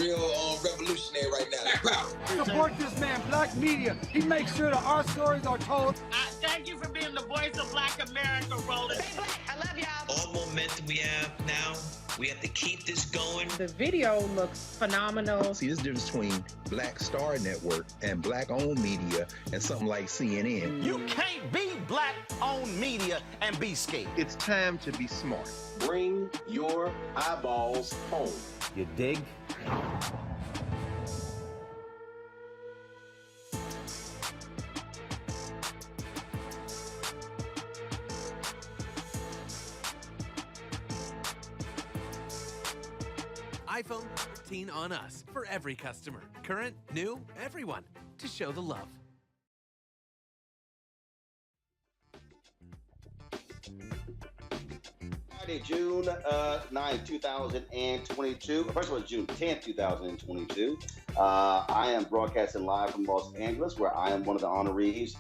real revolutionary right now. Like, wow. Support this man, Black media. He makes sure that our stories are told. Thank you for being the voice of Black America, Roland. Stay black. I love y'all. All momentum we have now, we have to keep this going. The video looks phenomenal. See, this difference between Black Star Network and Black-owned media and something like CNN. You can't be Black-owned media and be scared. It's time to be smart. Bring your eyeballs home. You dig? iPhone 13 on us for every customer. Current, new, everyone, to show the love. Friday, June 9, 2022. First of all, June 10th, 2022. I am broadcasting live from Los Angeles, where I am one of the honorees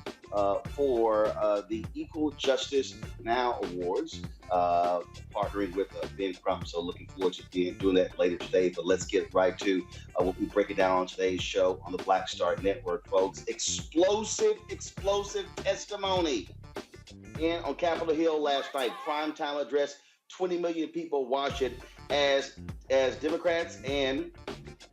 for the Equal Justice Now Awards, partnering with Ben Crump. So looking forward to doing that later today. But let's get right to what we break it down on today's show on the Black Star Network, folks. Explosive testimony. And on Capitol Hill last night, primetime address, 20 million people watched it as Democrats and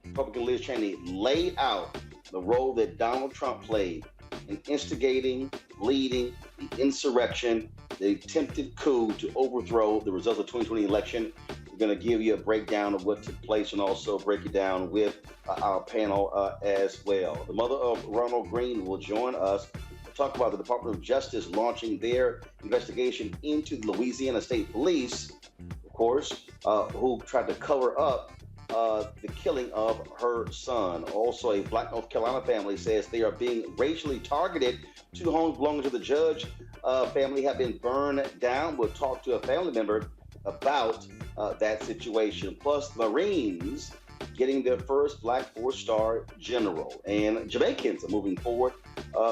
Republican Liz Cheney laid out the role that Donald Trump played in instigating, leading the insurrection, the attempted coup to overthrow the results of the 2020 election. We're going to give you a breakdown of what took place and also break it down with our panel as well. The mother of Ronald Greene will join us to talk about the Department of Justice launching their investigation into the Louisiana State Police, of course, who tried to cover up the killing of her son. Also, a Black North Carolina family says they are being racially targeted. 2 homes belonging to the Judge family have been burned down. We'll talk to a family member about that situation. Plus, Marines getting their first Black 4-star general. And Jamaicans are moving forward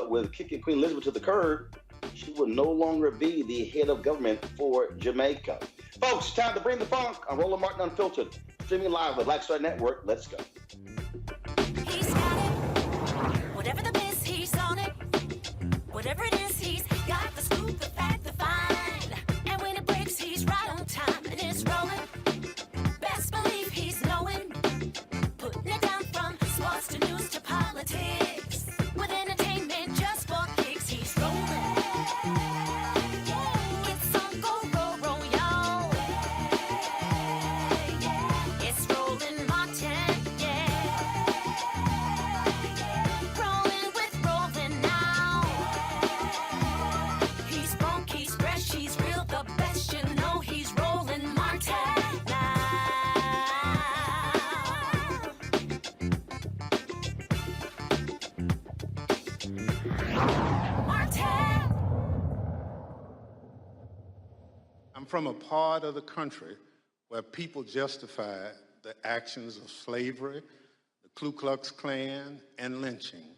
with kicking Queen Elizabeth to the curb. She will no longer be the head of government for Jamaica. Folks, it's time to bring the funk. I'm Roland Martin Unfiltered, streaming live with Black Star Network. Let's go. He's got it. Whatever the biz, he's on it. Whatever it is, he's got the scoop, the fact, the find. And when it breaks, he's right on time and it's rolling. Best believe he's knowing. Putting it down from sports to news to politics. With entertainment just for kicks, he's rolling. It's on go, y'all. It's rolling Martin, yeah. Rolling with rolling now. He's funk, he's fresh, he's real, the best, you know he's rolling Martin now. Martin! I'm from a part of the country where people justify the actions of slavery, the Ku Klux Klan, and lynching.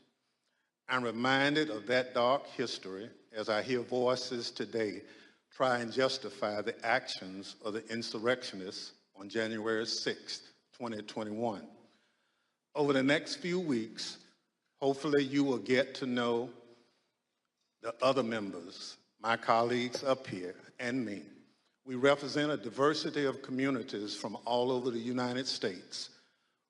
I'm reminded of that dark history as I hear voices today try and justify the actions of the insurrectionists on January 6, 2021. Over the next few weeks, hopefully you will get to know the other members, my colleagues up here, and me. We represent a diversity of communities from all over the United States,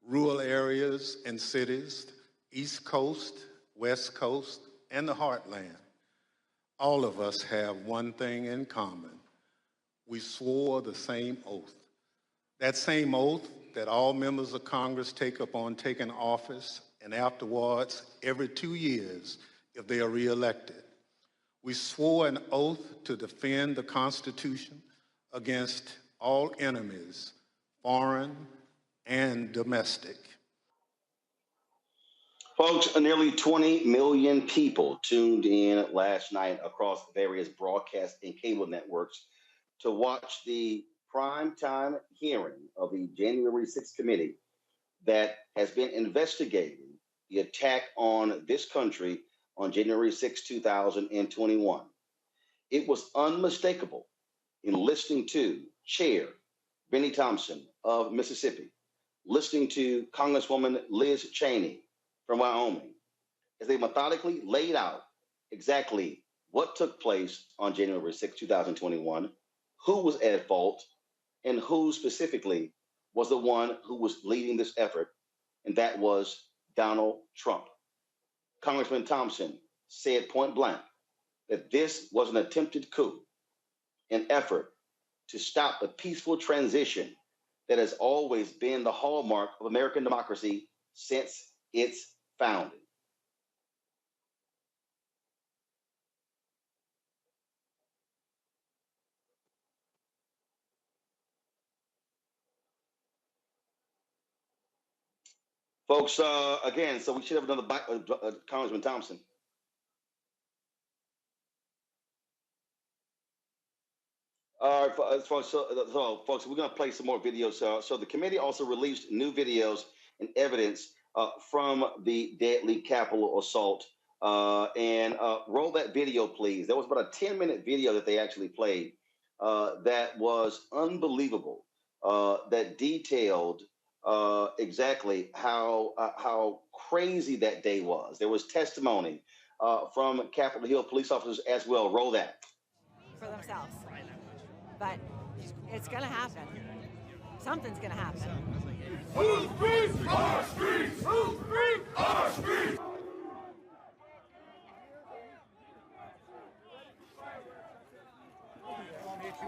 rural areas and cities, East Coast, West Coast, and the Heartland. All of us have one thing in common. We swore the same oath. That same oath that all members of Congress take upon taking office and afterwards every 2 years if they are reelected. We swore an oath to defend the Constitution against all enemies, foreign and domestic. Folks, nearly 20 million people tuned in last night across various broadcast and cable networks to watch the primetime hearing of the January 6th committee that has been investigating the attack on this country on January 6, 2021. It was unmistakable in listening to Chair Benny Thompson of Mississippi listening to Congresswoman Liz Cheney from Wyoming as they methodically laid out exactly what took place on January 6, 2021, who was at fault, and who specifically was the one who was leading this effort, and that was Donald Trump. Congressman Thompson said point blank that this was an attempted coup, an effort to stop the peaceful transition that has always been the hallmark of American democracy since its founding. Folks, again, so we should have another Congressman Thompson. All right, folks, we're going to play some more videos. So the committee also released new videos and evidence from the deadly Capitol assault. And roll that video, please. There was about a 10-minute video that they actually played that was unbelievable, that detailed exactly how crazy that day was. There was testimony from Capitol Hill police officers as well. Roll that. For themselves. But it's going to happen. Something's going to happen. Who's free? Our streets! Who's free? Our streets!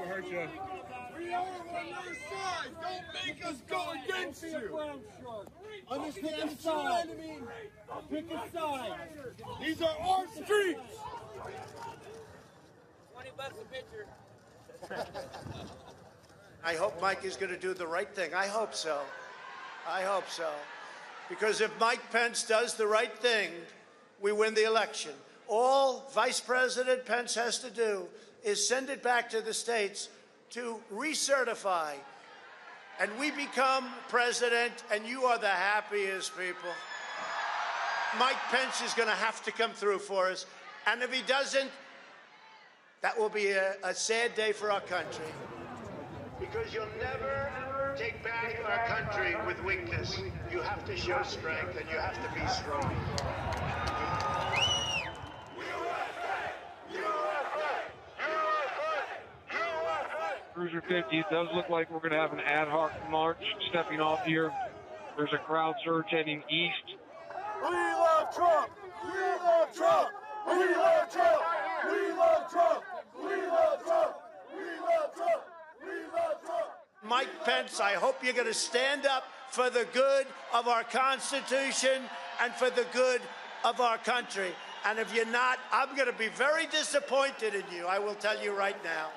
Hurt you. We are on your side. Don't make us go against you. Understand the side. Pick a side. These are our streets. $20 a picture. I hope Mike is going to do the right thing. I hope so. I hope so. Because if Mike Pence does the right thing, we win the election. All Vice President Pence has to do is send it back to the states to recertify. And we become president, and you are the happiest people. Mike Pence is going to have to come through for us. And if he doesn't, that will be a sad day for our country. Because you'll never take back our country with weakness. You have to show strength, and you have to be strong. Cruiser 50, it does look like we're going to have an ad hoc march stepping off here. There's a crowd surge heading east. We love Trump! We love Trump! We love Trump! We love Trump! We love Trump! We love Trump! We love Trump! Mike Pence, I hope you're going to stand up for the good of our Constitution and for the good of our country. And if you're not, I'm going to be very disappointed in you. I will tell you right now.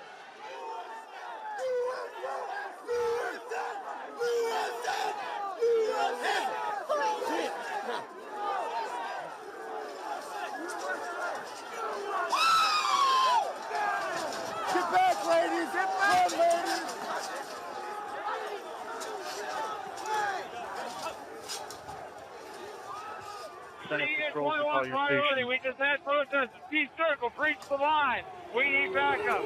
Get back, ladies! Get back, ladies! Priority. We just had protesters. Peace circle, breach the line. We need backup.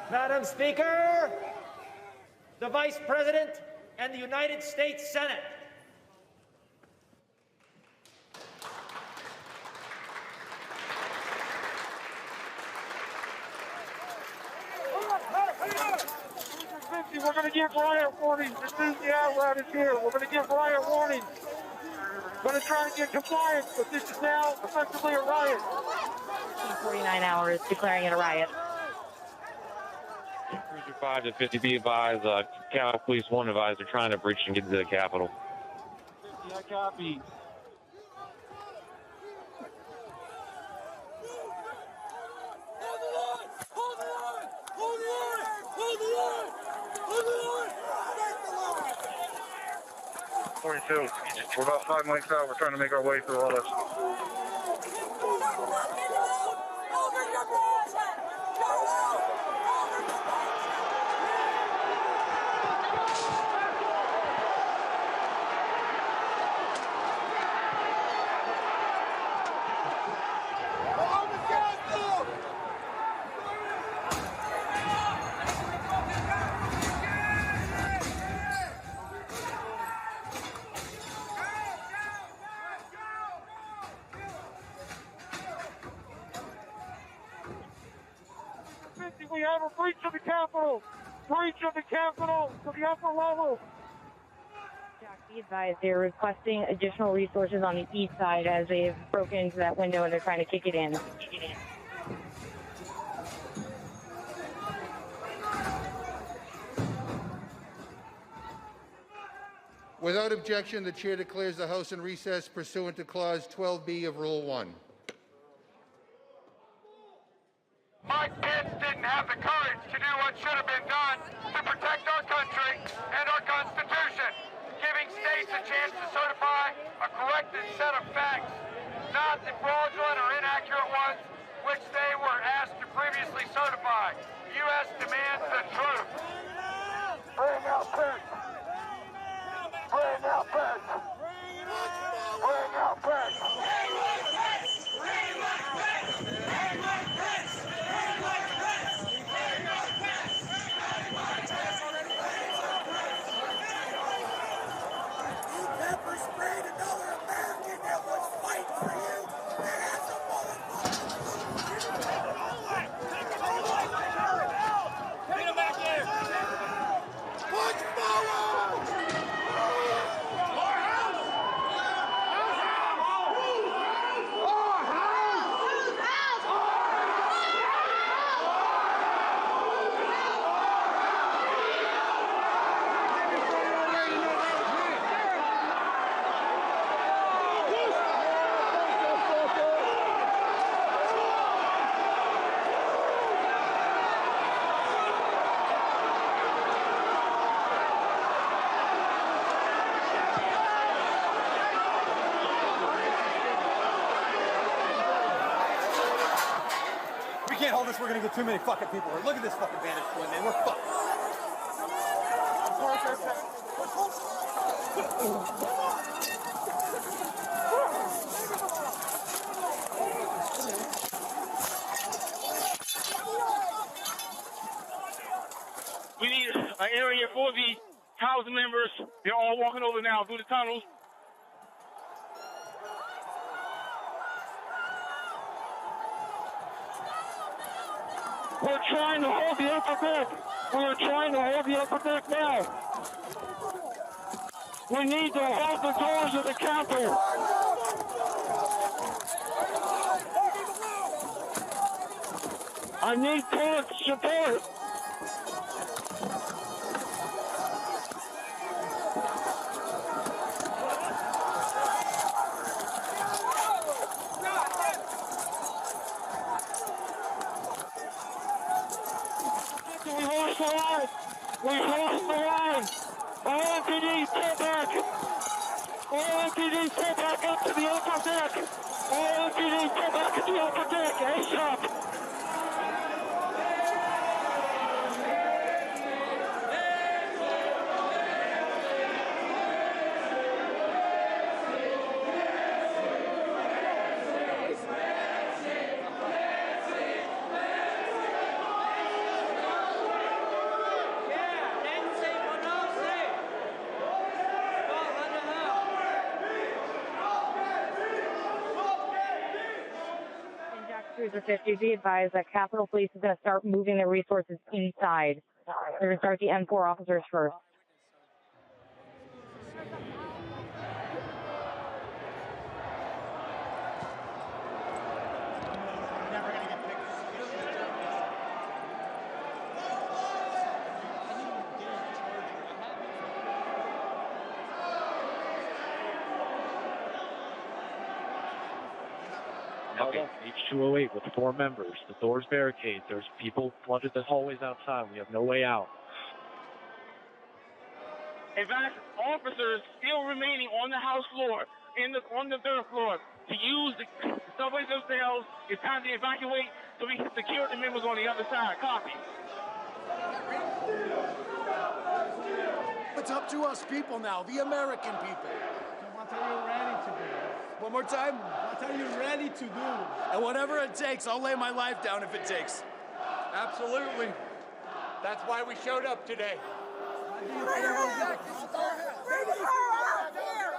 Madam Speaker, the Vice President and the United States Senate. We're going to give riot warnings as soon as the apparatus is here. We're going to give riot warnings. We're going to try to get compliance, but this is now effectively a riot. 49 hours declaring it a riot. Cruiser 5 to 50, be advised, Cal Police 1 advised they're trying to breach and get to the Capitol. I copy. Hold the line! Hold the line! Hold the line! Hold the line! Break the line! 42, we're about 5 miles out. We're trying to make our way through all this. We have a breach of the Capitol. Breach of the Capitol to the upper level. Be advised, they're requesting additional resources on the east side as they've broken into that window and they're trying to kick it in. Without objection, the chair declares the House in recess pursuant to Clause 12B of Rule 1. Mike Pence didn't have the courage to do what should have been done to protect our country and our Constitution, giving states a chance to certify a corrected set of facts, not the fraudulent or inaccurate ones which they were asked to previously certify. U.S. demands the truth. Bring out Pence. Bring out Pence. Bring out Pence. Can't hold this, we're gonna get too many fucking people here. Look at this fucking vantage point, man. We're fucked. We need an area for the House members. They're all walking over now through the tunnels. We're trying to hold the upper deck. We're trying to hold the upper deck now. We need to hold the doors of the Capitol. I need court support. We lost the line. All MPD, step back. All MPD, step back up to the upper deck. All MPD, step back to the upper deck. ASAP. Cruiser 50, be advised that Capitol Police is going to start moving their resources inside. They're going to start the M4 officers first. Okay, H208 with 4 members. The door's barricaded. There's people flooded the hallways outside. We have no way out. In fact, officers still remaining on the House floor, on the third floor, to use the subways themselves. It's time to evacuate so we can secure the members on the other side. Copy. It's up to us people now, the American people. What are you ready to do? One more time. What are you ready to do? And whatever it takes, I'll lay my life down if it takes. Absolutely. That's why we showed up today. Bring her out! Bring her out here!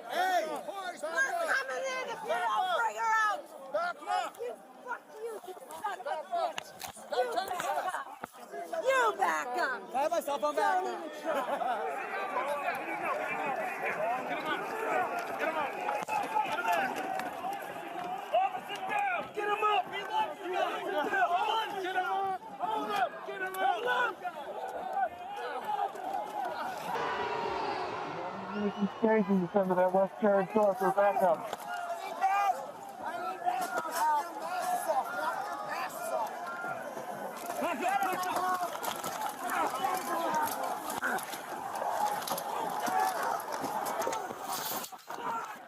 Hey! We're coming in if you don't bring her out! Fuck you, you son of a bitch! changing to some of that West Karen store for backup.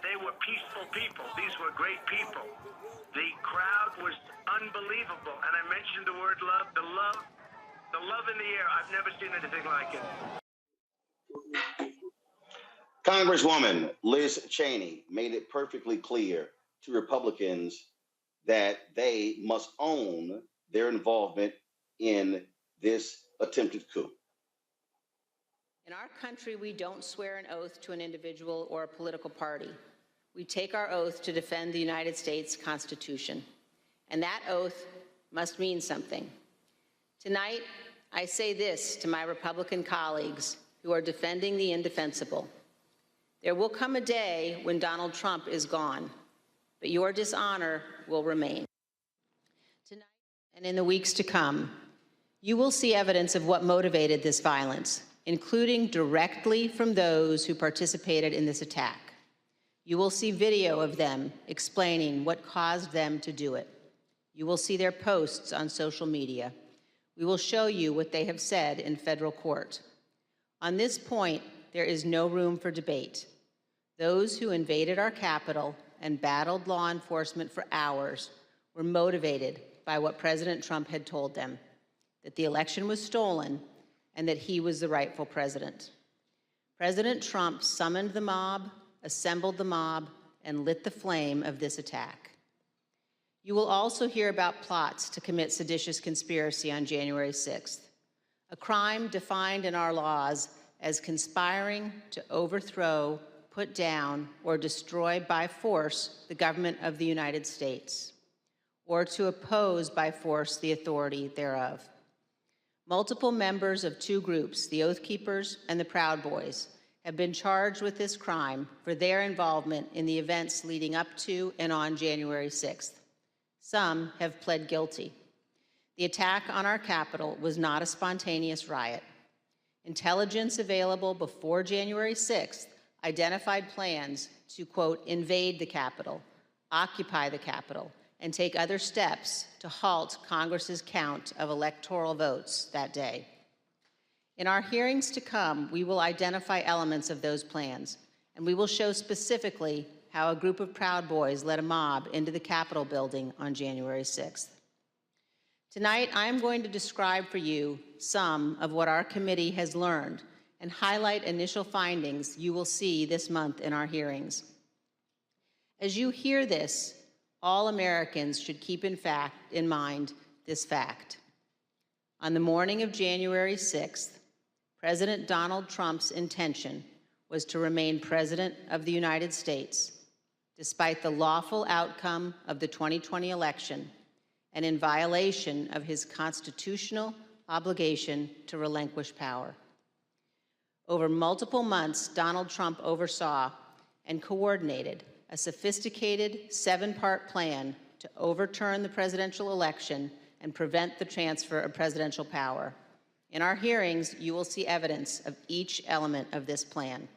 They were peaceful people. These were great people. The crowd was unbelievable. And I mentioned the word love, the love in the air. I've never seen anything like it. Congresswoman Liz Cheney made it perfectly clear to Republicans that they must own their involvement in this attempted coup. In our country, we don't swear an oath to an individual or a political party. We take our oath to defend the United States Constitution, and that oath must mean something. Tonight, I say this to my Republican colleagues who are defending the indefensible. There will come a day when Donald Trump is gone, but your dishonor will remain. Tonight and in the weeks to come, you will see evidence of what motivated this violence, including directly from those who participated in this attack. You will see video of them explaining what caused them to do it. You will see their posts on social media. We will show you what they have said in federal court. On this point, there is no room for debate. Those who invaded our Capitol and battled law enforcement for hours were motivated by what President Trump had told them, that the election was stolen and that he was the rightful president. President Trump summoned the mob, assembled the mob, and lit the flame of this attack. You will also hear about plots to commit seditious conspiracy on January 6th, a crime defined in our laws as conspiring to overthrow, put down, or destroy by force the government of the United States, or to oppose by force the authority thereof. Multiple members of two groups, the Oath Keepers and the Proud Boys, have been charged with this crime for their involvement in the events leading up to and on January 6th. Some have pled guilty. The attack on our Capitol was not a spontaneous riot. Intelligence available before January 6th identified plans to, quote, invade the Capitol, occupy the Capitol, and take other steps to halt Congress's count of electoral votes that day. In our hearings to come, we will identify elements of those plans, and we will show specifically how a group of Proud Boys led a mob into the Capitol building on January 6th. Tonight, I am going to describe for you some of what our committee has learned and highlight initial findings you will see this month in our hearings. As you hear this, all Americans should keep in mind this fact. On the morning of January 6th, President Donald Trump's intention was to remain President of the United States, despite the lawful outcome of the 2020 election and in violation of his constitutional obligation to relinquish power. Over multiple months, Donald Trump oversaw and coordinated a sophisticated 7-part plan to overturn the presidential election and prevent the transfer of presidential power. In our hearings, you will see evidence of each element of this plan.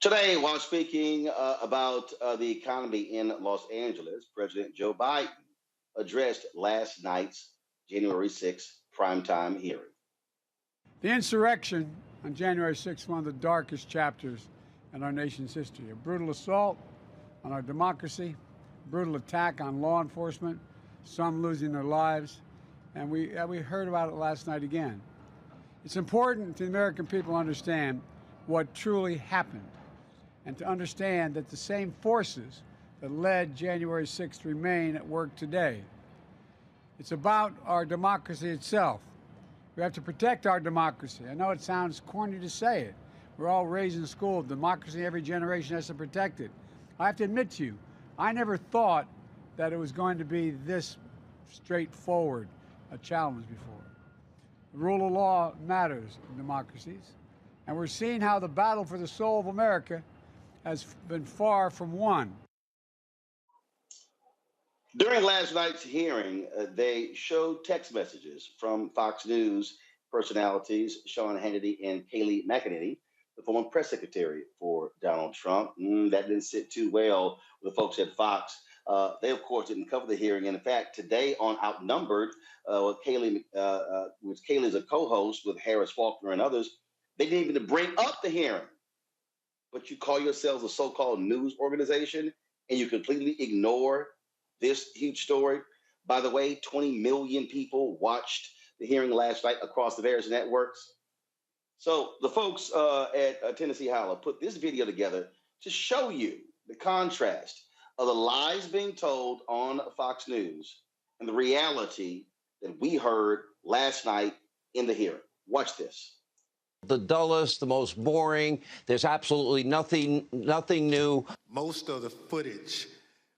Today, while speaking about the economy in Los Angeles, President Joe Biden addressed last night's January 6th primetime hearing. The insurrection on January 6th, one of the darkest chapters in our nation's history. A brutal assault on our democracy, brutal attack on law enforcement, some losing their lives, and we heard about it last night again. It's important to the American people to understand what truly happened and to understand that the same forces that led January 6th remain at work today. It's about our democracy itself. We have to protect our democracy. I know it sounds corny to say it. We're all raised in school. Democracy, every generation has to protect it. I have to admit to you, I never thought that it was going to be this straightforward a challenge before. The rule of law matters in democracies, and we're seeing how the battle for the soul of America has been far from won. During last night's hearing, they showed text messages from Fox News personalities Sean Hannity and Kayleigh McEnany the former press secretary for Donald Trump. That didn't sit too well with the folks at Fox. They, of course, didn't cover the hearing. And in fact, today on Outnumbered, with Kaylee's a co-host with Harris Faulkner and others, they didn't even bring up the hearing. But you call yourselves a so-called news organization and you completely ignore this huge story. By the way, 20 million people watched the hearing last night across the various networks. So the folks at Tennessee Holler put this video together to show you the contrast of the lies being told on Fox News and the reality that we heard last night in the hearing. Watch this. The dullest, the most boring. There's absolutely nothing new. Most of the footage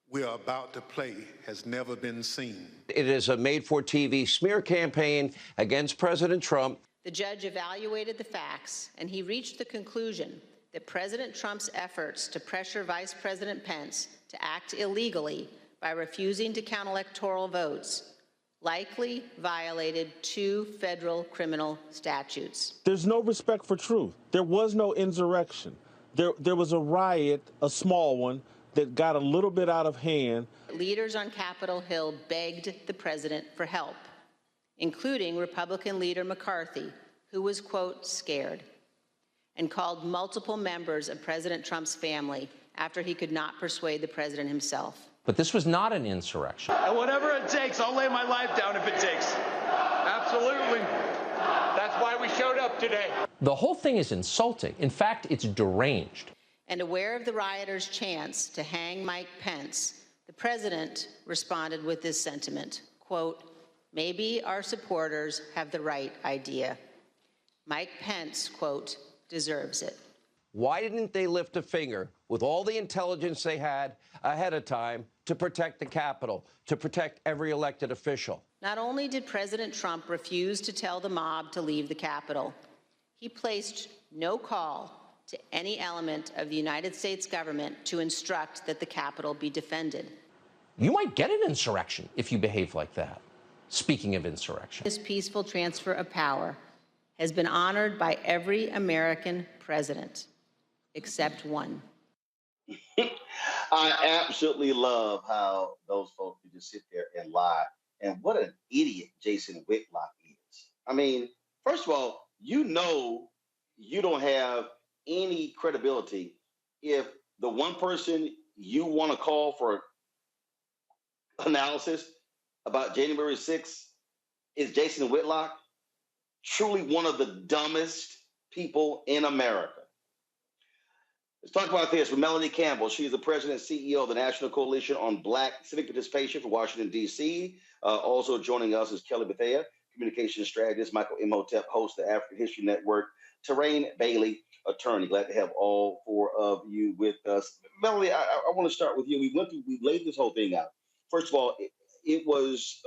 we're about to play has never been seen. It is a made-for-TV smear campaign against President Trump. The judge evaluated the facts, and he reached the conclusion that President Trump's efforts to pressure Vice President Pence to act illegally by refusing to count electoral votes likely violated 2 federal criminal statutes. There's no respect for truth. There was no insurrection. There was a riot, a small one, that got a little bit out of hand. Leaders on Capitol Hill begged the president for help, including Republican leader McCarthy, who was, quote, scared, and called multiple members of President Trump's family after he could not persuade the president himself. But this was not an insurrection. And whatever it takes, I'll lay my life down if it takes. Absolutely. That's why we showed up today. The whole thing is insulting. In fact, it's deranged. And aware of the rioters' chance to hang Mike Pence, the president responded with this sentiment, quote, maybe our supporters have the right idea. Mike Pence, quote, deserves it. Why didn't they lift a finger with all the intelligence they had ahead of time to protect the Capitol, to protect every elected official? Not only did President Trump refuse to tell the mob to leave the Capitol, he placed no call to any element of the United States government to instruct that the Capitol be defended. You might get an insurrection if you behave like that. Speaking of insurrection. This peaceful transfer of power has been honored by every American president, except one. I absolutely love how those folks can just sit there and lie. And what an idiot Jason Whitlock is. I mean, first of all, you know you don't have any credibility if the one person you want to call for analysis about January 6th is Jason Whitlock, truly one of the dumbest people in America. Let's talk about this with Melanie Campbell. She is the president and CEO of the National Coalition on Black Civic Participation for Washington, D.C. Also joining us is Kelly Bethea, communications strategist, Michael Imhotep, host of the African History Network, Terrain Bailey, attorney. Glad to have all 4 of you with us. Melanie, I want to start with you. We laid this whole thing out. First of all, it was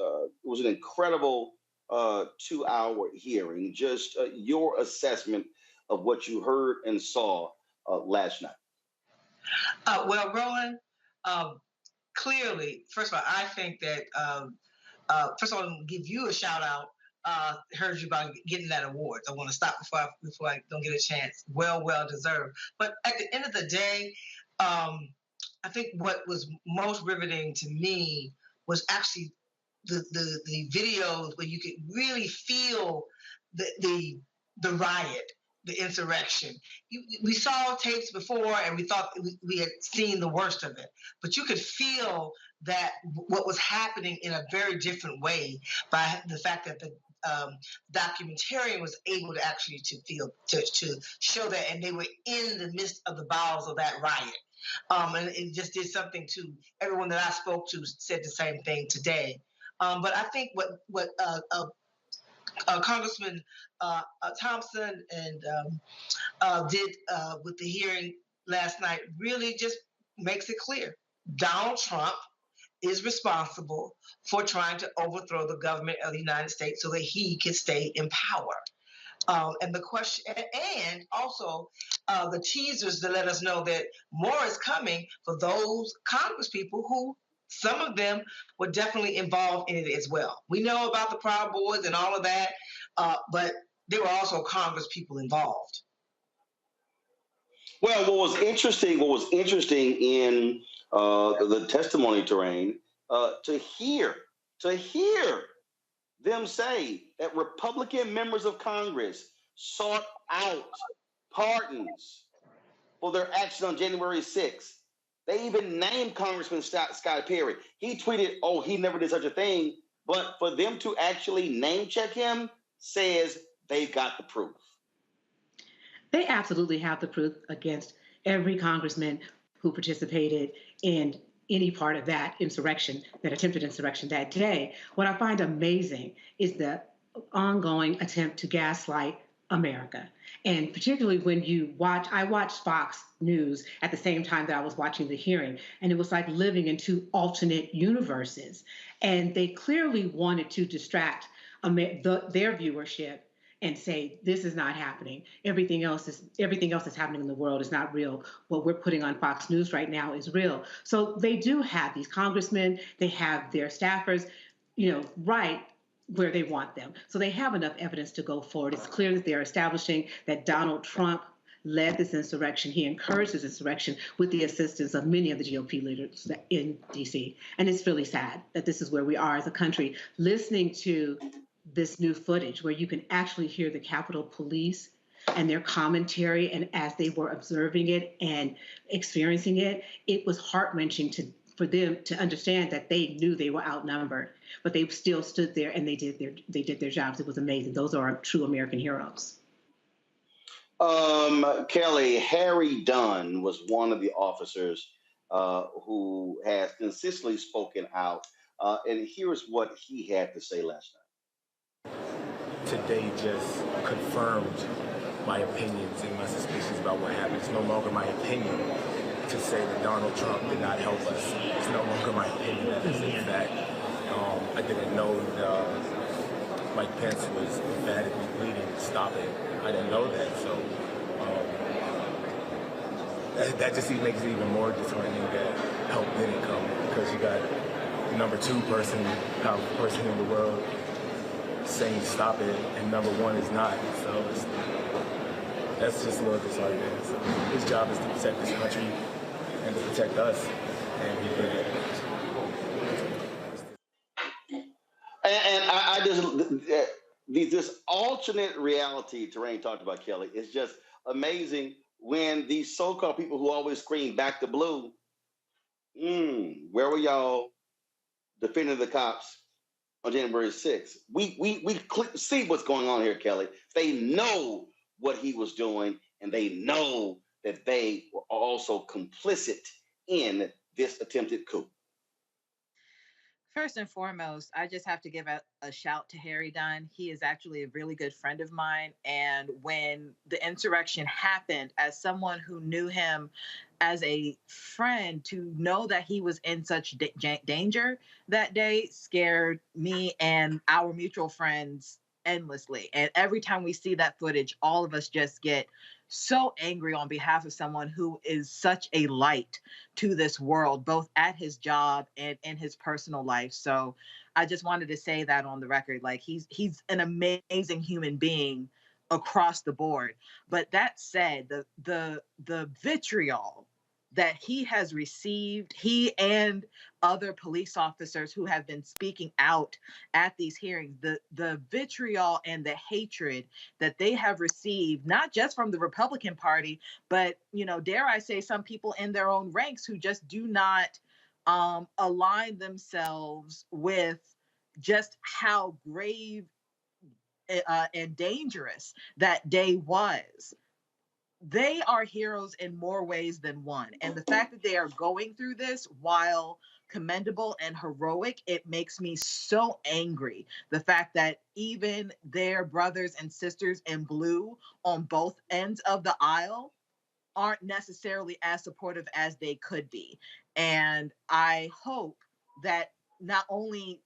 an incredible 2-hour hearing. Just your assessment of what you heard and saw last night. Well, Roland, clearly, first of all, I think that, first of all, I'll give you a shout out. Heard you about getting that award. I want to stop before I don't get a chance. Well deserved. But at the end of the day, I think what was most riveting to me was actually the videos where you could really feel the riot, the insurrection. We saw tapes before and we thought we had seen the worst of it, but you could feel that what was happening in a very different way by the fact that the documentarian was able to actually to show that, and they were in the midst of the bowels of that riot. And it just did something to everyone that I spoke to said the same thing today. But I think what Congressman Thompson and did with the hearing last night really just makes it clear. Donald Trump is responsible for trying to overthrow the government of the United States so that he can stay in power. And the question, and also the teasers to let us know that more is coming for those Congress people who, some of them were definitely involved in it as well. We know about the Proud Boys and all of that, but there were also Congress people involved. Well, what was interesting in the testimony terrain, to hear them say that Republican members of Congress sought out pardons for their action on January 6th. They even named Congressman Scott Perry. He tweeted, "Oh, he never did such a thing." But for them to actually name check him says they've got the proof. They absolutely have the proof against every congressman who participated in any part of that insurrection, that attempted insurrection that day. What I find amazing is the ongoing attempt to gaslight America. And particularly when I watched Fox News at the same time that I was watching the hearing, and it was like living in two alternate universes. And they clearly wanted to distract their viewership and say, this is not happening. Everything else that's happening in the world is not real. What we're putting on Fox News right now is real. So they do have these congressmen, they have their staffers, right where they want them. So they have enough evidence to go forward. It's clear that they're establishing that Donald Trump led this insurrection. He encouraged this insurrection with the assistance of many of the GOP leaders in D.C. And it's really sad that this is where we are as a country, listening to this new footage where you can actually hear the Capitol Police and their commentary, and as they were observing it and experiencing it, it was heart-wrenching for them to understand that they knew they were outnumbered, but they still stood there and they did their jobs. It was amazing. Those are true American heroes. Kelly, Harry Dunn was one of the officers who has consistently spoken out, and here's what he had to say last night. Today just confirmed my opinions and my suspicions about what happened. It's no longer my opinion to say that Donald Trump did not help us. It's no longer my opinion that is in fact. I didn't know that Mike Pence was emphatically pleading to stop it. I didn't know that, so that just makes it even more disheartening that help didn't come, because you got the number 2 powerful person in the world saying stop it, and number 1 is not. So that's just a little disheartening. So his job is to protect this country and to protect us, and he did it. And I just, this alternate reality Terrain talked about, Kelly, is just amazing when these so-called people who always scream back to blue, where were y'all defending the cops on January 6th? We see what's going on here, Kelly. They know what he was doing, and they know that they were also complicit in this attempted coup. First and foremost, I just have to give a shout to Harry Dunn. He is actually a really good friend of mine. And when the insurrection happened, as someone who knew him as a friend, to know that he was in such danger that day scared me and our mutual friends endlessly. And every time we see that footage, all of us just get so angry on behalf of someone who is such a light to this world, both at his job and in his personal life. So I just wanted to say that on the record. Like, he's an amazing human being across the board. But that said, the vitriol that he has received, he and other police officers who have been speaking out at these hearings, the vitriol and the hatred that they have received, not just from the Republican Party, but, dare I say, some people in their own ranks who just do not align themselves with just how grave and dangerous that day was. They are heroes in more ways than one. And the fact that they are going through this, while commendable and heroic, it makes me so angry. The fact that even their brothers and sisters in blue on both ends of the aisle aren't necessarily as supportive as they could be. And I hope that not only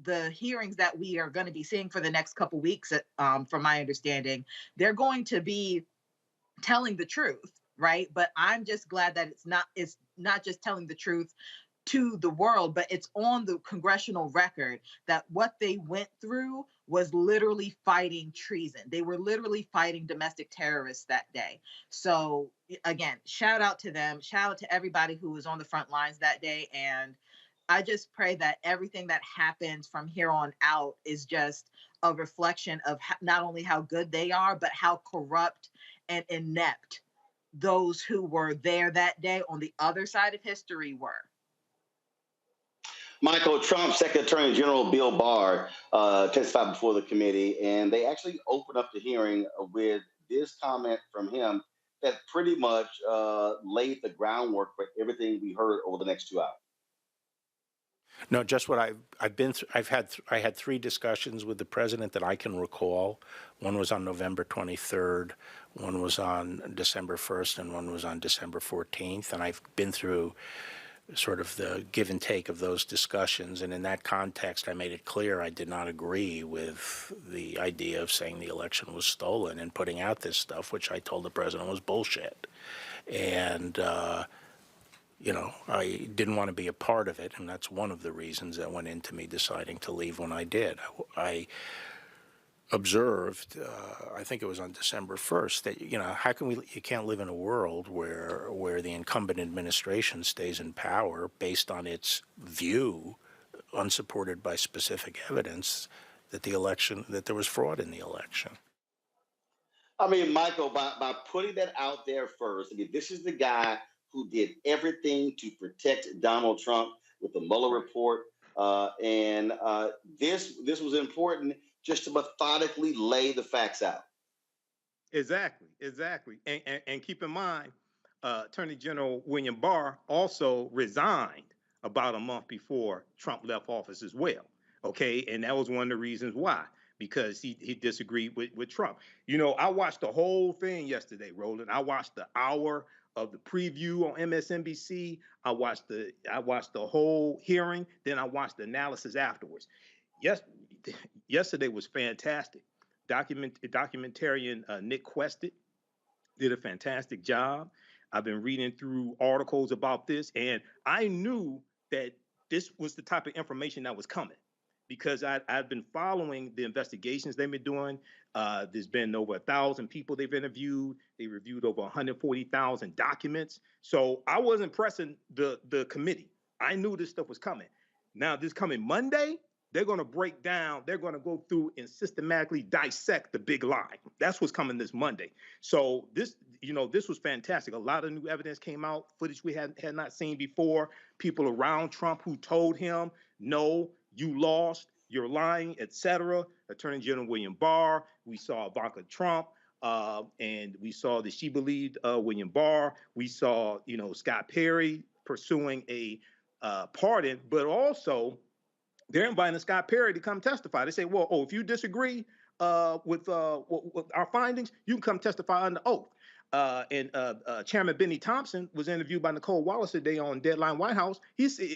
the hearings that we are going to be seeing for the next couple weeks, from my understanding, they're going to be telling the truth, right? But I'm just glad that it's not just telling the truth to the world, but it's on the congressional record that what they went through was literally fighting treason. They were literally fighting domestic terrorists that day. So again, shout out to them. Shout out to everybody who was on the front lines that day. And I just pray that everything that happens from here on out is just a reflection of not only how good they are, but how corrupt and inept those who were there that day on the other side of history were. Michael, Trump's Secretary General Bill Barr testified before the committee, and they actually opened up the hearing with this comment from him that pretty much laid the groundwork for everything we heard over the next 2 hours. No, just what I've been through. I had 3 discussions with the president that I can recall. One was on November 23rd, one was on December 1st, and one was on December 14th. And I've been through sort of the give and take of those discussions. And in that context, I made it clear I did not agree with the idea of saying the election was stolen and putting out this stuff, which I told the president was bullshit. And you know, I didn't want to be a part of it, and that's one of the reasons that went into me deciding to leave when I did. I observed, I think it was on December 1st, that, you know, how can you can't live in a world where the incumbent administration stays in power based on its view, unsupported by specific evidence, that there was fraud in the election. I mean, Michael, by putting that out there first, I mean, this is the guy who did everything to protect Donald Trump with the Mueller report. And this was important just to methodically lay the facts out. Exactly. And keep in mind, Attorney General William Barr also resigned about a month before Trump left office as well. Okay, and that was one of the reasons why, because he disagreed with Trump. You know, I watched the whole thing yesterday, Roland. I watched the hour of the preview on MSNBC. I watched the whole hearing. Then I watched the analysis afterwards. Yesterday was fantastic. Documentarian Nick Quested did a fantastic job. I've been reading through articles about this, and I knew that this was the type of information that was coming, because I've been following the investigations they've been doing. There's been over 1,000 people they've interviewed. They reviewed over 140,000 documents. So I wasn't pressing the committee. I knew this stuff was coming. Now, this coming Monday, they're going to break down. They're going to go through and systematically dissect the big lie. That's what's coming this Monday. So this was fantastic. A lot of new evidence came out, footage we had not seen before. People around Trump who told him, no, you lost, you're lying, etc. Attorney General William Barr. We saw Ivanka Trump, and we saw that she believed William Barr. We saw, Scott Perry pursuing a pardon, but also they're inviting Scott Perry to come testify. They say, well, if you disagree with our findings, you can come testify under oath. And Chairman Benny Thompson was interviewed by Nicole Wallace today on Deadline White House.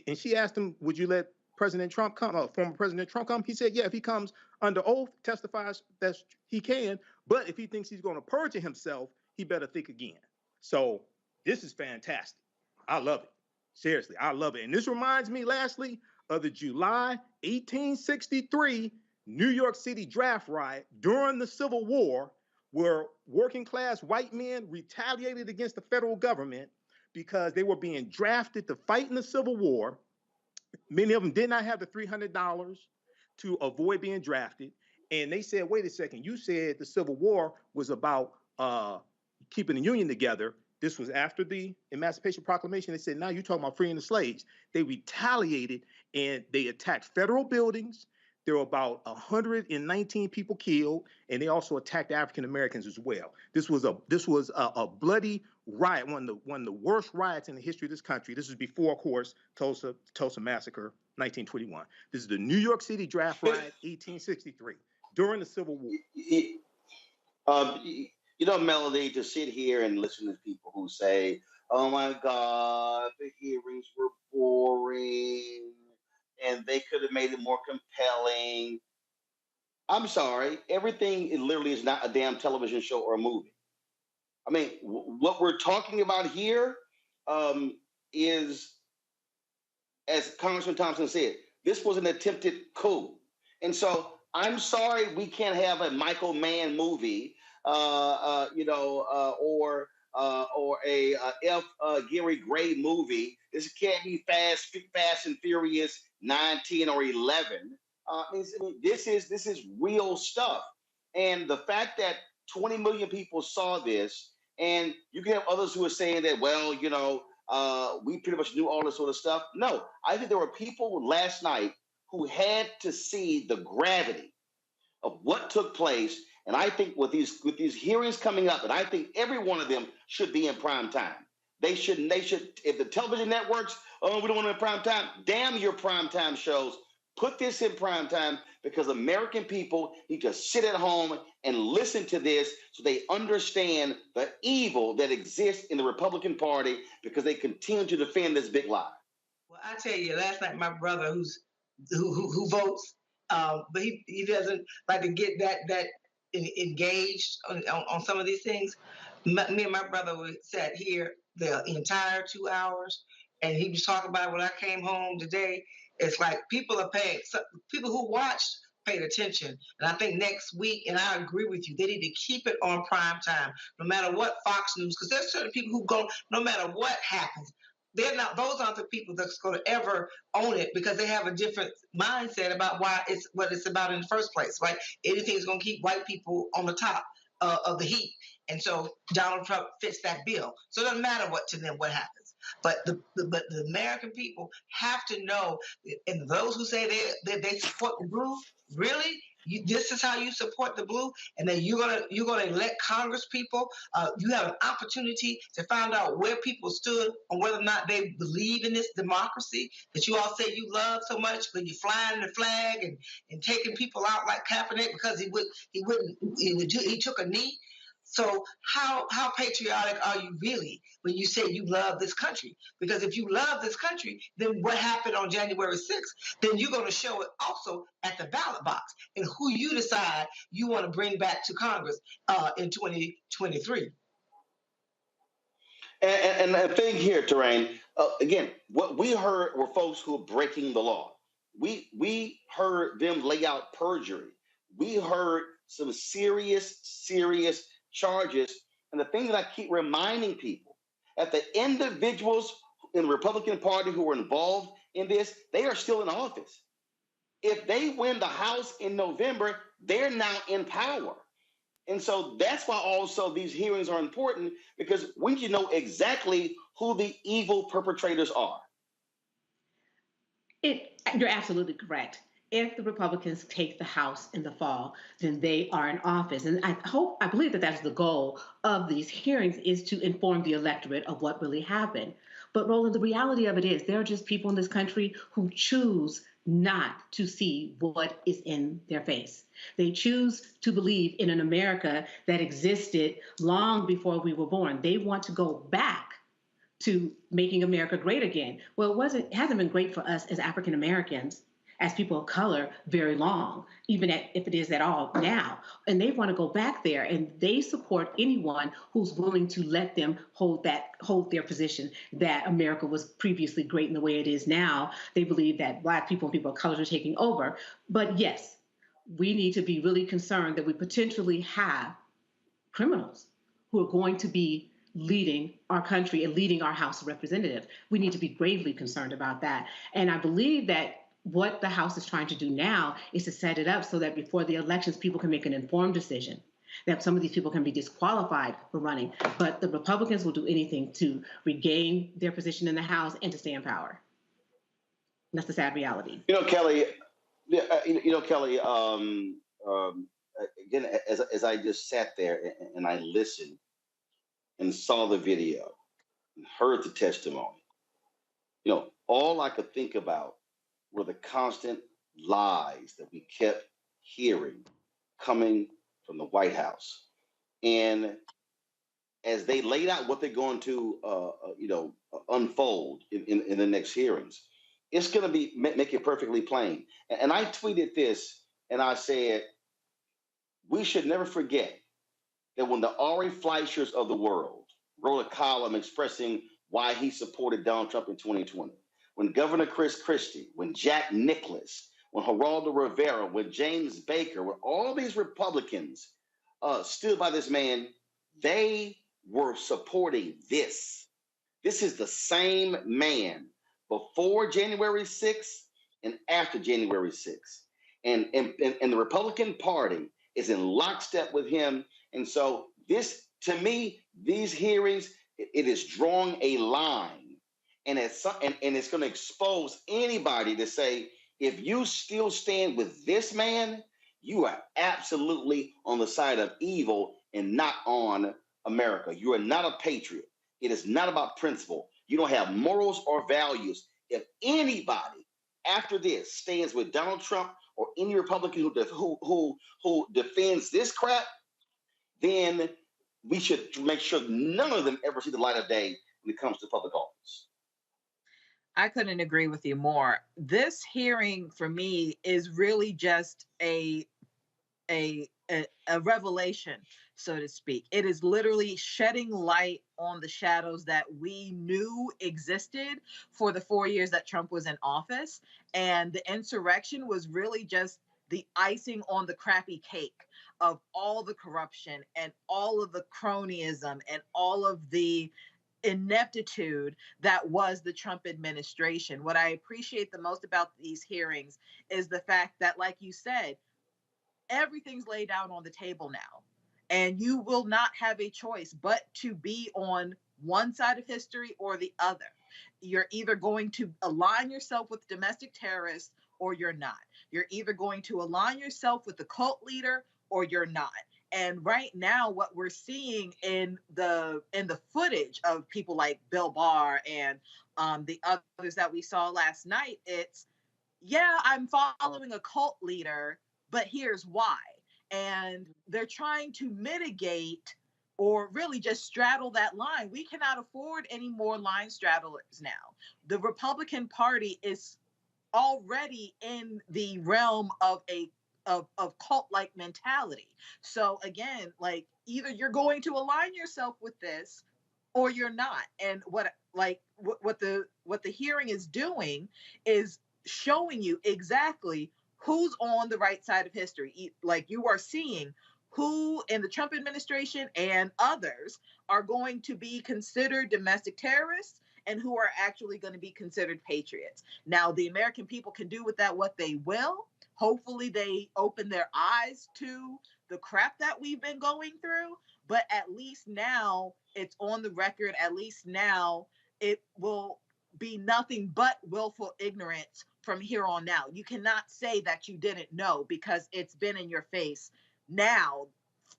And she asked him, would you let President Trump come, former President Trump come? He said, yeah, if he comes under oath, testifies that he can. But if he thinks he's going to perjure himself, he better think again. So this is fantastic. I love it. Seriously, I love it. And this reminds me, lastly, of the July 1863 New York City draft riot during the Civil War, where working class white men retaliated against the federal government because they were being drafted to fight in the Civil War. Many of them did not have the $300 to avoid being drafted. And they said, wait a second, you said the Civil War was about keeping the Union together. This was after the Emancipation Proclamation. They said, now you're talking about freeing the slaves. They retaliated and they attacked federal buildings. There were about 119 people killed, and they also attacked African Americans as well. This was a bloody riot, one of the worst riots in the history of this country. This is before, of course, Tulsa Massacre, 1921. This is the New York City draft riot, 1863, during the Civil War. Melanie, to sit here and listen to people who say, oh my God, the hearings were boring and they could have made it more compelling. I'm sorry, everything literally is not a damn television show or a movie. I mean, what we're talking about here is, as Congressman Thompson said, this was an attempted coup. And so I'm sorry we can't have a Michael Mann movie, or a F. Gary Gray movie. This can't be Fast and Furious 9, 10, or 11. This is real stuff. And the fact that 20 million people saw this, and you can have others who are saying that, well, we pretty much knew all this sort of stuff. No, I think there were people last night who had to see the gravity of what took place. And I think with these hearings coming up, and I think every one of them should be in prime time. They should, if the television networks, oh, we don't want them in prime time, damn your prime time shows. Put this in prime time, because American people need to sit at home and listen to this so they understand the evil that exists in the Republican Party, because they continue to defend this big lie. Well, I tell you, last night my brother who votes, but he doesn't like to get that engaged on some of these things. Me and my brother sat here the entire 2 hours, and he was talking about it when I came home today. It's like people are paying. People who watched paid attention, and I think next week, and I agree with you, they need to keep it on prime time, no matter what Fox News, because there's certain people who go, no matter what happens, they're not. Those aren't the people that's going to ever own it, because they have a different mindset about what it's about in the first place. Right? Anything is going to keep white people on the top of the heap, and so Donald Trump fits that bill. So it doesn't matter what happens. But the American people have to know, and those who say they support the blue, really, this is how you support the blue, and then you're gonna elect Congress people. You have an opportunity to find out where people stood on whether or not they believe in this democracy that you all say you love so much, but you're flying the flag and taking people out like Kaepernick because he took a knee. So how patriotic are you really when you say you love this country? Because if you love this country, then what happened on January 6th, then you're going to show it also at the ballot box and who you decide you want to bring back to Congress in 2023. And the thing here, Terrain, again, what we heard were folks who are breaking the law. We heard them lay out perjury. We heard some serious charges. And the thing that I keep reminding people, that the individuals in the Republican Party who were involved in this, they are still in office. If they win the House in November, they're now in power. And so that's why also these hearings are important, because we need to know exactly who the evil perpetrators are. You're absolutely correct. If the Republicans take the House in the fall, then they are in office. And I believe that that's the goal of these hearings, is to inform the electorate of what really happened. But Roland, the reality of it is there are just people in this country who choose not to see what is in their face. They choose to believe in an America that existed long before we were born. They want to go back to making America great again. Well, it hasn't been great for us as African Americans, as people of color, very long, even if it is at all now. And they want to go back there, and they support anyone who's willing to let them hold their position that America was previously great in the way it is now. They believe that Black people and people of color are taking over. But yes, we need to be really concerned that we potentially have criminals who are going to be leading our country and leading our House of Representatives. We need to be gravely concerned about that. And I believe that what the House is trying to do now is to set it up so that before the elections, people can make an informed decision, that some of these people can be disqualified for running. But the Republicans will do anything to regain their position in the House and to stay in power. And that's the sad reality. Kelly, again, as I just sat there and I listened and saw the video and heard the testimony, all I could think about were the constant lies that we kept hearing coming from the White House. And as they laid out what they're going to, unfold in the next hearings, it's going to make it perfectly plain. And I tweeted this, and I said, we should never forget that when the Ari Fleischers of the world wrote a column expressing why he supported Donald Trump in 2020, when Governor Chris Christie, when Jack Nicklaus, when Geraldo Rivera, when James Baker, when all these Republicans stood by this man, they were supporting this. This is the same man before January 6th and after January 6th. And the Republican Party is in lockstep with him. And so this, to me, these hearings, it is drawing a line. And it's going to expose anybody to say, if you still stand with this man, you are absolutely on the side of evil and not on America. You are not a patriot. It is not about principle. You don't have morals or values. If anybody after this stands with Donald Trump or any Republican who defends this crap, then we should make sure none of them ever see the light of day when it comes to public office. I couldn't agree with you more. This hearing for me is really just a revelation, so to speak. It is literally shedding light on the shadows that we knew existed for the 4 years that Trump was in office. And the insurrection was really just the icing on the crappy cake of all the corruption and all of the cronyism and all of the ineptitude that was the Trump administration. What I appreciate the most about these hearings is the fact that, like you said, everything's laid out on the table now. And you will not have a choice but to be on one side of history or the other. You're either going to align yourself with domestic terrorists or you're not. You're either going to align yourself with the cult leader or you're not. And right now, what we're seeing in the footage of people like Bill Barr and the others that we saw last night, it's, yeah, I'm following a cult leader, but here's why. And they're trying to mitigate or really just straddle that line. We cannot afford any more line straddlers now. The Republican Party is already in the realm of a cult-like mentality. So again, like, either you're going to align yourself with this or you're not. And what the hearing is doing is showing you exactly who's on the right side of history. Like, you are seeing who in the Trump administration and others are going to be considered domestic terrorists and who are actually going to be considered patriots. Now, the American people can do with that what they will. Hopefully they open their eyes to the crap that we've been going through, but at least now it's on the record. At least now it will be nothing but willful ignorance from here on out. You cannot say that you didn't know because it's been in your face now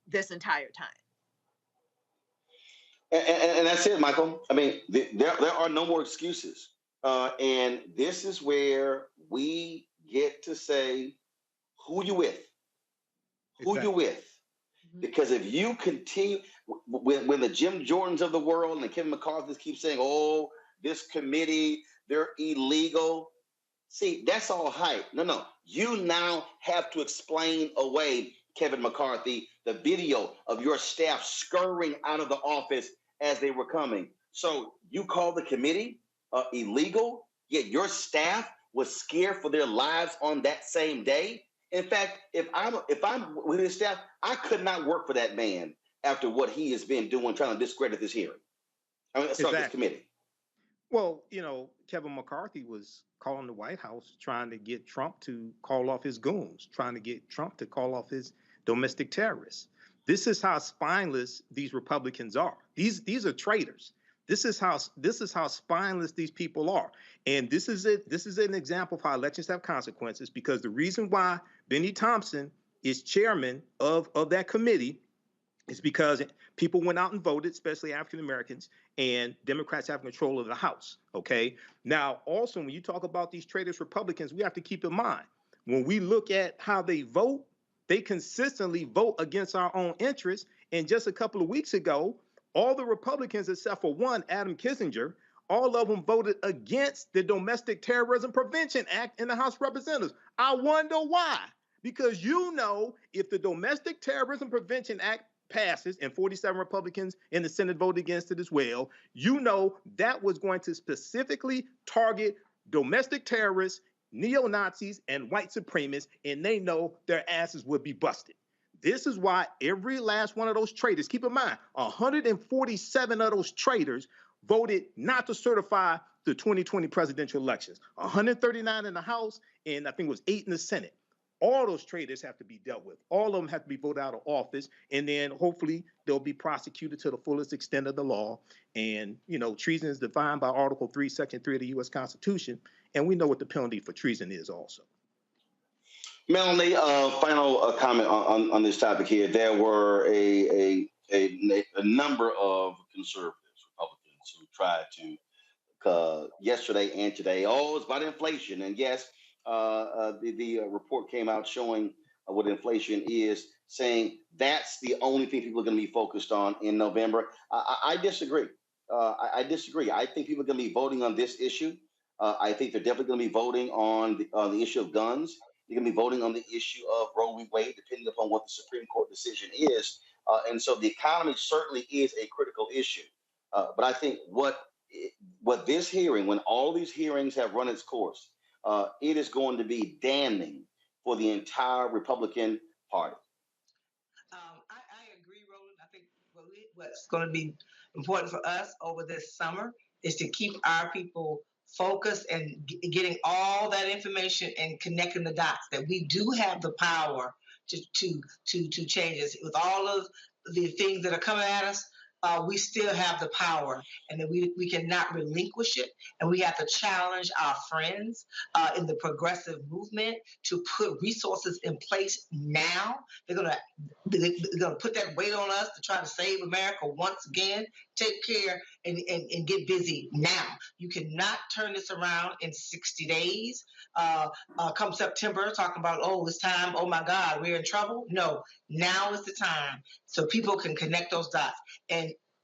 this entire time. And that's it, Michael. I mean, there are no more excuses. And this is where we get to say who you with. Who you with. Because if you continue, when the Jim Jordans of the world and the Kevin McCarthy's keep saying, oh, this committee, they're illegal. See, that's all hype. No. You now have to explain away, Kevin McCarthy, the video of your staff scurrying out of the office as they were coming. So you call the committee illegal, yet your staff was scared for their lives on that same day. In fact, if I'm with his staff, I could not work for that man after what he has been doing, trying to discredit this hearing. I mean, sorry, this committee. Well, Kevin McCarthy was calling the White House trying to get Trump to call off his goons, trying to get Trump to call off his domestic terrorists. This is how spineless these Republicans are. These are traitors. This is how spineless these people are. And this is it. This is an example of how elections have consequences, because the reason why Benny Thompson is chairman of that committee is because people went out and voted, especially African Americans, and Democrats have control of the House. Okay. Now, also, when you talk about these traitorous Republicans, we have to keep in mind, when we look at how they vote, they consistently vote against our own interests. And just a couple of weeks ago, all the Republicans, except for one, Adam Kinzinger, all of them voted against the Domestic Terrorism Prevention Act in the House of Representatives. I wonder why. Because if the Domestic Terrorism Prevention Act passes and 47 Republicans in the Senate voted against it as well, that was going to specifically target domestic terrorists, neo-Nazis and white supremacists, and they know their asses will be busted. This is why every last one of those traitors, keep in mind, 147 of those traitors voted not to certify the 2020 presidential elections. 139 in the House, and I think it was 8 in the Senate. All those traitors have to be dealt with. All of them have to be voted out of office, and then hopefully they'll be prosecuted to the fullest extent of the law. And, you know, treason is defined by Article 3, Section 3 of the U.S. Constitution, and we know what the penalty for treason is also. Melanie, final comment on this topic here. There were a number of conservatives, Republicans, who tried to, yesterday and today, it's about inflation. And yes, the report came out showing what inflation is, saying that's the only thing people are going to be focused on in November. I disagree. I disagree. I think people are going to be voting on this issue. I think they're definitely going to be voting on the issue of guns. They're going to be voting on the issue of Roe v. Wade, depending upon what the Supreme Court decision is. And so the economy certainly is a critical issue. But I think what this hearing, when all these hearings have run its course, it is going to be damning for the entire Republican Party. I agree, Roland. I think what's going to be important for us over this summer is to keep our people focused and getting all that information and connecting the dots, that we do have the power to change this. With all of the things that are coming at us, we still have the power, and that we cannot relinquish it. And we have to challenge our friends in the progressive movement to put resources in place now. They're gonna put that weight on us to try to save America once again. Take care and get busy now. You cannot turn this around in 60 days. Come September, talking about, it's time, oh my God, we're in trouble. No, now is the time so people can connect those dots.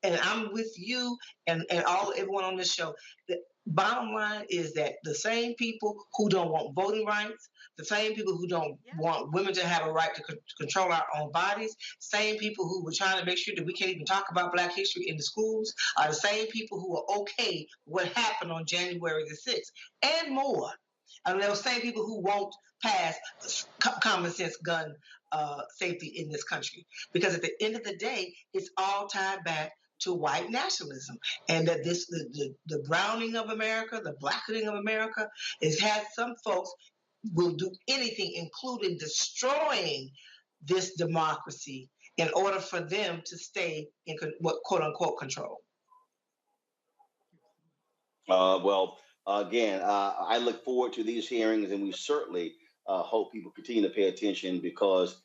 And I'm with you and everyone on this show. The bottom line is that the same people who don't want voting rights, the same people who don't want women to have a right to control our own bodies, same people who were trying to make sure that we can't even talk about Black history in the schools, are the same people who are okay with what happened on January the 6th and more. And those same people who won't pass common sense gun safety in this country. Because at the end of the day, it's all tied back to white nationalism, and that the browning of America, the blackening of America, has had some folks will do anything, including destroying this democracy, in order for them to stay in what quote unquote control. Again, I look forward to these hearings, and we certainly hope people continue to pay attention, because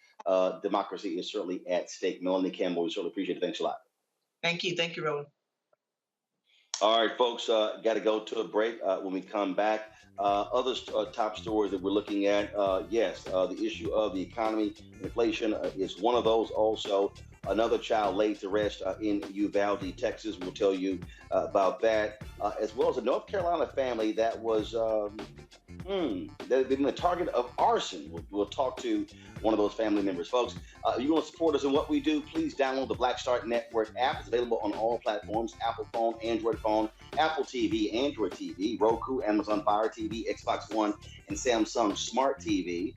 democracy is certainly at stake. Melanie Campbell, we certainly appreciate it. Thanks a lot. Thank you. Thank you, Roland. All right, folks, got to go to a break. When we come back, other top stories that we're looking at, the issue of the economy, inflation is one of those. Also, another child laid to rest in Uvalde, Texas. We'll tell you about that, as well as a North Carolina family that was they've been the target of arson. We'll talk to one of those family members. Folks, if you want to support us in what we do, please download the Black Start Network app. It's available on all platforms: Apple phone, Android phone, Apple TV, Android TV, Roku, Amazon Fire TV, Xbox One, and Samsung Smart TV.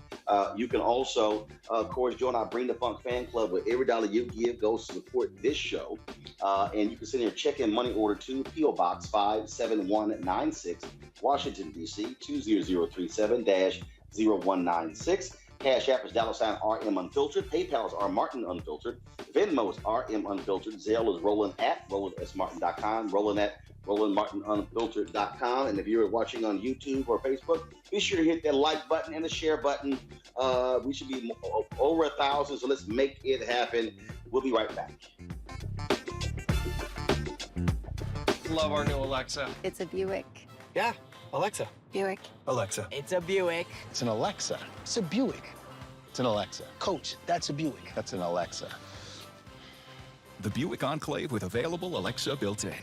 You can also, of course, join our Bring the Funk fan club, where every dollar you give goes to support this show. And you can send your check and money order to P.O. Box 57196, Washington, D.C. 20037-0196. Cash App is $RM Unfiltered. PayPal is R Martin Unfiltered. Venmo is RM Unfiltered. Zelle is Roland at RolandSMartin.com. Roland at RolandMartinUnfiltered.com. And if you're watching on YouTube or Facebook, be sure to hit that like button and the share button. We should be over 1,000, so let's make it happen. We'll be right back. Love our new Alexa. It's a Buick. Yeah, Alexa. Buick. Alexa. It's a Buick. It's an Alexa. It's a Buick. It's an Alexa. Coach, that's a Buick. That's an Alexa. The Buick Enclave with available Alexa built-in.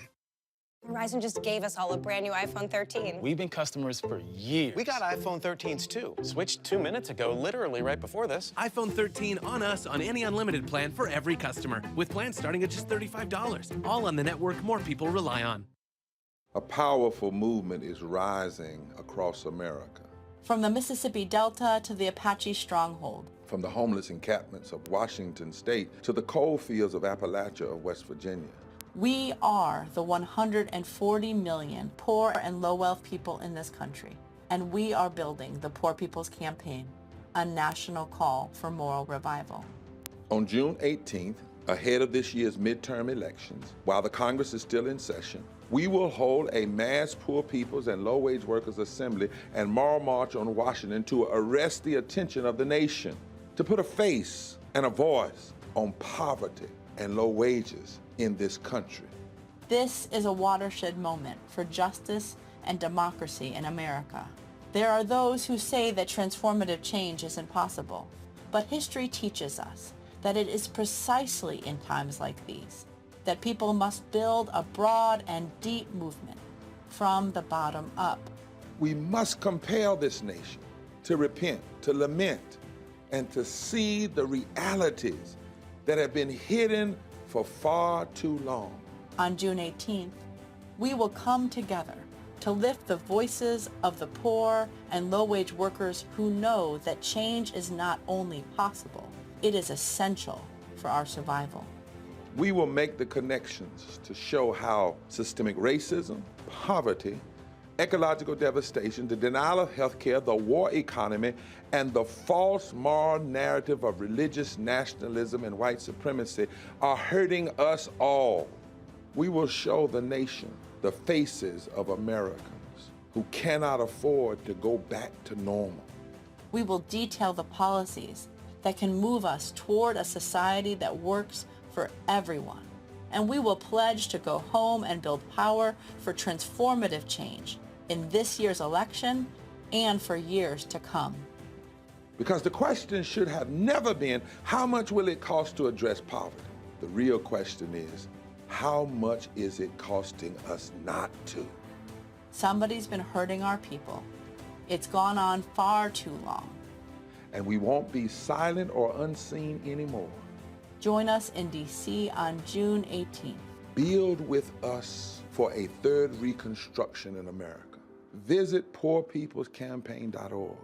Verizon just gave us all a brand new iPhone 13. We've been customers for years. We got iPhone 13s too. Switched 2 minutes ago, literally right before this. iPhone 13 on us on any unlimited plan for every customer, with plans starting at just $35. All on the network more people rely on. A powerful movement is rising across America. from the Mississippi Delta to the Apache stronghold. From the homeless encampments of Washington State to the coal fields of Appalachia of West Virginia. We are the 140 million poor and low-wealth people in this country, and we are building the Poor People's Campaign, a national call for moral revival. On June 18th, ahead of this year's midterm elections, while the Congress is still in session, we will hold a mass poor people's and low-wage workers assembly and moral march on Washington to arrest the attention of the nation, to put a face and a voice on poverty and low wages in this country. This is a watershed moment for justice and democracy in America. There are those who say that transformative change is impossible, but history teaches us that it is precisely in times like these that people must build a broad and deep movement from the bottom up. We must compel this nation to repent, to lament, and to see the realities that have been hidden for far too long. On June 18th, we will come together to lift the voices of the poor and low-wage workers who know that change is not only possible, it is essential for our survival. We will make the connections to show how systemic racism, poverty, ecological devastation, the denial of health care, the war economy, and the false moral narrative of religious nationalism and white supremacy are hurting us all. We will show the nation the faces of Americans who cannot afford to go back to normal. We will detail the policies that can move us toward a society that works for everyone. And we will pledge to go home and build power for transformative change in this year's election and for years to come. Because the question should have never been, how much will it cost to address poverty? The real question is, how much is it costing us not to? Somebody's been hurting our people. It's gone on far too long. And we won't be silent or unseen anymore. Join us in D.C. on June 18th. Build with us for a third reconstruction in America. Visit poorpeoplescampaign.org.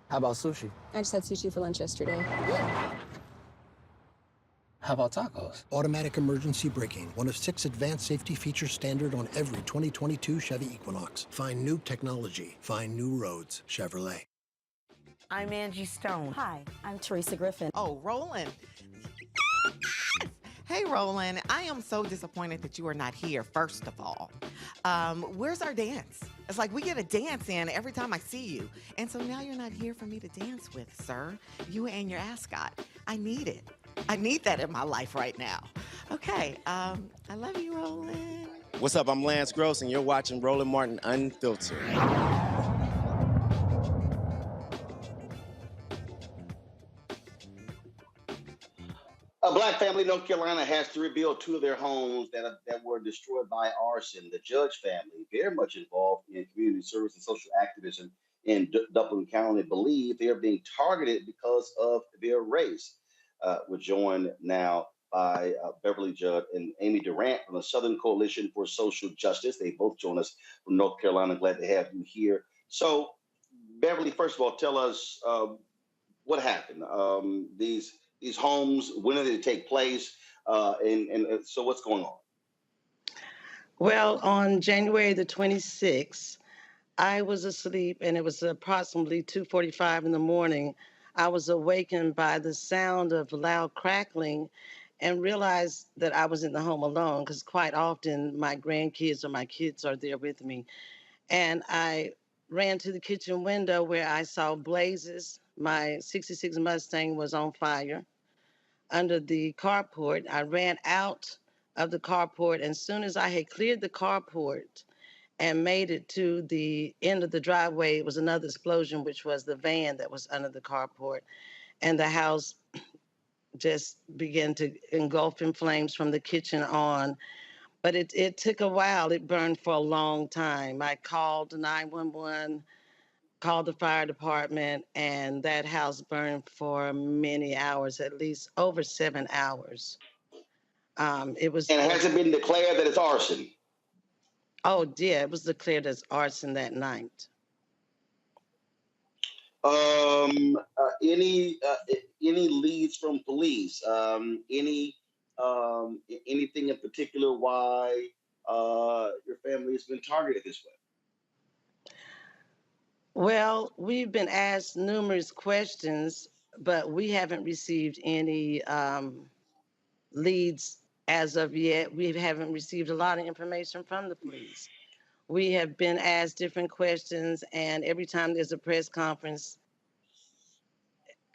How about sushi? I just had sushi for lunch yesterday. How about tacos? Automatic emergency braking, one of 6 advanced safety features standard on every 2022 Chevy Equinox. Find new technology. Find new roads. Chevrolet. I'm Angie Stone. Hi, I'm Teresa Griffin. Oh, Roland. Hey, Roland, I am so disappointed that you are not here, first of all. Where's our dance? It's like we get a dance in every time I see you. And so now you're not here for me to dance with, sir. You and your ascot. I need it. I need that in my life right now. Okay, I love you, Roland. What's up? I'm Lance Gross, and you're watching Roland Martin Unfiltered. A black family in North Carolina has to rebuild 2 of their homes that were destroyed by arson. The Judge family, very much involved in community service and social activism in Duplin County, believe they are being targeted because of their race. We're joined now by Beverly Judd and Amy Durant from the Southern Coalition for Social Justice. They both join us from North Carolina. Glad to have you here. So, Beverly, first of all, tell us what happened. These homes, when did it take place? And so what's going on? Well, on January the 26th, I was asleep and it was approximately 2:45 in the morning. I was awakened by the sound of loud crackling and realized that I was in the home alone because quite often my grandkids or my kids are there with me. And I ran to the kitchen window where I saw blazes. My 66 Mustang was on fire under the carport. I ran out of the carport, and as soon as I had cleared the carport and made it to the end of the driveway, it was another explosion, which was the van that was under the carport. And the house just began to engulf in flames from the kitchen on. But it took a while. It burned for a long time. I called 911, called the fire department, and that house burned for many hours, at least over 7 hours. It was. And has it been declared that it's arson? Oh, yeah, it was declared as arson that night. Any leads from police? Anything in particular why your family has been targeted this way? Well, we've been asked numerous questions, but we haven't received any leads as of yet. We haven't received a lot of information from the police. We have been asked different questions, and every time there's a press conference,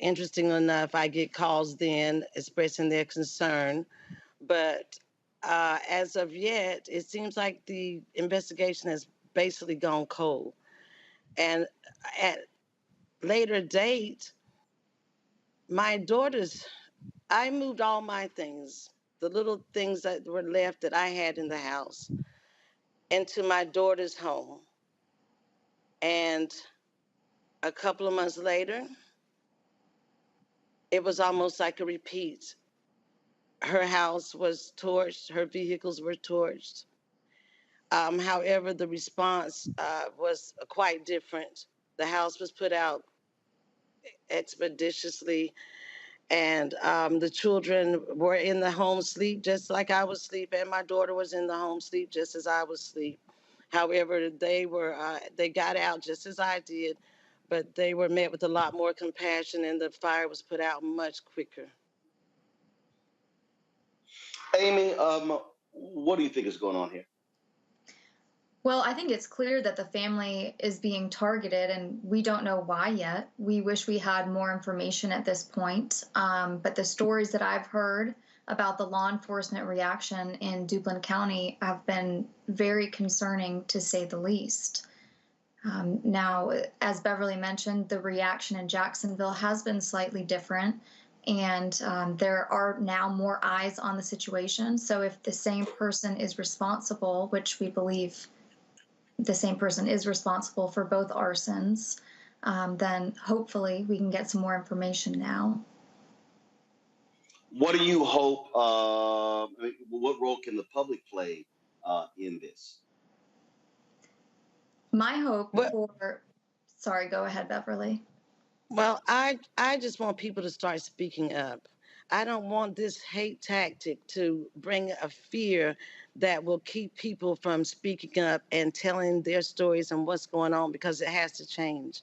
interesting enough, I get calls then expressing their concern. But as of yet, it seems like the investigation has basically gone cold. And at later date, my daughters, I moved all my things, the little things that were left that I had in the house, into my daughter's home. And a couple of months later, it was almost like a repeat. Her house was torched, her vehicles were torched. However, the response was quite different. The house was put out expeditiously, and the children were in the home sleep just like I was asleep, and my daughter was in the home sleep just as I was asleep. However, they got out just as I did, but they were met with a lot more compassion, and the fire was put out much quicker. Amy, what do you think is going on here? Well, I think it's clear that the family is being targeted, and we don't know why yet. We wish we had more information at this point, but the stories that I've heard about the law enforcement reaction in Duplin County have been very concerning, to say the least. Now, as Beverly mentioned, the reaction in Jacksonville has been slightly different, and there are now more eyes on the situation. So if the same person is responsible, which we believe the same person is responsible for both arsons, then hopefully we can get some more information now. What do you hope, what role can the public play in this? My hope sorry, go ahead, Beverly. Well, I just want people to start speaking up. I don't want this hate tactic to bring a fear that will keep people from speaking up and telling their stories and what's going on, because it has to change.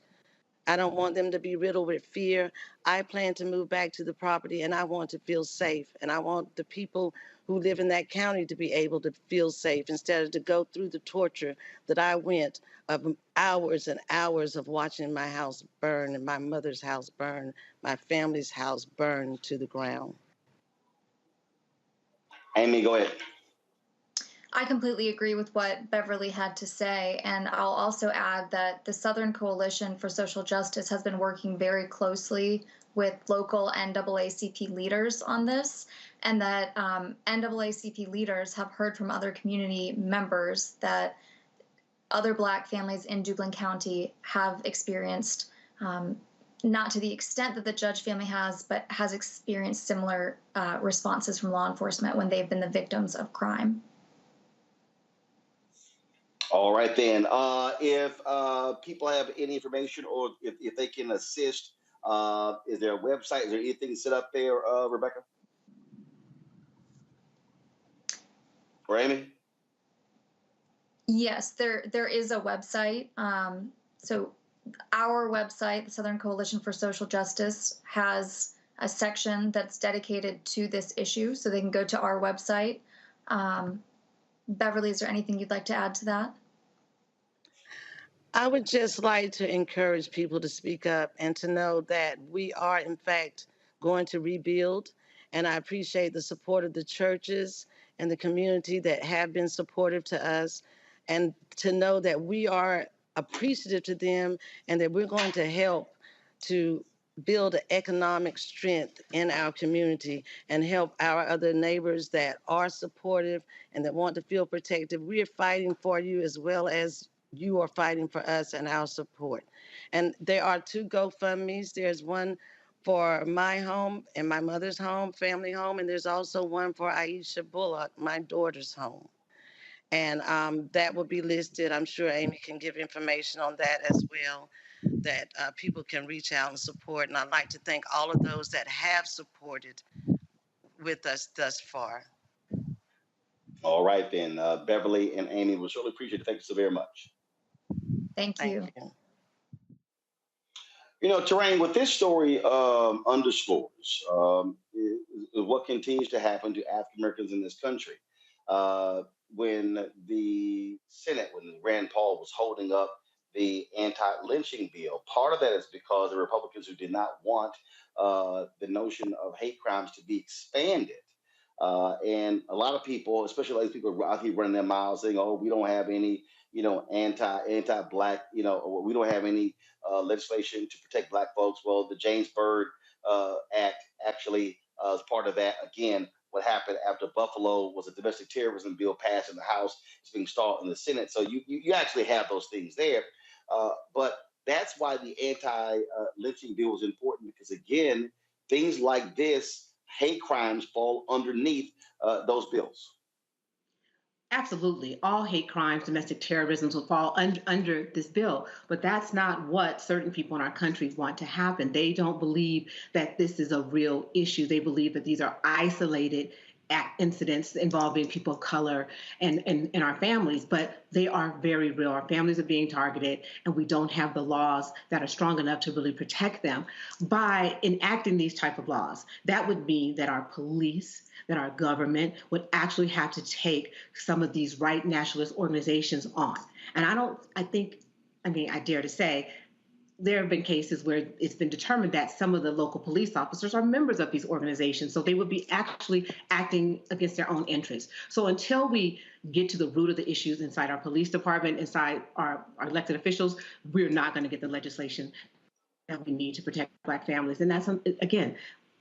I don't want them to be riddled with fear. I plan to move back to the property, and I want to feel safe. And I want the people who live in that county to be able to feel safe instead of to go through the torture that I went of hours and hours of watching my house burn and my mother's house burn, my family's house burn to the ground. Amy, go ahead. I completely agree with what Beverly had to say, and I'll also add that the Southern Coalition for Social Justice has been working very closely with local NAACP leaders on this, and that NAACP leaders have heard from other community members that other Black families in Duplin County have experienced, not to the extent that the Judge family has, but has experienced similar responses from law enforcement when they've been the victims of crime. All right, then. If people have any information or if they can assist, is there a website? Is there anything set up there, Rebecca? Or Amy? Yes, there is a website. So our website, the Southern Coalition for Social Justice, has a section that's dedicated to this issue, so they can go to our website. Beverly, is there anything you'd like to add to that? I would just like to encourage people to speak up and to know that we are, in fact, going to rebuild. And I appreciate the support of the churches and the community that have been supportive to us, and to know that we are appreciative to them and that we're going to help to build an economic strength in our community and help our other neighbors that are supportive and that want to feel protected. We are fighting for you as well as you are fighting for us and our support. And there are 2 GoFundMes. There's one for my home and my mother's home, family home, and there's also one for Aisha Bullock, my daughter's home. And that will be listed. I'm sure Amy can give information on that as well, that people can reach out and support. And I'd like to thank all of those that have supported with us thus far. All right, then. Beverly and Amy, we surely appreciate it. Thank you so very much. Thank you. You know, Terrain, what this story underscores is what continues to happen to African Americans in this country. When the Senate, when Rand Paul was holding up the anti-lynching bill, part of that is because the Republicans who did not want the notion of hate crimes to be expanded. And a lot of people, especially those people out here running their mouths saying, oh, we don't have any, anti-black, we don't have any legislation to protect black folks. Well, the James Byrd Act actually is part of that. Again, what happened after Buffalo was a domestic terrorism bill passed in the House. It's being stalled in the Senate. So you actually have those things there. But that's why the anti-lynching bill is important, because, again, things like this, hate crimes, fall underneath those bills. Absolutely. All hate crimes, domestic terrorism will fall under this bill. But that's not what certain people in our country want to happen. They don't believe that this is a real issue. They believe that these are isolated incidents involving people of color and our families, but they are very real. Our families are being targeted, and we don't have the laws that are strong enough to really protect them. By enacting these type of laws, that would mean that our police, that our government would actually have to take some of these right nationalist organizations on. And I dare to say, there have been cases where it's been determined that some of the local police officers are members of these organizations, so they would be actually acting against their own interests. So until we get to the root of the issues inside our police department, inside our elected officials, we're not going to get the legislation that we need to protect Black families. And that's, again,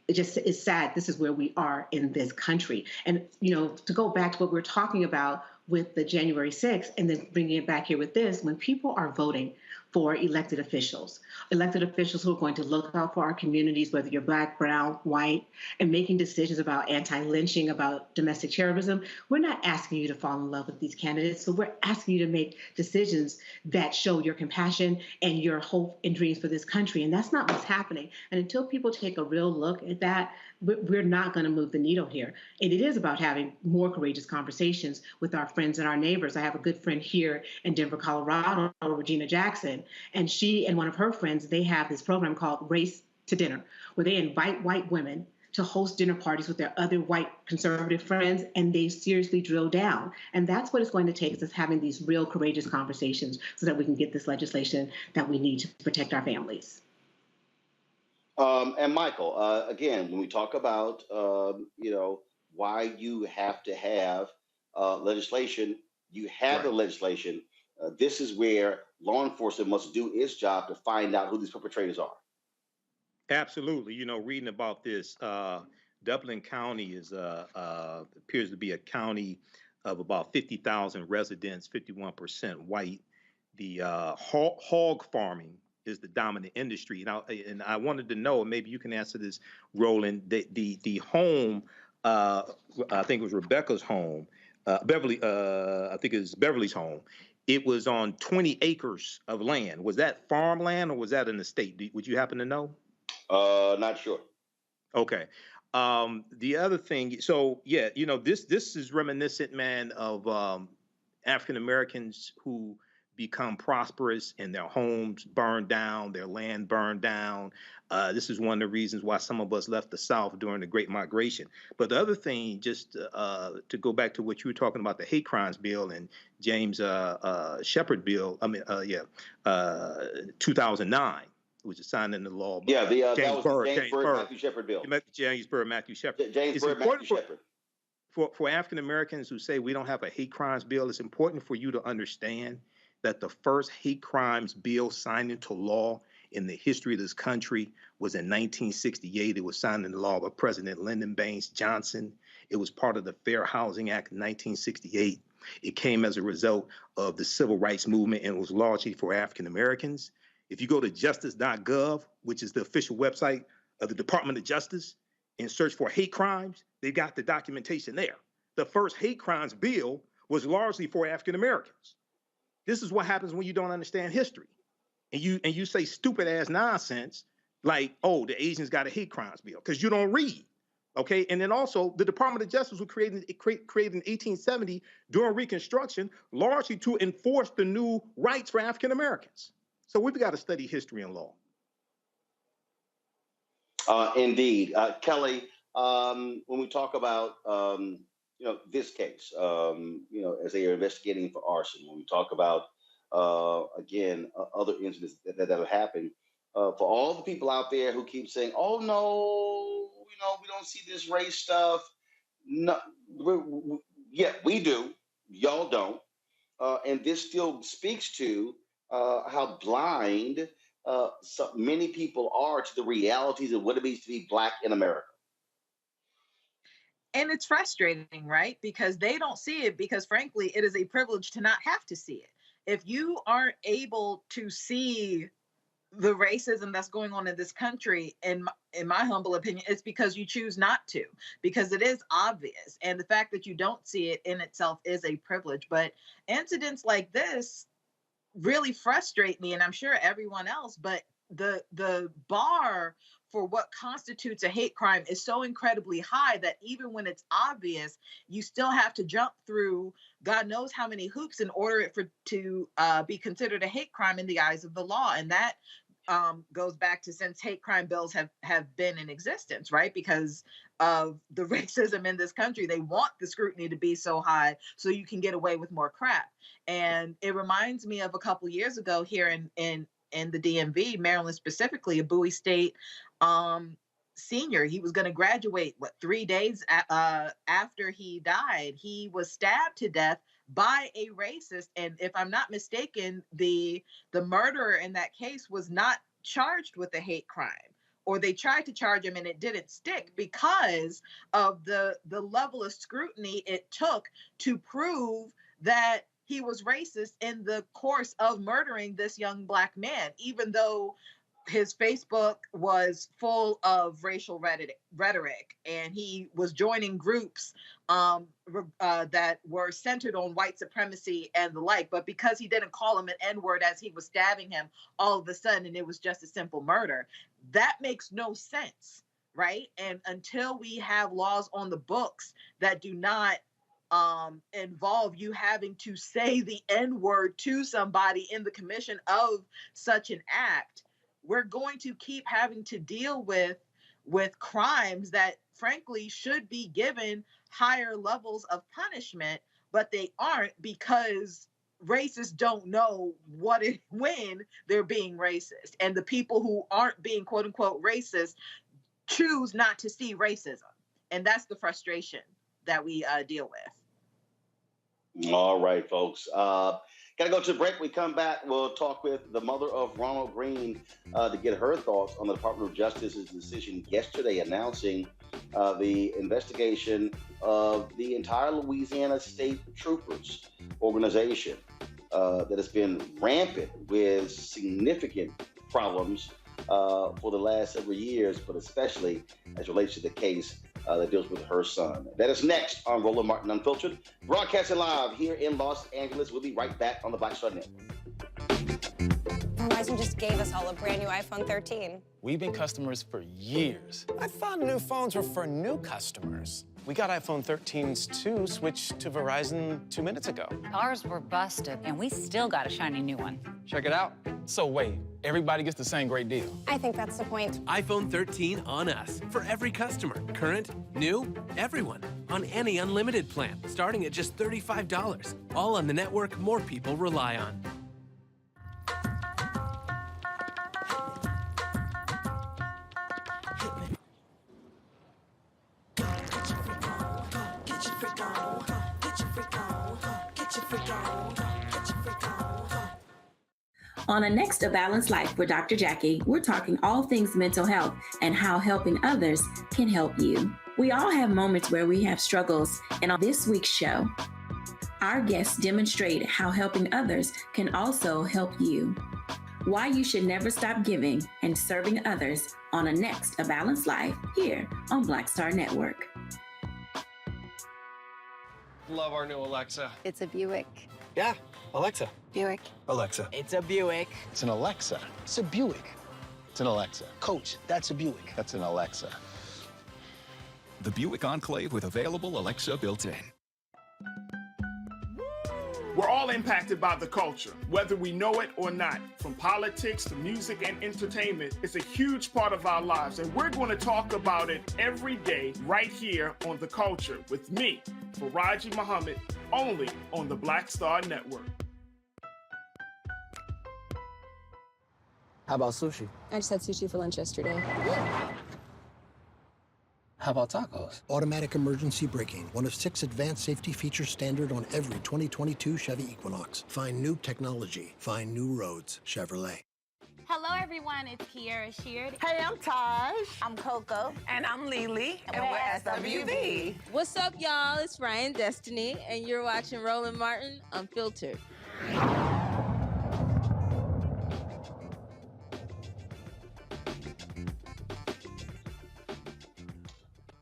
it's sad. This is where we are in this country. And, to go back to what we're talking about with the January 6th, and then bringing it back here with this, when people are voting for elected officials who are going to look out for our communities, whether you're Black, brown, white, and making decisions about anti-lynching, about domestic terrorism, we're not asking you to fall in love with these candidates. So we're asking you to make decisions that show your compassion and your hope and dreams for this country. And that's not what's happening. And until people take a real look at that, we're not going to move the needle here. And it is about having more courageous conversations with our friends and our neighbors. I have a good friend here in Denver, Colorado, Regina Jackson, and she and one of her friends, they have this program called Race to Dinner, where they invite white women to host dinner parties with their other white conservative friends, and they seriously drill down. And that's what it's going to take, is us having these real courageous conversations so that we can get this legislation that we need to protect our families. And Michael, again, when we talk about, why you have to have legislation, you have the legislation. This is where law enforcement must do its job to find out who these perpetrators are. Absolutely. Reading about this, Dublin County appears to be a county of about 50,000 residents, 51% white. The hog farming is the dominant industry. And I wanted to know, maybe you can answer this, Roland, the home, I think it was Rebecca's home, Beverly, I think it was Beverly's home. It was on 20 acres of land. Was that farmland or was that an estate? Would you happen to know? Not sure. Okay. The other thing, so yeah, this is reminiscent, man, of African Americans who become prosperous and their homes burned down, their land burned down. This is one of the reasons why some of us left the South during the Great Migration. But the other thing, just to go back to what you were talking about, the hate crimes bill and James Shepard bill, 2009, which is signed into law. Yeah, that was the James Byrd, Matthew Shepard bill. James Byrd, Matthew Shepard. James Byrd, Matthew Shepard. For African Americans who say we don't have a hate crimes bill, it's important for you to understand that the first hate crimes bill signed into law in the history of this country was in 1968. It was signed into law by President Lyndon Baines Johnson. It was part of the Fair Housing Act of 1968. It came as a result of the civil rights movement and was largely for African Americans. If you go to justice.gov, which is the official website of the Department of Justice in search for hate crimes, they've got the documentation there. The first hate crimes bill was largely for African Americans. This is what happens when you don't understand history. And you say stupid ass nonsense like, oh, the Asians got a hate crimes bill, because you don't read. Okay, and then also the Department of Justice was created in 1870 during Reconstruction, largely to enforce the new rights for African Americans. So we've got to study history and law. Indeed, Kelly. When we talk about this case, as they are investigating for arson, when we talk about other incidents that have happened, for all the people out there who keep saying, "Oh no, we don't see this race stuff." No, we do. Y'all don't, and this still speaks to how blind so many people are to the realities of what it means to be Black in America. And it's frustrating, right? Because they don't see it, because frankly, it is a privilege to not have to see it. If you aren't able to see the racism that's going on in this country, in my humble opinion, it's because you choose not to, because it is obvious. And the fact that you don't see it in itself is a privilege. But incidents like this really frustrate me, and I'm sure everyone else, but the bar for what constitutes a hate crime is so incredibly high that even when it's obvious, you still have to jump through God knows how many hoops in order to be considered a hate crime in the eyes of the law. And that goes back to since hate crime bills have been in existence, right? Because of the racism in this country, they want the scrutiny to be so high so you can get away with more crap. And it reminds me of a couple years ago here in the DMV, Maryland specifically, a Bowie State senior. He was going to graduate, 3 days after he died. He was stabbed to death by a racist. And if I'm not mistaken, the murderer in that case was not charged with a hate crime, or they tried to charge him and it didn't stick because of the level of scrutiny it took to prove that he was racist in the course of murdering this young Black man, even though his Facebook was full of racial rhetoric, and he was joining groups that were centered on white supremacy and the like. But because he didn't call him an N-word as he was stabbing him, all of a sudden it was just a simple murder. That makes no sense, right? And until we have laws on the books that do not involve you having to say the N-word to somebody in the commission of such an act, we're going to keep having to deal with crimes that frankly should be given higher levels of punishment, but they aren't, because racists don't know when they're being racist. And the people who aren't being quote unquote racist choose not to see racism. And that's the frustration that we deal with. All right, folks. Got to go to the break. We come back. We'll talk with the mother of Ronald Greene to get her thoughts on the Department of Justice's decision yesterday announcing the investigation of the entire Louisiana State Troopers organization that has been rampant with significant problems for the last several years, but especially as relates to the case that deals with her son. That is next on Roland Martin Unfiltered, broadcasting live here in Los Angeles. We'll be right back on the Black Star Network. Verizon just gave us all a brand new iPhone 13. We've been customers for years. I thought new phones were for new customers. We got iPhone 13s too, switched to Verizon 2 minutes ago. Ours were busted, and we still got a shiny new one. Check it out. So wait, everybody gets the same great deal? I think that's the point. iPhone 13 on us for every customer. Current, new, everyone. On any unlimited plan, starting at just $35. All on the network more people rely on. On a Next A Balanced Life with Dr. Jackie, we're talking all things mental health and how helping others can help you. We all have moments where we have struggles, and on this week's show, our guests demonstrate how helping others can also help you. Why you should never stop giving and serving others on a next A Balanced Life here on Black Star Network. Love our new Alexa. It's a Buick. Yeah, Alexa. Buick. Alexa. It's a Buick. It's an Alexa. It's a Buick. It's an Alexa. Coach, that's a Buick. That's an Alexa. The Buick Enclave with available Alexa built-in. We're all impacted by the culture, whether we know it or not. From politics to music and entertainment, it's a huge part of our lives, and we're going to talk about it every day right here on The Culture with me, Faraji Muhammad, only on the Black Star Network. How about sushi? I just had sushi for lunch yesterday. How about tacos? Automatic emergency braking, one of 6 advanced safety features standard on every 2022 Chevy Equinox. Find new technology. Find new roads. Chevrolet. Hello, everyone. It's Kiara Sheard. Hey, I'm Taj. I'm Coco. And I'm Lily. And we're SWV. What's up, y'all? It's Ryan Destiny, and you're watching Roland Martin Unfiltered.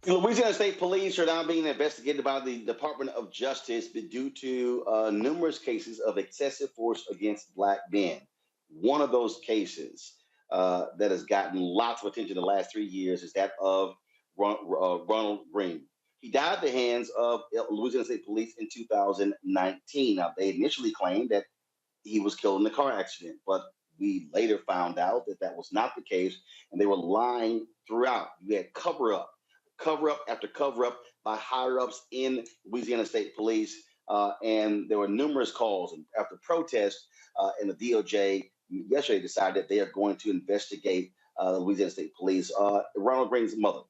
Louisiana State Police are now being investigated by the Department of Justice due to numerous cases of excessive force against Black men. One of those cases that has gotten lots of attention in the last 3 years is that of Ronald Greene. He died at the hands of Louisiana State Police in 2019. Now, they initially claimed that he was killed in a car accident, but we later found out that that was not the case, and they were lying throughout. You had cover-up after cover-up by higher-ups in Louisiana State Police, and there were numerous calls. And after protests, and the DOJ yesterday decided that they are going to investigate Louisiana State Police. Ronald Greene's mother,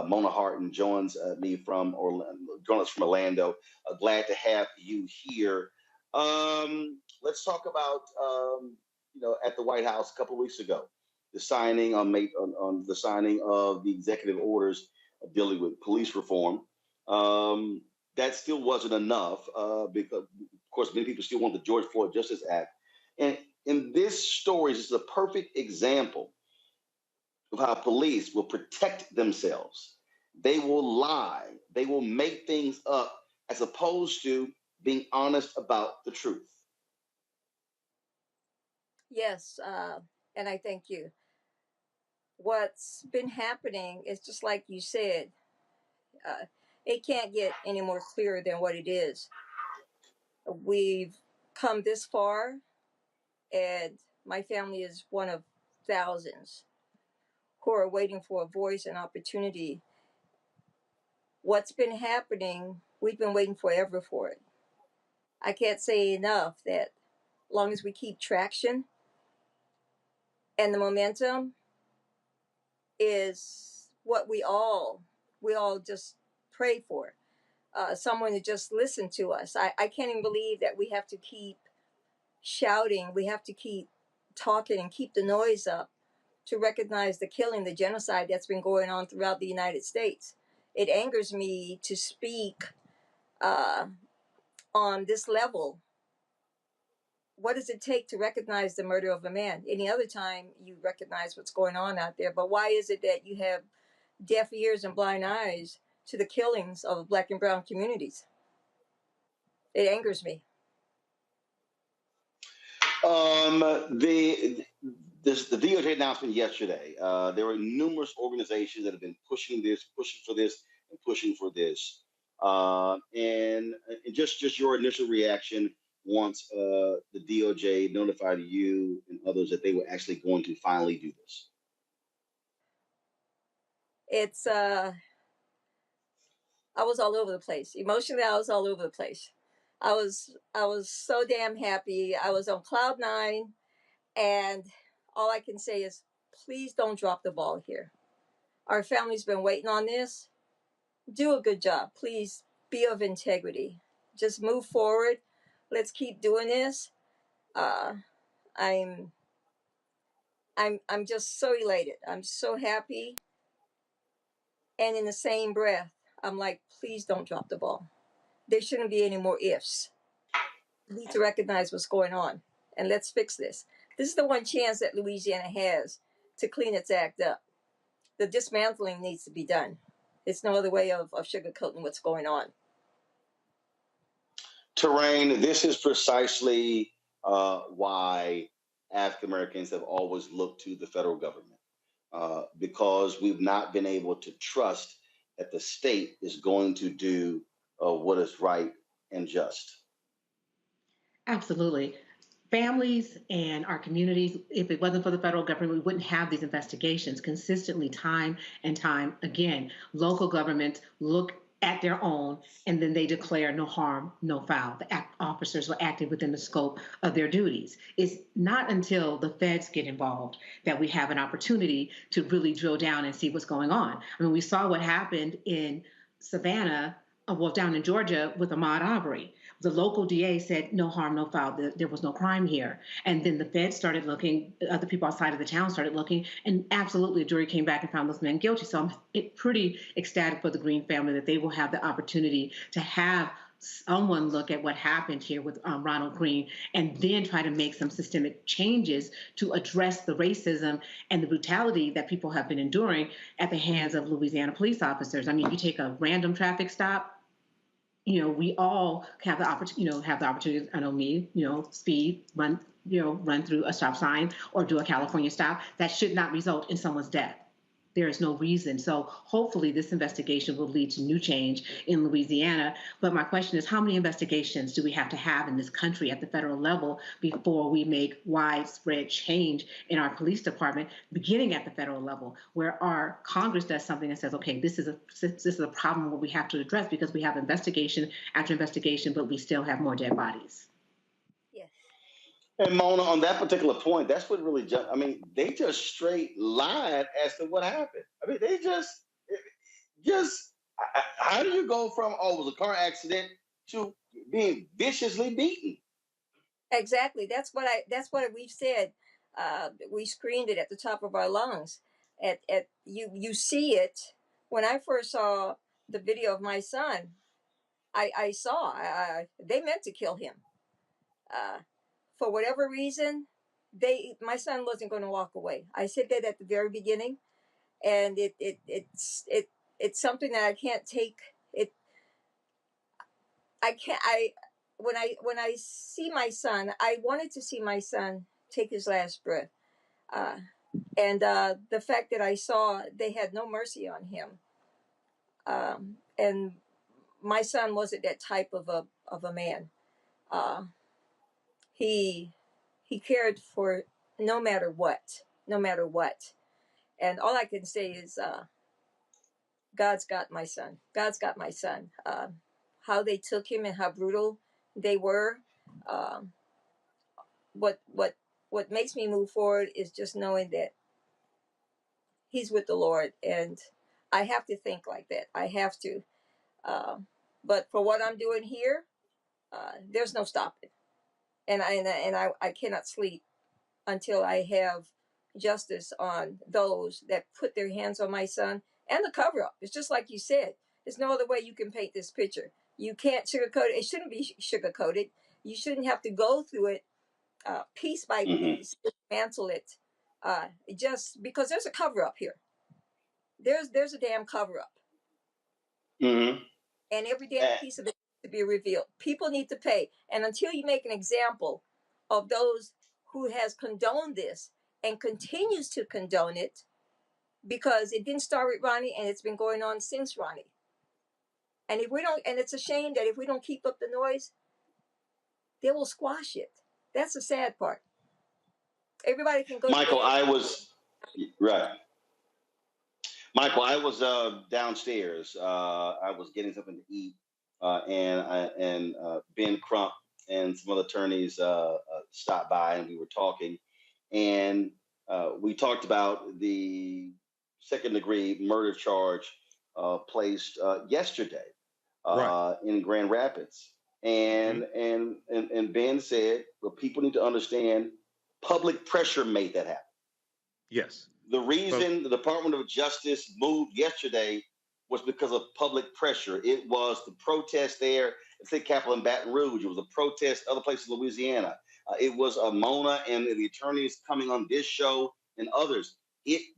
Mona Harton, joins me from Orlando. Glad to have you here. Let's talk about at the White House a couple of weeks ago, the signing on the signing of the executive orders dealing with police reform. That still wasn't enough because, of course, many people still want the George Floyd Justice Act. And in this story, this is a perfect example of how police will protect themselves. They will lie. They will make things up as opposed to being honest about the truth. Yes, and I thank you. What's been happening is just like you said, it can't get any more clearer than what it is. We've come this far, and my family is one of thousands who are waiting for a voice and opportunity. What's been happening, we've been waiting forever for it. I can't say enough that as long as we keep traction and the momentum is what we all just pray for. Someone to just listen to us. I can't even believe that we have to keep shouting. We have to keep talking and keep the noise up to recognize the killing, the genocide that's been going on throughout the United States. It angers me to speak on this level. What does it take to recognize the murder of a man? Any other time you recognize what's going on out there, but why is it that you have deaf ears and blind eyes to the killings of Black and brown communities? It angers me. The DOJ announcement yesterday, there were numerous organizations that have been pushing for this. And just your initial reaction once the DOJ notified you and others that they were actually going to finally do this. It's I was all over the place. Emotionally, I was all over the place. I was so damn happy. I was on cloud nine, and all I can say is, please don't drop the ball here. Our family's been waiting on this. Do a good job. Please be of integrity. Just move forward. Let's keep doing this. I'm just so elated. I'm so happy. And in the same breath, I'm like, please don't drop the ball. There shouldn't be any more ifs. We need to recognize what's going on, and let's fix this. This is the one chance that Louisiana has to clean its act up. the dismantling needs to be done. It's no other way of sugarcoating what's going on. Terrain, this is precisely why African Americans have always looked to the federal government, because we've not been able to trust that the state is going to do what is right and just. Absolutely. Families and our communities, if it wasn't for the federal government, we wouldn't have these investigations consistently, time and time again. Local governments look at their own, and then they declare no harm, no foul. The officers were acting within the scope of their duties. It's not until the feds get involved that we have an opportunity to really drill down and see what's going on. I mean, we saw what happened in Savannah, down in Georgia with Ahmaud Arbery. The local DA said no harm, no foul. There was no crime here. And then the feds started looking, other people outside of the town started looking, and absolutely a jury came back and found those men guilty. So I'm pretty ecstatic for the Greene family that they will have the opportunity to have someone look at what happened here with Ronald Greene and then try to make some systemic changes to address the racism and the brutality that people have been enduring at the hands of Louisiana police officers. I mean, you take a random traffic stop, we all have the opportunity, I know me, speed, run through a stop sign or do a California stop. That should not result in someone's death. There is no reason. So hopefully this investigation will lead to new change in Louisiana. But my question is, how many investigations do we have to have in this country at the federal level before we make widespread change in our police department, beginning at the federal level, where our Congress does something and says, okay, this is a problem where we have to address because we have investigation after investigation, but we still have more dead bodies. And Mona, on that particular point, that's what really they just straight lied as to what happened. I mean, they just how do you go from, it was a car accident to being viciously beaten? Exactly. That's what we've said. We screamed it at the top of our lungs. You see it. When I first saw the video of my son, I saw they meant to kill him. For whatever reason, my son wasn't going to walk away. I said that at the very beginning, and it's something that I can't take. When I see my son, I wanted to see my son take his last breath, and the fact that I saw they had no mercy on him, and my son wasn't that type of a man. He cared for no matter what. And all I can say is, God's got my son. God's got my son. How they took him and how brutal they were. What makes me move forward is just knowing that he's with the Lord, and I have to think like that. I have to. But for what I'm doing here, there's no stopping. And I cannot sleep until I have justice on those that put their hands on my son and the cover up. It's just like you said. There's no other way you can paint this picture. You can't sugarcoat it. It shouldn't be sugarcoated. You shouldn't have to go through it piece by piece, dismantle it, just because there's a cover up here. There's a damn cover up. And every damn piece of it to be revealed. People need to pay. And until you make an example of those who has condoned this and continues to condone it, because it didn't start with Ronnie and it's been going on since Ronnie. And if we don't, and it's a shame that if we don't keep up the noise, they will squash it. That's the sad part. Everybody can go. Michael, I was downstairs. I was getting something to eat. And Ben Crump and some other attorneys stopped by, and we were talking, and we talked about the second-degree murder charge placed yesterday in Grand Rapids, and Ben said, "Well, people need to understand, public pressure made that happen." Yes. The reason the Department of Justice moved yesterday was because of public pressure. It was the protest there at State Capitol in Baton Rouge. It was a protest other places in Louisiana. It was Mona and the attorneys coming on this show and others.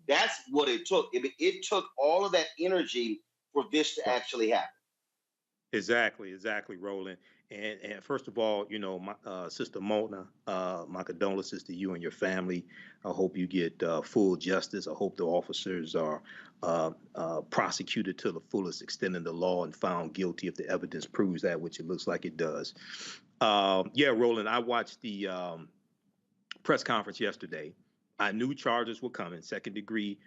That's what it took. It took all of that energy for this to actually happen. Exactly, Roland. And first of all, my sister Mona, my condolences to you and your family. I hope you get full justice. I hope the officers are prosecuted to the fullest extent of the law and found guilty if the evidence proves that, which it looks like it does. Yeah, Roland, I watched the press conference yesterday. I knew charges were coming, second-degree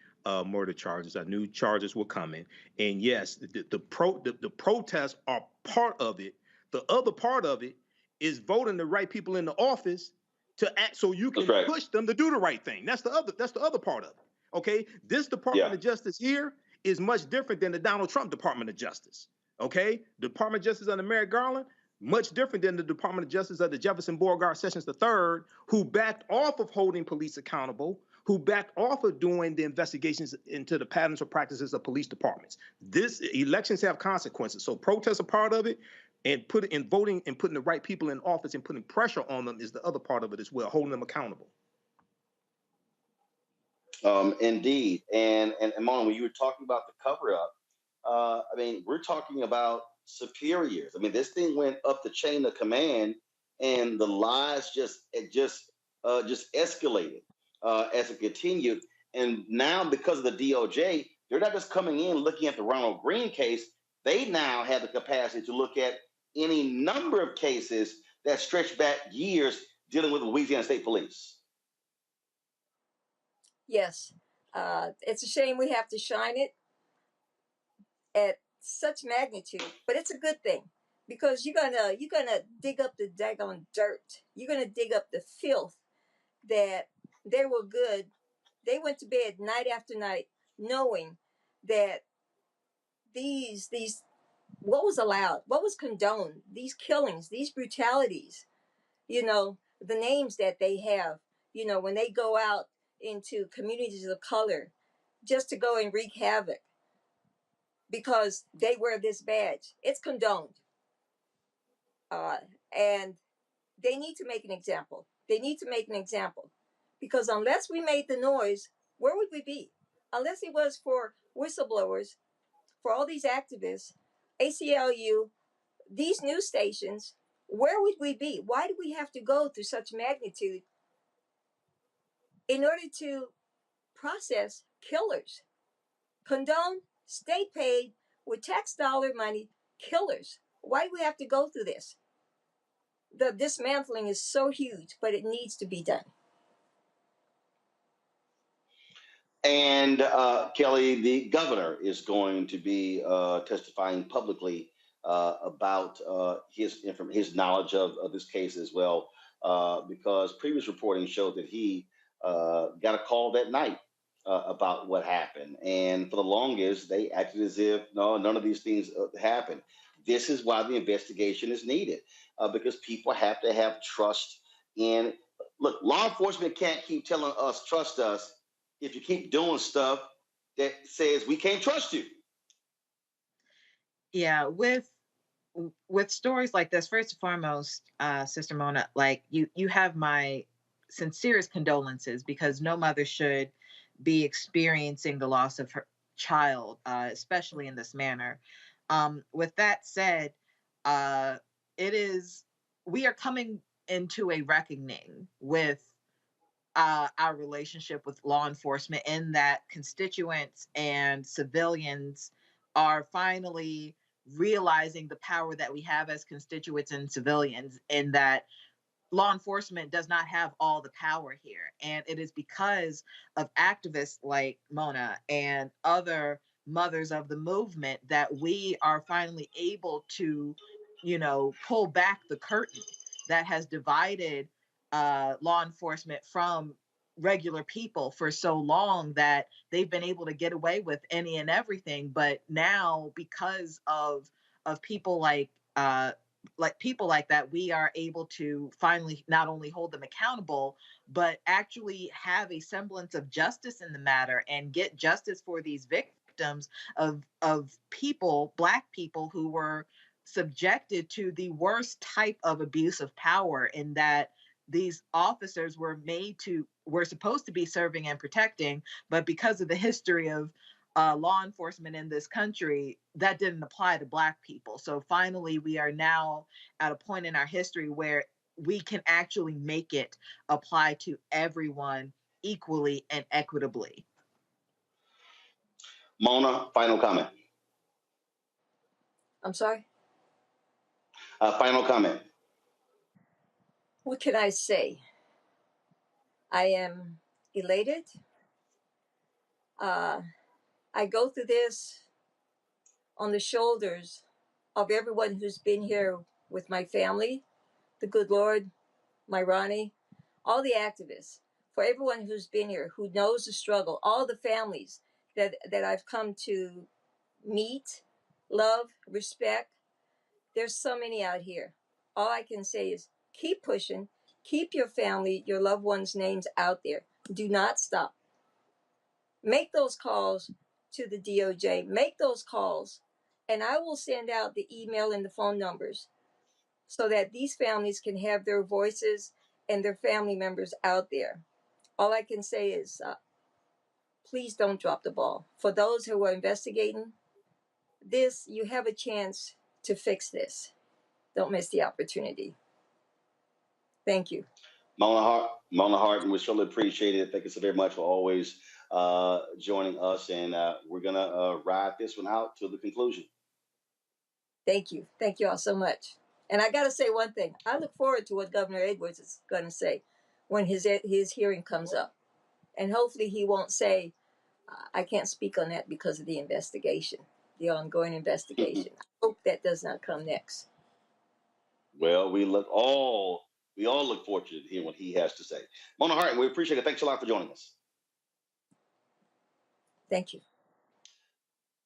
murder charges. I knew charges were coming, and yes, the protests are part of it. The other part of it is voting the right people in the office to act, so you can push them to do the right thing. That's the other part of it. Okay, this Department of Justice here is much different than the Donald Trump Department of Justice. Okay, Department of Justice under Merrick Garland, much different than the Department of Justice of the Jefferson Beauregard Sessions III, who backed off of holding police accountable, who backed off of doing the investigations into the patterns or practices of police departments. Elections have consequences, so protests are part of it, and voting and putting the right people in office and putting pressure on them is the other part of it as well, holding them accountable. Indeed, and Mona, when you were talking about the cover-up, I mean, we're talking about superiors. I mean, this thing went up the chain of command, and the lies just escalated as it continued. And now, because of the DOJ, they're not just coming in looking at the Ronald Greene case. They now have the capacity to look at any number of cases that stretch back years dealing with the Louisiana State Police. Yes, it's a shame we have to shine it at such magnitude, but it's a good thing because you're gonna dig up the daggone dirt. You're gonna dig up the filth that they were good. They went to bed night after night knowing that these what was allowed, what was condoned, these killings, these brutalities, the names that they have, when they go out into communities of color just to go and wreak havoc because they wear this badge. It's condoned. And they need to make an example. They need to make an example because unless we made the noise, where would we be? Unless it was for whistleblowers, for all these activists, ACLU, these news stations, where would we be? Why do we have to go through such magnitude in order to process killers? Condone, state paid, with tax dollar money, killers. Why do we have to go through this? The dismantling is so huge, but it needs to be done. And Kelly, the governor is going to be testifying publicly about his knowledge of this case as well, because previous reporting showed that he got a call that night about what happened. And for the longest, they acted as if none of these things happened. This is why the investigation is needed, because people have to have trust in. Look, law enforcement can't keep telling us, trust us, if you keep doing stuff that says we can't trust you. Yeah, with stories like this, first and foremost, Sister Mona, like you have my sincerest condolences because no mother should be experiencing the loss of her child, especially in this manner. With that said, we are coming into a reckoning with our relationship with law enforcement in that constituents and civilians are finally realizing the power that we have as constituents and civilians, in that law enforcement does not have all the power here. And it is because of activists like Mona and other mothers of the movement that we are finally able to, pull back the curtain that has divided law enforcement from regular people for so long that they've been able to get away with any and everything. But now, because of people like people like that, we are able to finally not only hold them accountable, but actually have a semblance of justice in the matter and get justice for these victims of people, Black people, who were subjected to the worst type of abuse of power, in that these officers were supposed to be serving and protecting, but because of the history of law enforcement in this country, that didn't apply to Black people. So finally, we are now at a point in our history where we can actually make it apply to everyone equally and equitably. Mona, final comment. I'm sorry? Final comment. What can I say? I am elated. I go through this on the shoulders of everyone who's been here with my family, the good Lord, my Ronnie, all the activists, for everyone who's been here, who knows the struggle, all the families that I've come to meet, love, respect. There's so many out here. All I can say is keep pushing, keep your family, your loved ones' names out there. Do not stop. Make those calls to the DOJ, make those calls, and I will send out the email and the phone numbers so that these families can have their voices and their family members out there. All I can say is, please don't drop the ball. For those who are investigating this, you have a chance to fix this. Don't miss the opportunity. Thank you. Mona Harton, we surely appreciate it. Thank you so very much for always joining us, and we're going to ride this one out to the conclusion. Thank you. Thank you all so much. And I got to say one thing. I look forward to what Governor Edwards is going to say when his hearing comes up. And hopefully he won't say, I can't speak on that because of the investigation, the ongoing investigation. I hope that does not come next. Well, we all look forward to hearing what he has to say. Mona Harton, we appreciate it. Thanks a lot for joining us. Thank you.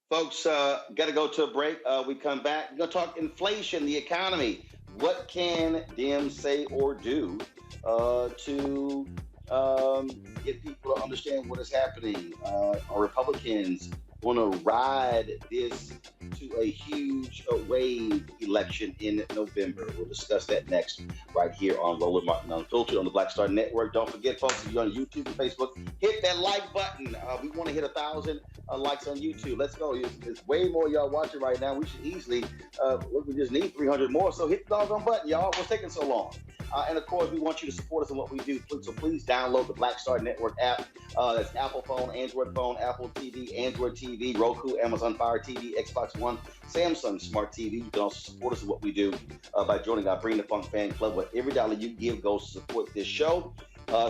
Folks, got to go to a break. We come back. We're going to talk inflation, the economy. What can Dems say or do to get people to understand what is happening? Are Republicans going to ride this to a huge wave election in November? We'll discuss that next right here on Roland Martin Unfiltered on the Black Star Network. Don't forget, folks, if you're on YouTube and Facebook, hit that like button. We want to hit 1,000 likes on YouTube. Let's go. It's way more y'all watching right now. We should easily, we just need 300 more. So hit the doggone button, y'all. What's taking so long? And of course, we want you to support us in what we do. So please download the Black Star Network app. That's Apple phone, Android phone, Apple TV, Android TV, Roku, Amazon Fire TV, Xbox One, Samsung Smart TV. You can also support us in what we do by joining our Bring the Funk fan club, where every dollar you give goes to support this show.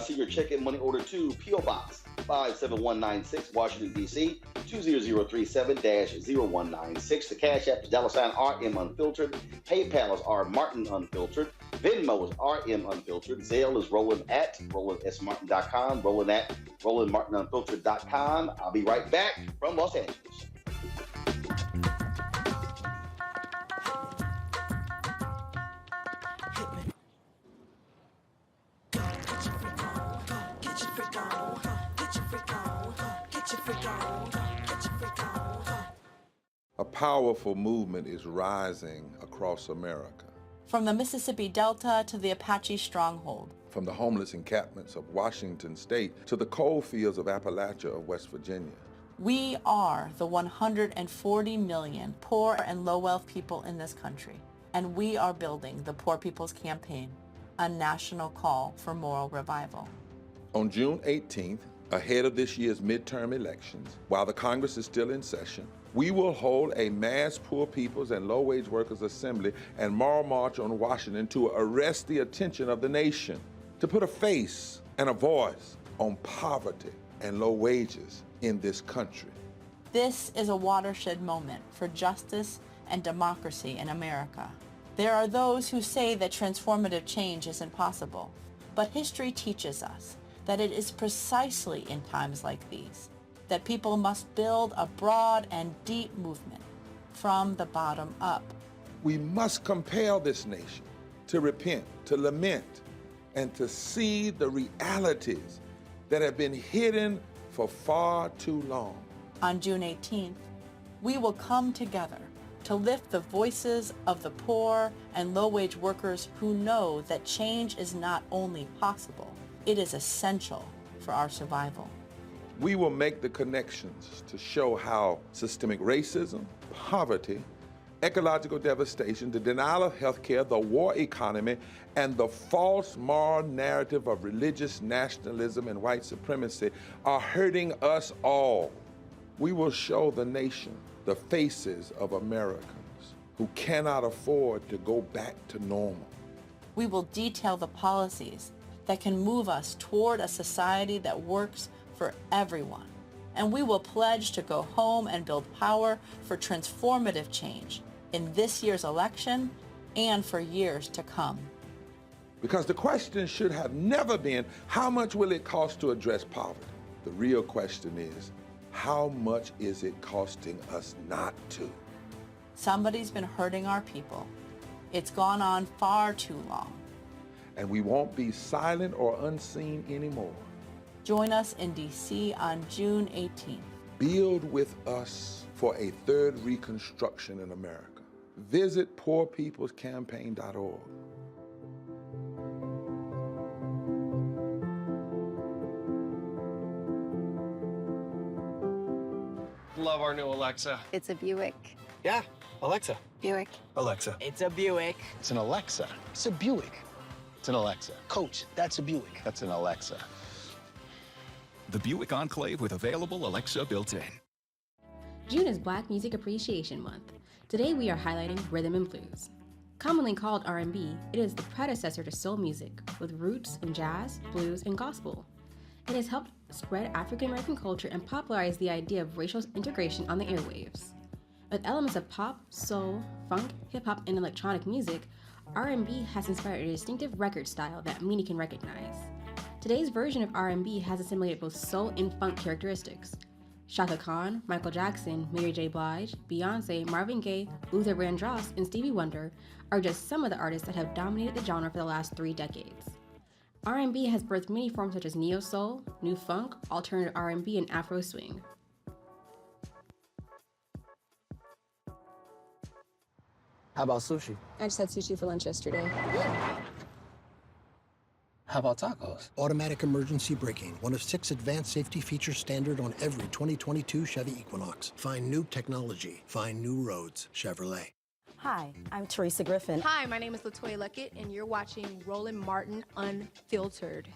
See your check and money order to P.O. Box 57196, Washington, D.C. 20037-0196. The Cash App is $RM Unfiltered. PayPal is R Martin Unfiltered. Venmo is RM Unfiltered. Zelle is Roland at RolandSMartin.com. Roland at RolandMartinUnfiltered.com. I'll be right back from Los Angeles. A powerful movement is rising across America. From the Mississippi Delta to the Apache stronghold. From the homeless encampments of Washington State to the coal fields of Appalachia of West Virginia. We are the 140 million poor and low-wealth people in this country, and we are building the Poor People's Campaign, a national call for moral revival. On June 18th, ahead of this year's midterm elections, while the Congress is still in session, we will hold a mass poor people's and low-wage workers assembly and moral march on Washington to arrest the attention of the nation, to put a face and a voice on poverty and low wages in this country. This is a watershed moment for justice and democracy in America. There are those who say that transformative change isn't possible, but history teaches us that it is precisely in times like these that people must build a broad and deep movement from the bottom up. We must compel this nation to repent, to lament, and to see the realities that have been hidden for far too long. On June 18th, we will come together to lift the voices of the poor and low-wage workers who know that change is not only possible, it is essential for our survival. We will make the connections to show how systemic racism, poverty, ecological devastation, the denial of health care, the war economy, and the false moral narrative of religious nationalism and white supremacy are hurting us all. We will show the nation the faces of Americans who cannot afford to go back to normal. We will detail the policies that can move us toward a society that works for everyone. And we will pledge to go home and build power for transformative change in this year's election and for years to come. Because the question should have never been, how much will it cost to address poverty? The real question is, how much is it costing us not to? Somebody's been hurting our people. It's gone on far too long. And we won't be silent or unseen anymore. Join us in D.C. on June 18th. Build with us for a third reconstruction in America. Visit poorpeoplescampaign.org. Love our new Alexa. It's a Buick. Yeah, Alexa. Buick. Alexa. It's a Buick. It's an Alexa. It's a Buick. It's an Alexa. Coach, that's a Buick. That's an Alexa. The Buick Enclave with available Alexa built-in. June is Black Music Appreciation Month. Today we are highlighting rhythm and blues. Commonly called R&B, it is the predecessor to soul music with roots in jazz, blues, and gospel. It has helped spread African American culture and popularize the idea of racial integration on the airwaves. With elements of pop, soul, funk, hip-hop, and electronic music, R&B has inspired a distinctive record style that many can recognize. Today's version of R&B has assimilated both soul and funk characteristics. Chaka Khan, Michael Jackson, Mary J. Blige, Beyonce, Marvin Gaye, Luther Vandross, and Stevie Wonder are just some of the artists that have dominated the genre for the last 3 decades. R&B has birthed many forms such as neo-soul, new funk, alternative R&B, and Afro swing. How about sushi? I just had sushi for lunch yesterday. How about tacos? Automatic emergency braking, one of 6 advanced safety features standard on every 2022 Chevy Equinox. Find new technology. Find new roads. Chevrolet. Hi, I'm Teresa Griffin. Hi, my name is LaToya Luckett, and you're watching Roland Martin Unfiltered.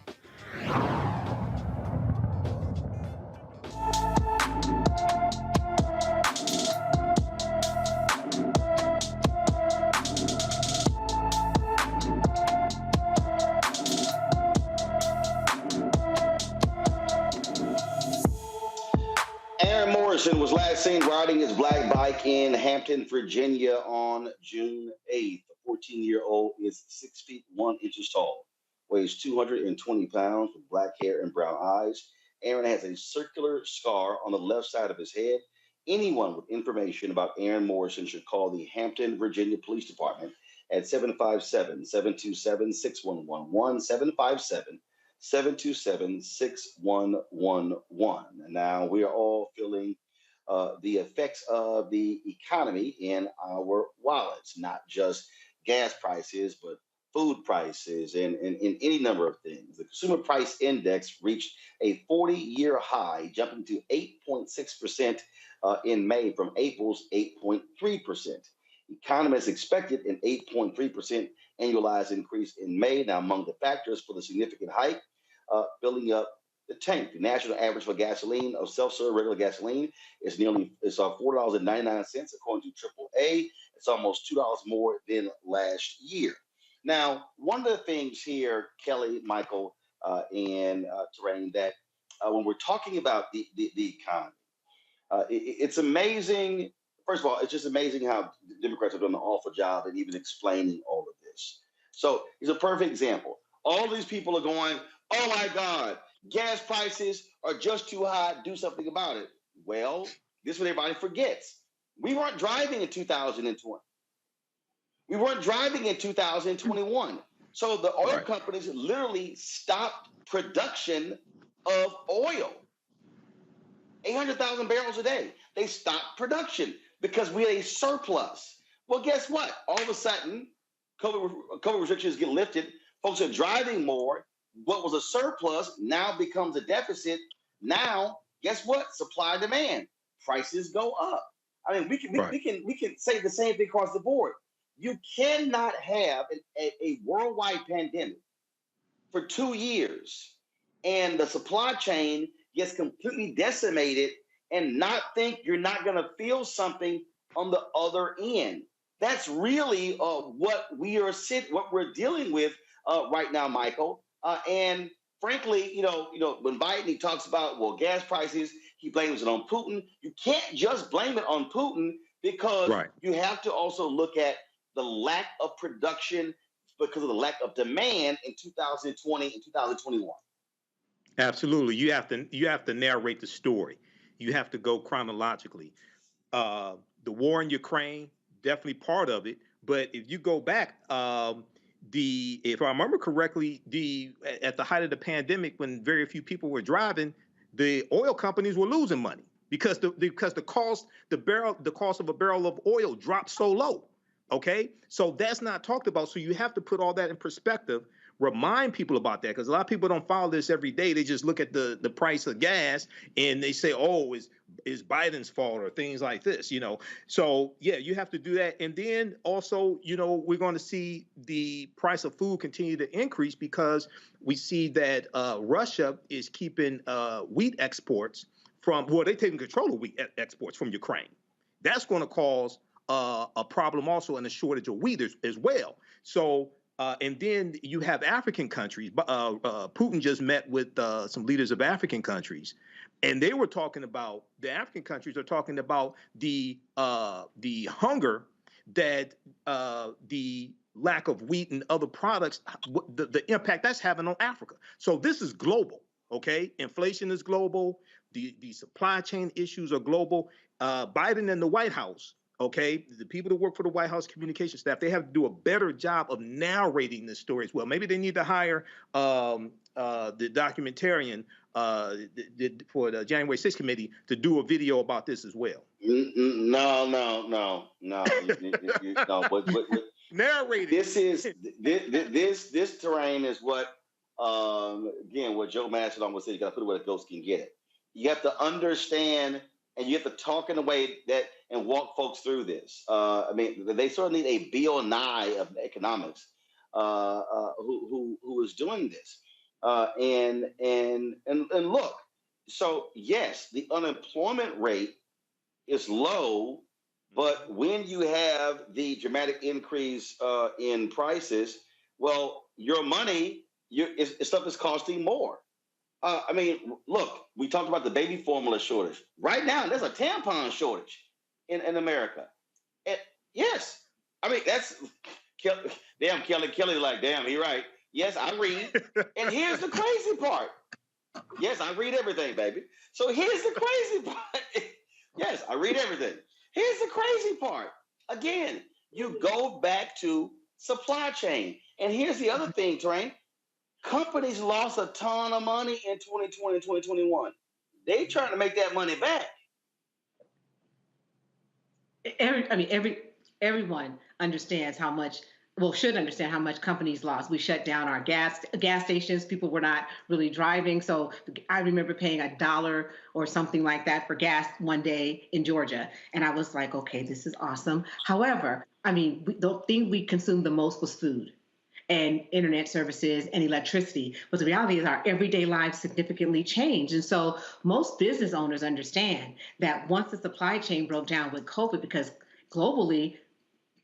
Aaron Morrison was last seen riding his black bike in Hampton, Virginia on June 8th. The 14-year-old is 6 feet 1 inches tall, weighs 220 pounds with black hair and brown eyes. Aaron has a circular scar on the left side of his head. Anyone with information about Aaron Morrison should call the Hampton, Virginia Police Department at 757-727-6111, 757-727-6111. And now we are all feeling the effects of the economy in our wallets, not just gas prices, but food prices and any number of things. The Consumer Price Index reached a 40-year high, jumping to 8.6% in May from April's 8.3%. Economists expected an 8.3% annualized increase in May. Now, among the factors for the significant hike, filling up the tank. The national average for gasoline, of self-serve regular gasoline, is $4.99 according to AAA. It's almost $2 more than last year. Now, one of the things here, Kelly, Michael, and Terrain, that when we're talking about the economy, it's amazing. First of all, it's just amazing how the Democrats have done an awful job in even explaining all of this. So it's a perfect example. All these people are going, oh my God, gas prices are just too high, do something about it. Well, this is what everybody forgets. We weren't driving in 2020. We weren't driving in 2021. So the oil companies literally stopped production of oil. 800,000 barrels a day. They stopped production because we had a surplus. Well, guess what? All of a sudden, COVID restrictions get lifted. Folks are driving more. What was a surplus now becomes a deficit. Now, guess what? Supply demand. Prices go up. I mean, we can say the same thing across the board. You cannot have a worldwide pandemic for 2 years and the supply chain gets completely decimated and not think you're not going to feel something on the other end. That's really what we're dealing with right now, Michael. And frankly, when Biden, he talks about, gas prices, he blames it on Putin. You can't just blame it on Putin because you have to also look at the lack of production because of the lack of demand in 2020 and 2021. Absolutely. You have to narrate the story. You have to go chronologically. The war in Ukraine, definitely part of it. But if you go back, if I remember correctly, at the height of the pandemic, when very few people were driving, the oil companies were losing money because the cost of a barrel of oil dropped so low. Okay, so that's not talked about. So you have to put all that in perspective. Remind people about that because a lot of people don't follow this every day. They just look at the price of gas and they say, "Oh, is Biden's fault," or things like this. So yeah, you have to do that. And then also, we're going to see the price of food continue to increase because we see that Russia is keeping wheat exports they're taking control of wheat exports from Ukraine. That's going to cause a problem also in a shortage of wheat as well. So. And then you have African countries. Putin just met with some leaders of African countries, and they were talking about the African countries are talking about the hunger that the lack of wheat and other products, the impact that's having on Africa. So this is global. Okay, inflation is global. The supply chain issues are global. Biden and the White House. Okay, the people that work for the White House communication staff, they have to do a better job of narrating this story as well. Maybe they need to hire the documentarian for the January 6th committee to do a video about this as well. No. Narrating. This terrain is what again what Joe Mastodon would say. You got to put it where the ghost can get it. You have to understand. And you have to talk in a way that and walk folks through this. They sort of need a Bill Nye of economics who is doing this. And look, so yes, the unemployment rate is low, but when you have the dramatic increase in prices, well, your money, stuff is costing more. Look, we talked about the baby formula shortage. Right now, there's a tampon shortage in America. And yes, that's damn Kelly like, damn, he right. Yes, I read. And here's the crazy part. Yes, I read everything, baby. So here's the crazy part. Yes, I read everything. Here's the crazy part. Again, you go back to supply chain. And here's the other thing, Train. Companies lost a ton of money in 2020 and 2021. They trying to make that money back. Everyone understands how much, should understand how much companies lost. We shut down our gas stations. People were not really driving. So I remember paying $1 or something like that for gas one day in Georgia. And I was like, okay, this is awesome. However, the thing we consumed the most was food and internet services and electricity. But the reality is our everyday lives significantly changed. And so most business owners understand that once the supply chain broke down with COVID, because globally,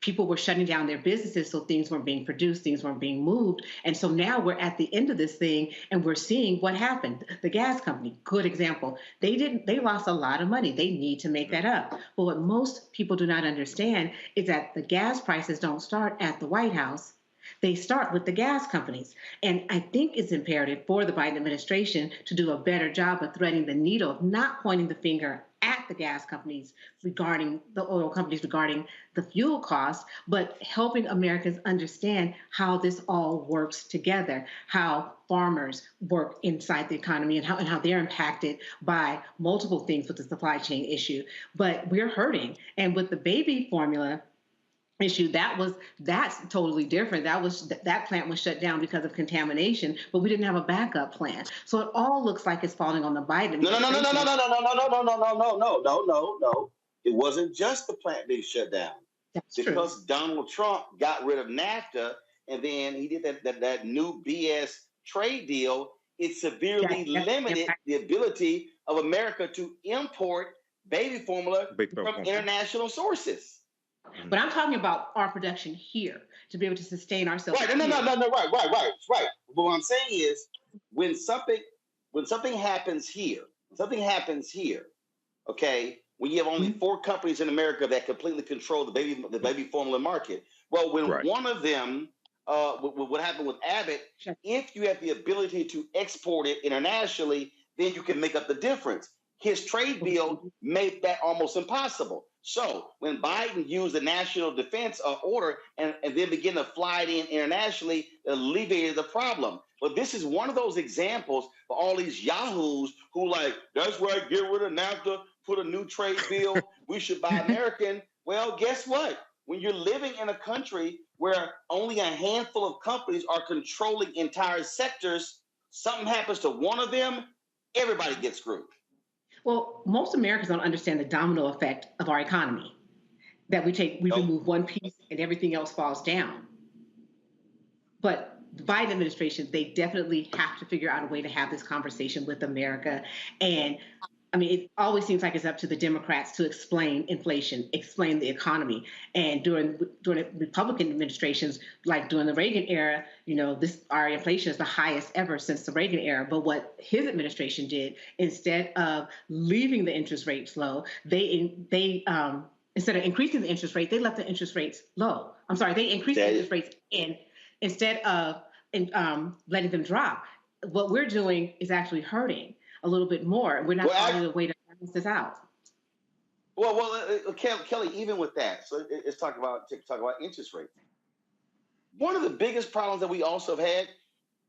people were shutting down their businesses, so things weren't being produced, things weren't being moved. And so now we're at the end of this thing and we're seeing what happened. The gas company, good example. They lost a lot of money. They need to make that up. But what most people do not understand is that the gas prices don't start at the White House. They start with the gas companies. And I think it's imperative for the Biden administration to do a better job of threading the needle, not pointing the finger at the gas companies regarding the oil companies regarding the fuel costs, but helping Americans understand how this all works together, how farmers work inside the economy and how they're impacted by multiple things with the supply chain issue. But we're hurting. And with the baby formula issue, that's totally different. That plant was shut down because of contamination, but we didn't have a backup plan. So it all looks like it's falling on the Biden administration. No. It wasn't just the plant being shut down. That's because true. Donald Trump got rid of NAFTA and then he did that new BS trade deal. It severely limited the ability of America to import baby formula from international sources. But I'm talking about our production here to be able to sustain ourselves. Right. No. Right. But what I'm saying is when something happens here, okay, when you have only 4 companies in America that completely control the baby formula market. Well, when one of them, what happened with Abbott, if you have the ability to export it internationally, then you can make up the difference. His trade deal made that almost impossible. So when Biden used the national defense order and then began to fly it in internationally, it alleviated the problem. But this is one of those examples for all these yahoos who like, that's right, get rid of NAFTA, put a new trade bill, we should buy American. Well, guess what? When you're living in a country where only a handful of companies are controlling entire sectors, something happens to one of them, everybody gets screwed. Well, most Americans don't understand the domino effect of our economy, that we remove one piece and everything else falls down. But the Biden administration, they definitely have to figure out a way to have this conversation with America. And I mean, it always seems like it's up to the Democrats to explain inflation, explain the economy. And during the Republican administrations, like during the Reagan era, our inflation is the highest ever since the Reagan era. But what his administration did, instead of leaving the interest rates low, they instead of increasing the interest rate, they left the interest rates low. I'm sorry, they increased the interest rates instead of letting them drop. What we're doing is actually hurting a little bit more. We're not finding a way to balance this out. Well, Kelly, even with that, so let's talk about interest rates. One of the biggest problems that we also have had,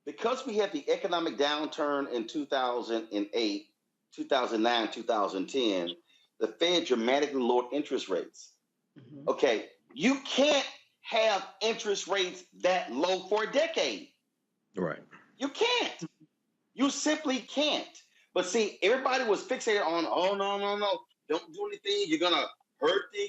because we had the economic downturn in 2008, 2009, 2010, the Fed dramatically lowered interest rates. Mm-hmm. Okay, you can't have interest rates that low for a decade. Right. You can't. You simply can't. But see, everybody was fixated on, oh, no, don't do anything. You're going to hurt the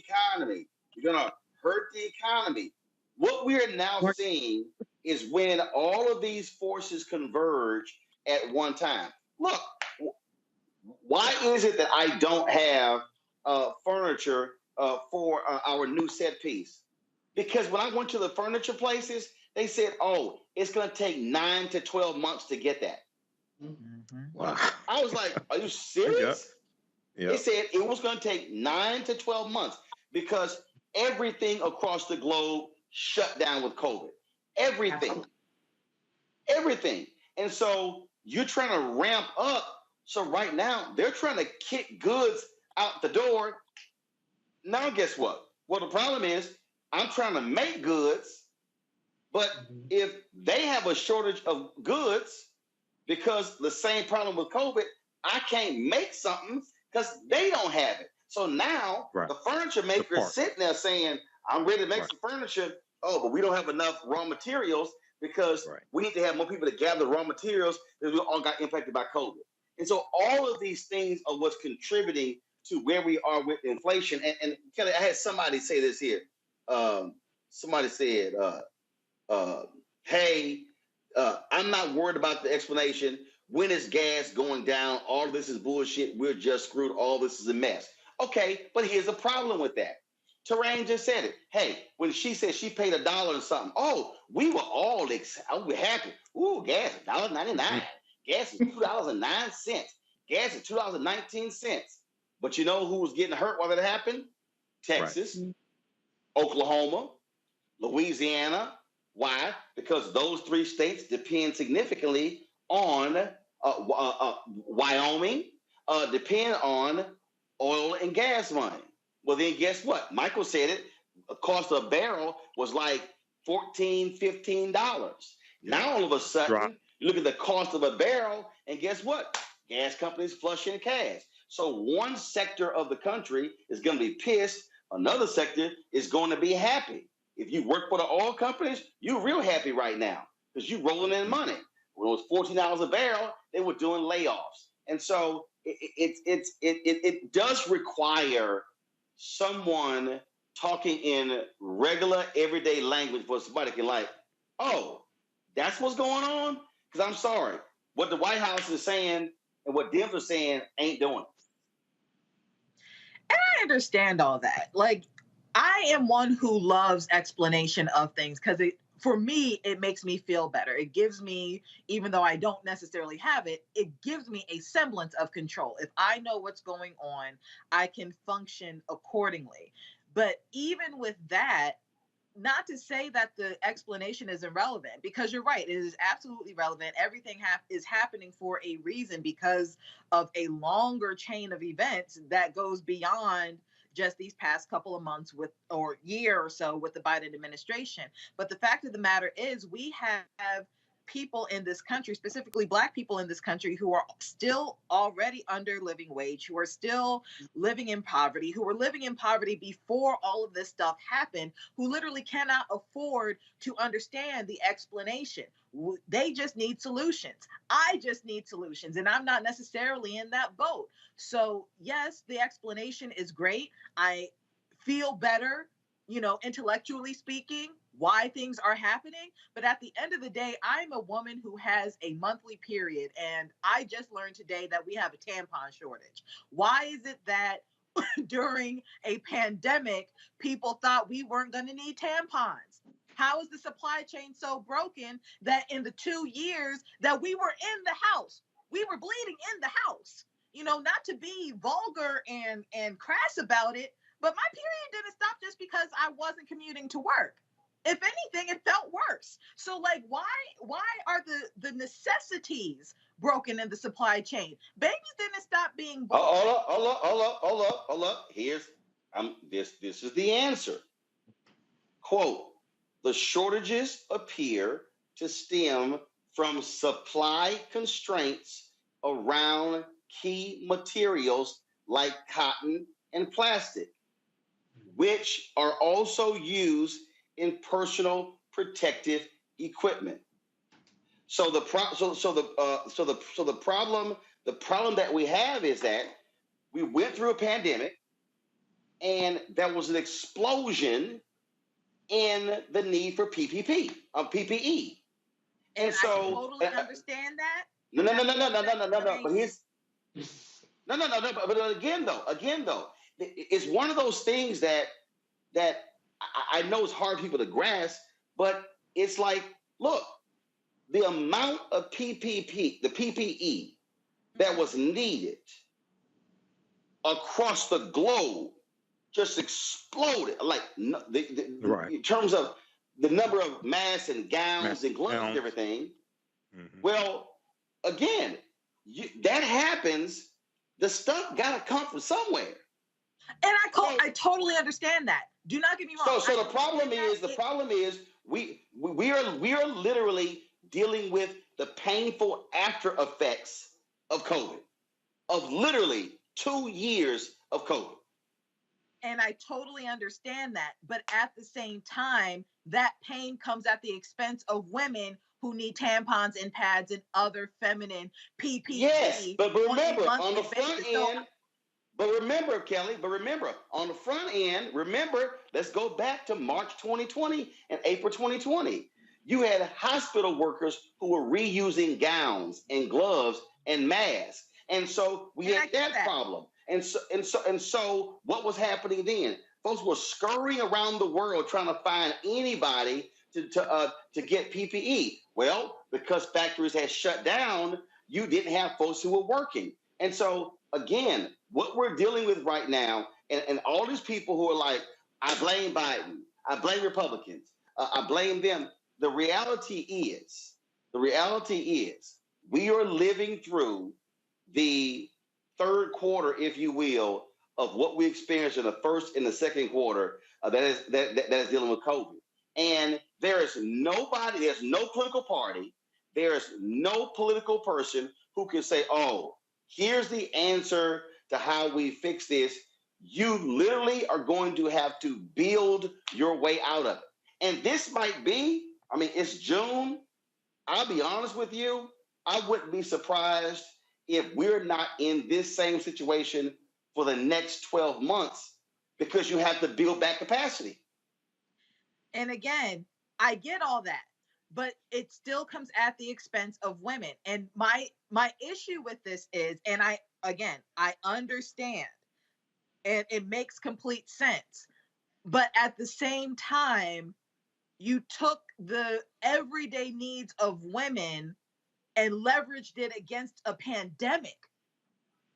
economy. What we are now seeing is when all of these forces converge at one time. Look, why is it that I don't have furniture for our new set piece? Because when I went to the furniture places, they said, oh, it's going to take 9 to 12 months to get that. Mm-hmm. Wow. I was like, are you serious? Yep. They said it was going to take 9 to 12 months because everything across the globe shut down with COVID. Everything. And so you're trying to ramp up. So right now, they're trying to kick goods out the door. Now, guess what? Well, the problem is I'm trying to make goods, but if they have a shortage of goods, because the same problem with COVID, I can't make something because they don't have it. So now the furniture maker is sitting there saying, I'm ready to make some furniture. Oh, but we don't have enough raw materials because we need to have more people to gather raw materials because we all got impacted by COVID. And so all of these things are what's contributing to where we are with inflation. And Kelly, I had somebody say this here. Somebody said, hey, I'm not worried about the explanation. When is gas going down? All this is bullshit. We're just screwed. All this is a mess. Okay, but here's a problem with that. Terrain just said it. Hey, when she said she paid $1 and something, oh, we were all happy. Ooh, gas is $1.99. Gas is $2.09. Gas is $2.19. But you know who was getting hurt while that happened? Texas, Oklahoma, Louisiana. Why? Because those 3 states depend significantly on Wyoming, depend on oil and gas money. Well, then guess what? Michael said it. The cost of a barrel was like $14, $15. Now all of a sudden, you look at the cost of a barrel, and guess what? Gas companies flushing cash. So one sector of the country is going to be pissed. Another sector is going to be happy. If you work for the oil companies, you're real happy right now because you're rolling in money. When it was $14 a barrel, they were doing layoffs. And so it does require someone talking in regular, everyday language for somebody can like, oh, that's what's going on? Because I'm sorry, what the White House is saying and what Dems are saying ain't doing it. And I understand all that. Like, I am one who loves explanation of things because for me, it makes me feel better. It gives me, even though I don't necessarily have it, it gives me a semblance of control. If I know what's going on, I can function accordingly. But even with that, not to say that the explanation is irrelevant, because you're right, it is absolutely relevant. Everything is happening for a reason because of a longer chain of events that goes beyond just these past couple of months or year or so with the Biden administration. But the fact of the matter is we have people in this country, specifically Black people in this country, who are still already under living wage, who are still living in poverty, who were living in poverty before all of this stuff happened, who literally cannot afford to understand the explanation. They just need solutions. I just need solutions, and I'm not necessarily in that boat. So yes, the explanation is great. I feel better, intellectually speaking, why things are happening. But at the end of the day, I'm a woman who has a monthly period, and I just learned today that we have a tampon shortage. Why is it that during a pandemic, people thought we weren't going to need tampons? How is the supply chain so broken that in the 2 years that we were in the house, we were bleeding in the house? Not to be vulgar and crass about it, but my period didn't stop just because I wasn't commuting to work. If anything, it felt worse. So, like, why are the necessities broken in the supply chain? Babies didn't stop being born. Hold up. This is the answer. Quote, the shortages appear to stem from supply constraints around key materials like cotton and plastic, which are also used in personal protective equipment. So the problem that we have is that we went through a pandemic, and there was an explosion in the need for PPE. And so I totally understand that. No. But here's But again though, it's one of those things that I know it's hard for people to grasp, but it's like, look, the amount of PPE that was needed across the globe just exploded. Like in terms of the number of masks and gowns and gloves and everything. Mm-hmm. Well, again, that happens. The stuff got to come from somewhere. And I totally understand that. Do not get me wrong. So the problem is we are literally dealing with the painful after effects of COVID, of literally 2 years of COVID. And I totally understand that. But at the same time, that pain comes at the expense of women who need tampons and pads and other feminine PPE. Yes, but remember, on the front end, Kelly, on the front end, let's go back to March 2020 and April 2020. You had hospital workers who were reusing gowns and gloves and masks. And so we had that problem. And so what was happening then? Folks were scurrying around the world trying to find anybody to get PPE. Well, because factories had shut down, you didn't have folks who were working. And so, again, what we're dealing with right now, and all these people who are like, I blame Biden, I blame Republicans, I blame them. The reality is, we are living through the third quarter, if you will, of what we experienced in the first and the second quarter that is dealing with COVID. And there is nobody, there's no political party, there's no political person who can say, oh, here's the answer to how we fix this. You literally are going to have to build your way out of it. And this might be, I mean, it's June. I'll be honest with you, I wouldn't be surprised if we're not in this same situation for the next 12 months because you have to build back capacity. And again, I get all that, but it still comes at the expense of women. And my issue with this is, and I understand, and it makes complete sense, but at the same time, you took the everyday needs of women and leveraged it against a pandemic.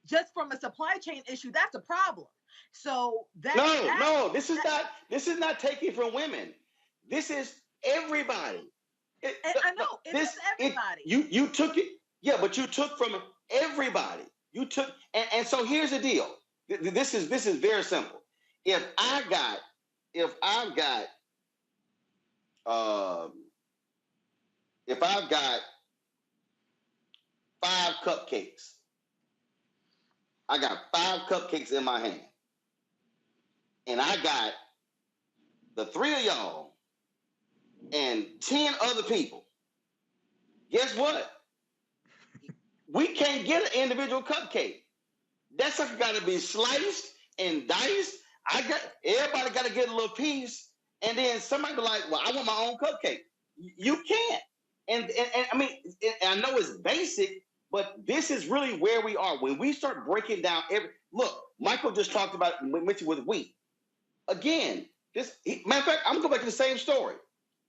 Just from a supply chain issue, that's a problem. So this is not taking from women. This is everybody. I know it is everybody. You took it, yeah, but you took from everybody. You took, and so here's the deal. This is very simple. If I've got 5 cupcakes, I got 5 cupcakes in my hand, and I got the 3 of y'all and 10 other people. Guess what? We can't get an individual cupcake. That sucker got to be sliced and diced. Everybody got to get a little piece, and then somebody be like, "Well, I want my own cupcake." You can't. And I mean, I know it's basic, but this is really where we are when we start breaking down look. Michael just talked about mentioned with wheat. Again, matter of fact, I'm gonna go back to the same story.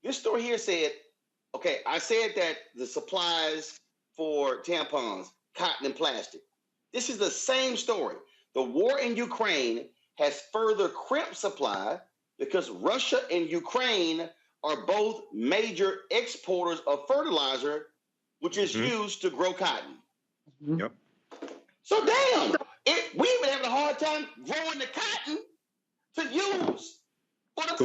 This story here said, okay, I said that the supplies for tampons, cotton, and plastic. This is the same story. The war in Ukraine has further crimped supply because Russia and Ukraine are both major exporters of fertilizer, which is used to grow cotton. Yep. So damn, we've been having a hard time growing the cotton to use for the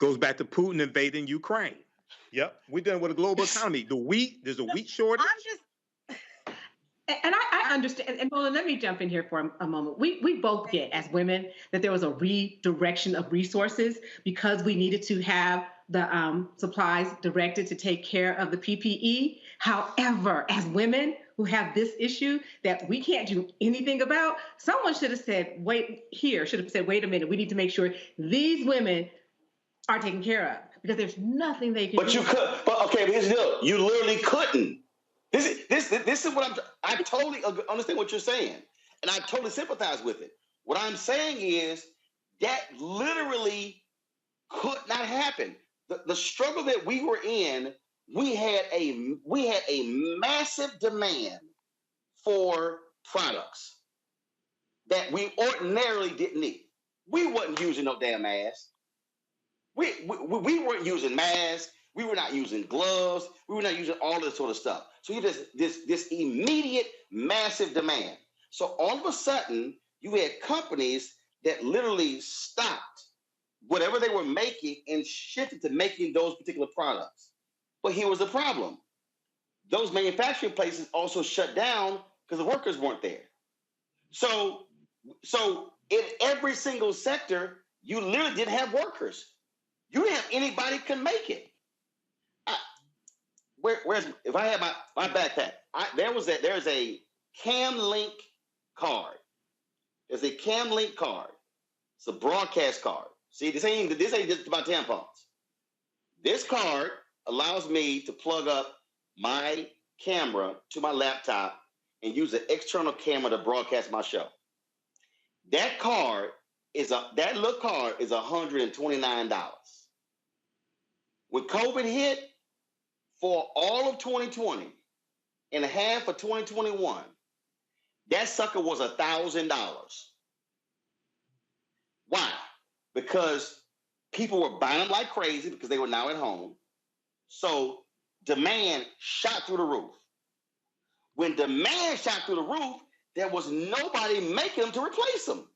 Goes back to Putin invading Ukraine. Yep, we're dealing with a global economy. There's a wheat shortage. And I understand. And Roland, let me jump in here for a moment. We both get, as women, that there was a redirection of resources because we needed to have the supplies directed to take care of the PPE. However, as women who have this issue that we can't do anything about, someone should have said, wait a minute, we need to make sure these women are taken care of because there's nothing they can do. But here's the deal. You literally couldn't. This is what I totally understand what you're saying, and I totally sympathize with it. What I'm saying is that literally could not happen. The struggle that we were in, we had a massive demand for products that we ordinarily didn't need. We wasn't using no damn masks. We weren't using masks. We were not using gloves. We were not using all this sort of stuff. So you had this immediate massive demand. So all of a sudden, you had companies that literally stopped whatever they were making and shifted to making those particular products. But here was the problem. Those manufacturing places also shut down because the workers weren't there. So in every single sector, you literally didn't have workers. You didn't have anybody can make it. If I had my backpack, there's a CamLink card. There's a CamLink card. It's a broadcast card. See, this ain't just about tampons. This card allows me to plug up my camera to my laptop and use an external camera to broadcast my show. That little card is $129. When COVID hit, for all of 2020 and half of 2021, that sucker was $1,000. Why? Because people were buying them like crazy because they were now at home. So demand shot through the roof. When demand shot through the roof, there was nobody making them to replace them.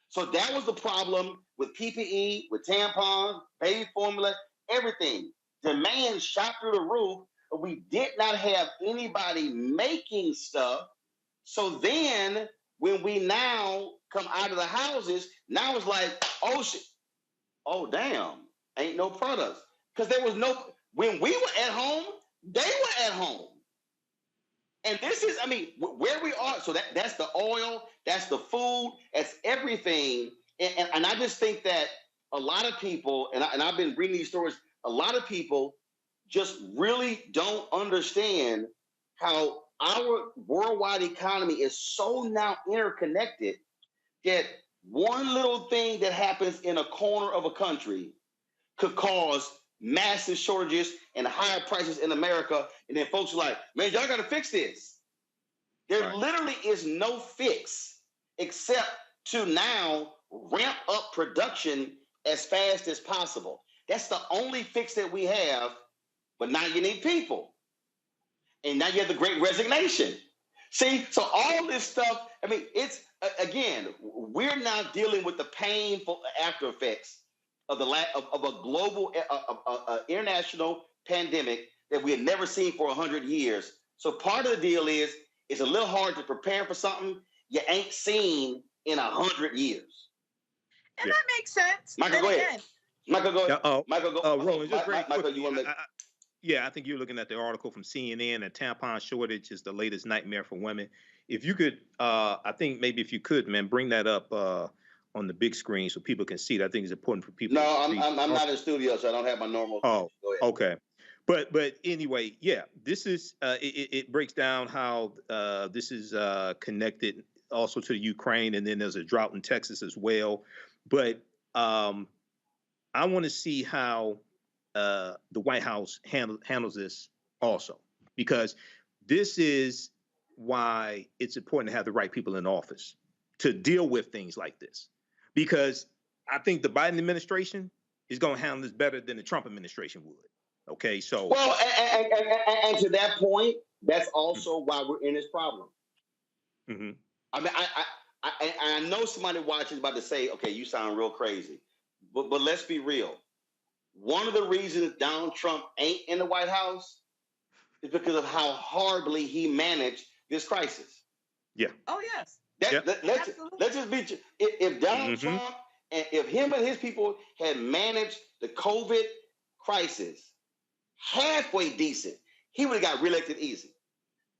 So that was the problem with PPE, with tampons, baby formula, everything. Demand shot through the roof, but we did not have anybody making stuff. So then when we now come out of the houses, now it's like, oh shit, oh damn, ain't no products. Because there was no, when we were at home, they were at home. And this is, I mean, where we are, so that's the oil, that's the food, that's everything. And I just think that a lot of people, and I've been reading these stories, a lot of people just really don't understand how our worldwide economy is so now interconnected that one little thing that happens in a corner of a country could cause massive shortages and higher prices in America. And then folks are like, man, y'all got to fix this. There literally is no fix except to now ramp up production as fast as possible. That's the only fix that we have. But now you need people. And now you have the Great Resignation. See, so all this stuff, I mean, it's, again, we're now dealing with the painful after effects of a global, international pandemic that we had never seen for 100 years. So part of the deal is, it's a little hard to prepare for something you ain't seen in 100 years. And that makes sense. Michael, go ahead. Michael, go ahead. Michael, go. Roland, just very Michael, quick, you want to make... Yeah, I think you're looking at the article from CNN, a tampon shortage is the latest nightmare for women. If you could, I think maybe if you could, man, bring that up on the big screen so people can see it. I think it's important for people. No, I'm not in the studio, so I don't have my normal. Oh, okay. But anyway, yeah, this is, it breaks down how this is connected also to the Ukraine, and then there's a drought in Texas as well. But I want to see how the White House handles this also, because this is why it's important to have the right people in office to deal with things like this. Because I think the Biden administration is going to handle this better than the Trump administration would. Okay, so well, and to that point, that's also why we're in this problem. Mm-hmm. I mean, I know somebody watching is about to say, "Okay, you sound real crazy," but let's be real. One of the reasons Donald Trump ain't in the White House is because of how horribly he managed this crisis. Yeah. Oh, yes. Let's just be. If Donald Trump and if him and his people had managed the COVID crisis halfway decent, he would have got reelected easy.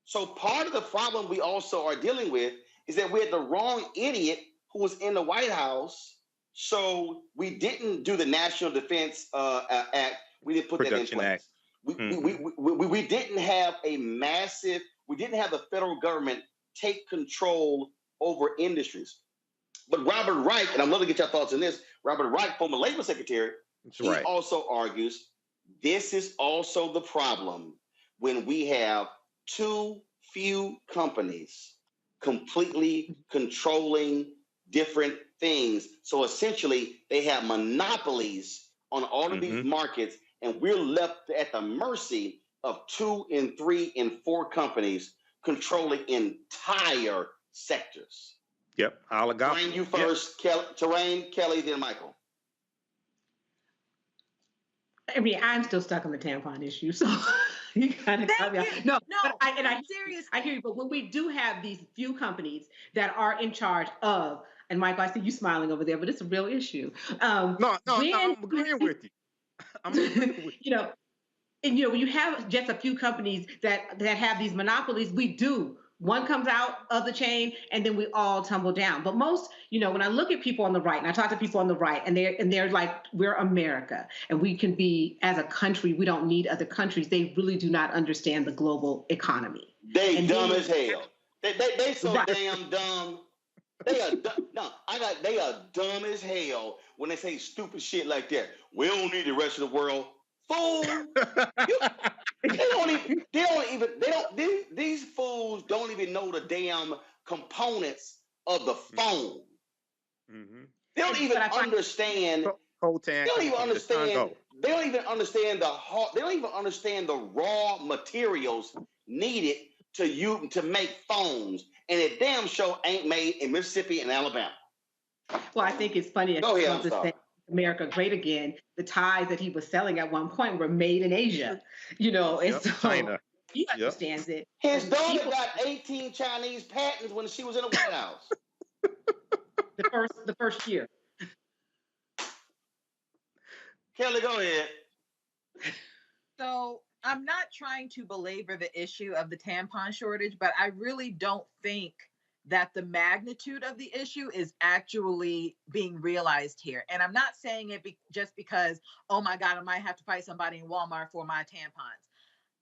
So part of the problem we also are dealing with is that we had the wrong idiot who was in the White House. So we didn't do the National Defense Act. We didn't put Production that in place. We didn't have we didn't have the federal government take control over industries. But Robert Reich, and I'm going to get your thoughts on this, Robert Reich, former Labor Secretary, he also argues this is also the problem when we have too few companies completely controlling different things. So essentially, they have monopolies on all of these markets, and we're left at the mercy of 2 and 3 and 4 companies controlling entire sectors. Yep, oligopoly. Terrain, you first. Yep. Terrain, Kelly, then Michael. I mean, I'm still stuck on the tampon issue, so you kind of got me off. No, but I hear you. But when we do have these few companies that are in charge of, and Michael, I see you smiling over there, but it's a real issue. No, I'm agreeing with you. I'm agreeing with you. And when you have just a few companies that have these monopolies, we do. One comes out of the chain, and then we all tumble down. But most, when I look at people on the right, and I talk to people on the right, and they're like, we're America, and we can be, as a country, we don't need other countries. They really do not understand the global economy. They dumb as hell. They so damn dumb. They are they are dumb as hell when they say stupid shit like that. We don't need the rest of the world. Fool! These fools don't even know the damn components of the phone. Mm-hmm. They don't even understand. They don't even understand the raw materials needed to make phones, and it damn sure ain't made in Mississippi and Alabama. Well, I think it's funny. Go ahead, I'm to sorry. say America Great Again. The ties that he was selling at one point were made in Asia, and so China. he understands it. His daughter got 18 Chinese patents when she was in the White House. The first year. Kelly, go ahead. So I'm not trying to belabor the issue of the tampon shortage, but I really don't think that the magnitude of the issue is actually being realized here. And I'm not saying it just because, oh my God, I might have to fight somebody in Walmart for my tampons.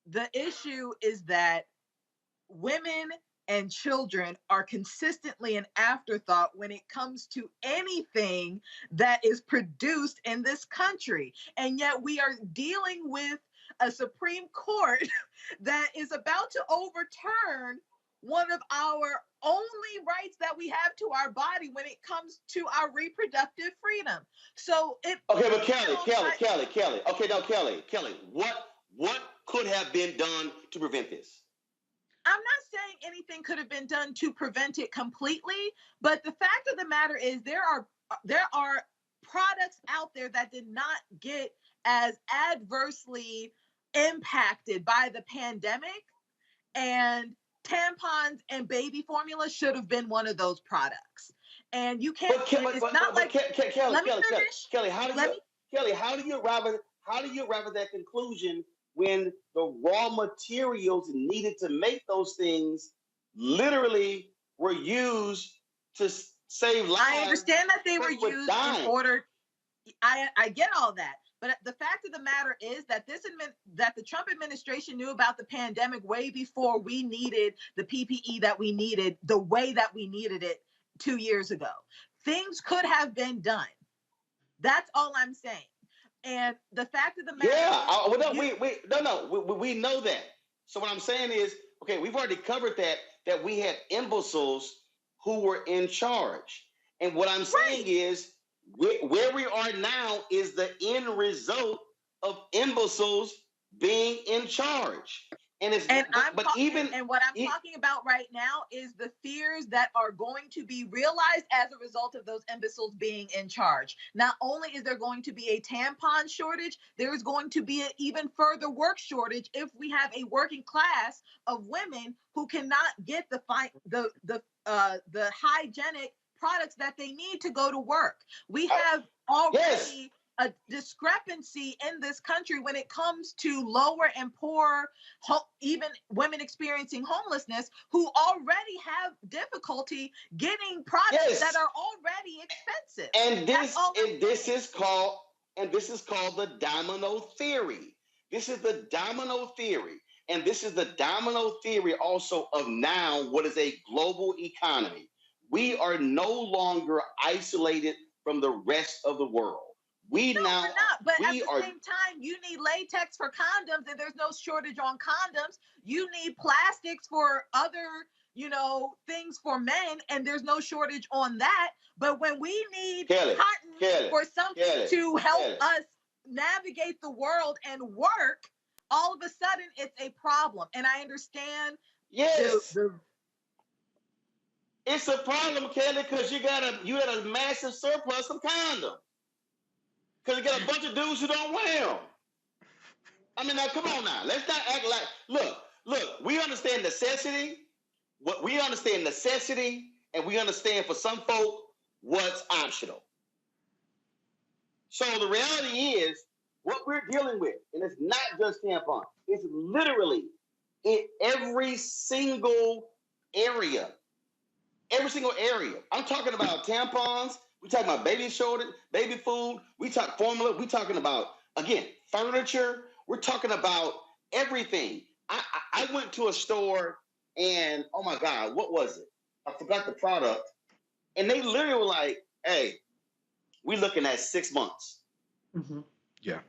The issue is that women and children are consistently an afterthought when it comes to anything that is produced in this country. And yet we are dealing with a Supreme Court that is about to overturn one of our only rights that we have to our body when it comes to our reproductive freedom. So it okay, but Kelly. Okay, no, Kelly, what could have been done to prevent this? I'm not saying anything could have been done to prevent it completely, but the fact of the matter is there are products out there that did not get as adversely impacted by the pandemic, and tampons and baby formula should have been one of those products. And you can't. Kelly, how do you arrive at that conclusion when the raw materials needed to make those things literally were used to save lives? I understand that they were used in order. I get all that. But the fact of the matter is that that the Trump administration knew about the pandemic way before we needed the PPE that we needed, the way that we needed it 2 years ago. Things could have been done. That's all I'm saying. And the fact of the matter, we know that. So what I'm saying is, okay, we've already covered that we had imbeciles who were in charge, and what I'm saying is, where we are now is the end result of imbeciles being in charge. What I'm talking about right now is the fears that are going to be realized as a result of those imbeciles being in charge. Not only is there going to be a tampon shortage, there is going to be an even further work shortage if we have a working class of women who cannot get the hygienic products that they need to go to work. We have already a discrepancy in this country when it comes to lower and poor, even women experiencing homelessness who already have difficulty getting products that are already expensive. And this is called the domino theory. This is the domino theory. And this is the domino theory also of now what is a global economy. We are no longer isolated from the rest of the world. We're not. But at the same time, you need latex for condoms, and there's no shortage on condoms. You need plastics for other, things for men, and there's no shortage on that. But when we need cotton for something to help us navigate the world and work, all of a sudden it's a problem. And I understand. Yes. It's a problem, Kelly, because you had a massive surplus of condoms. Because you got a bunch of dudes who don't wear them. I mean, now, come on now. Let's not act like, look, we understand necessity. We understand necessity, and we understand for some folk what's optional. So the reality is, what we're dealing with, and it's not just tampons, it's literally in every single area. Every single area. I'm talking about tampons. We're talking about baby shortage, baby food. We talk formula. We're talking about, again, furniture. We're talking about everything. I went to a store and, oh my God, what was it? I forgot the product. And they literally were like, hey, we're looking at 6 months. Mm-hmm. Yeah.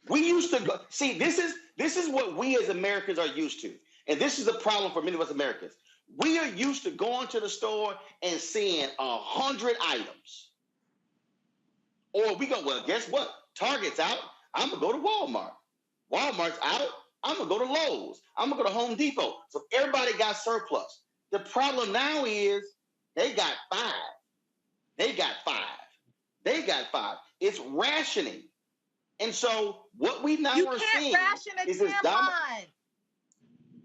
We used to go, see, this is what we as Americans are used to. And this is a problem for many of us Americans. We are used to going to the store and seeing 100 items. Or we go, well, guess what? Target's out. I'm going to go to Walmart. Walmart's out. I'm going to go to Lowe's. I'm going to go to Home Depot. So everybody got surplus. The problem now is they got 5. They got 5. They got 5. It's rationing. And so what we now are seeing is this tampon.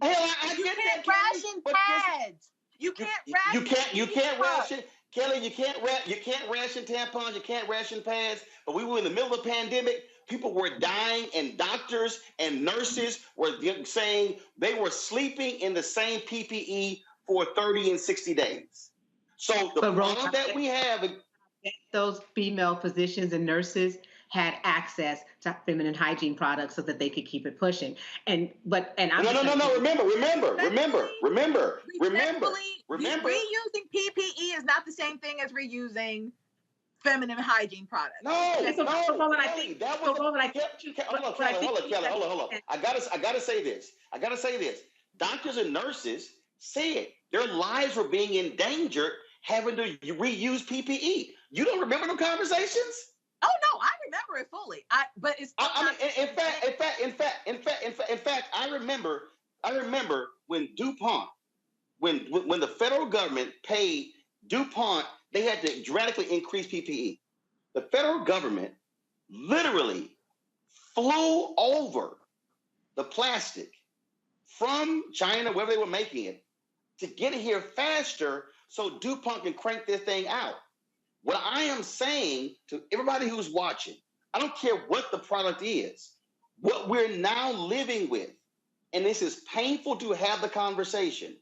Hell, I you get can't that, ration pads. You can't ration. You can't ration, Kelly. You can't ration tampons. You can't ration pads. But we were in the middle of a pandemic. People were dying, and doctors and nurses were saying they were sleeping in the same PPE for 30 and 60 days. So the problem that we have, those female physicians and nurses had access to feminine hygiene products so that they could keep it pushing. And I'm Remember. Reusing PPE is not the same thing as reusing feminine hygiene products. Hold on, Kelly. I gotta say this. Doctors and nurses said their lives were being endangered having to reuse PPE. You don't remember them conversations? Oh no, I remember it fully. In fact, I remember when DuPont, when the federal government paid DuPont, they had to dramatically increase PPE. The federal government literally flew over the plastic from China, wherever they were making it, to get it here faster so DuPont can crank this thing out. What I am saying to everybody who's watching, I don't care what the product is, what we're now living with, and this is painful to have the conversation,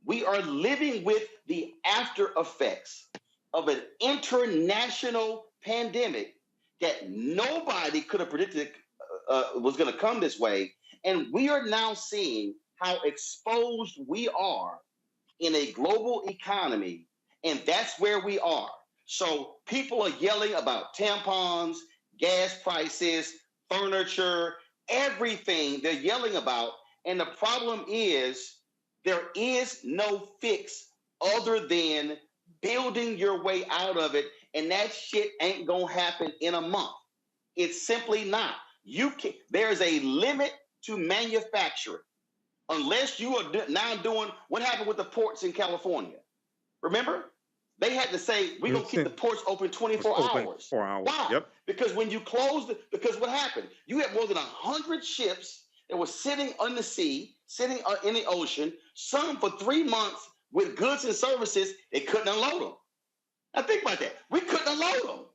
we are living with the after effects of an international pandemic that nobody could have predicted was going to come this way. And we are now seeing how exposed we are in a global economy, and that's where we are. So people are yelling about tampons, gas prices, furniture, everything they're yelling about. And the problem is there is no fix other than building your way out of it. And that shit ain't going to happen in a month. It's simply not. There's a limit to manufacturing. Unless you are now doing what happened with the ports in California. Remember? They had to say, we're going to keep the ports open 24 hours. Why? Yep. Because when you close, because what happened? You had more than 100 ships that were sitting on the sea, sitting in the ocean, some for 3 months with goods and services, they couldn't unload them. Now think about that. We couldn't unload them.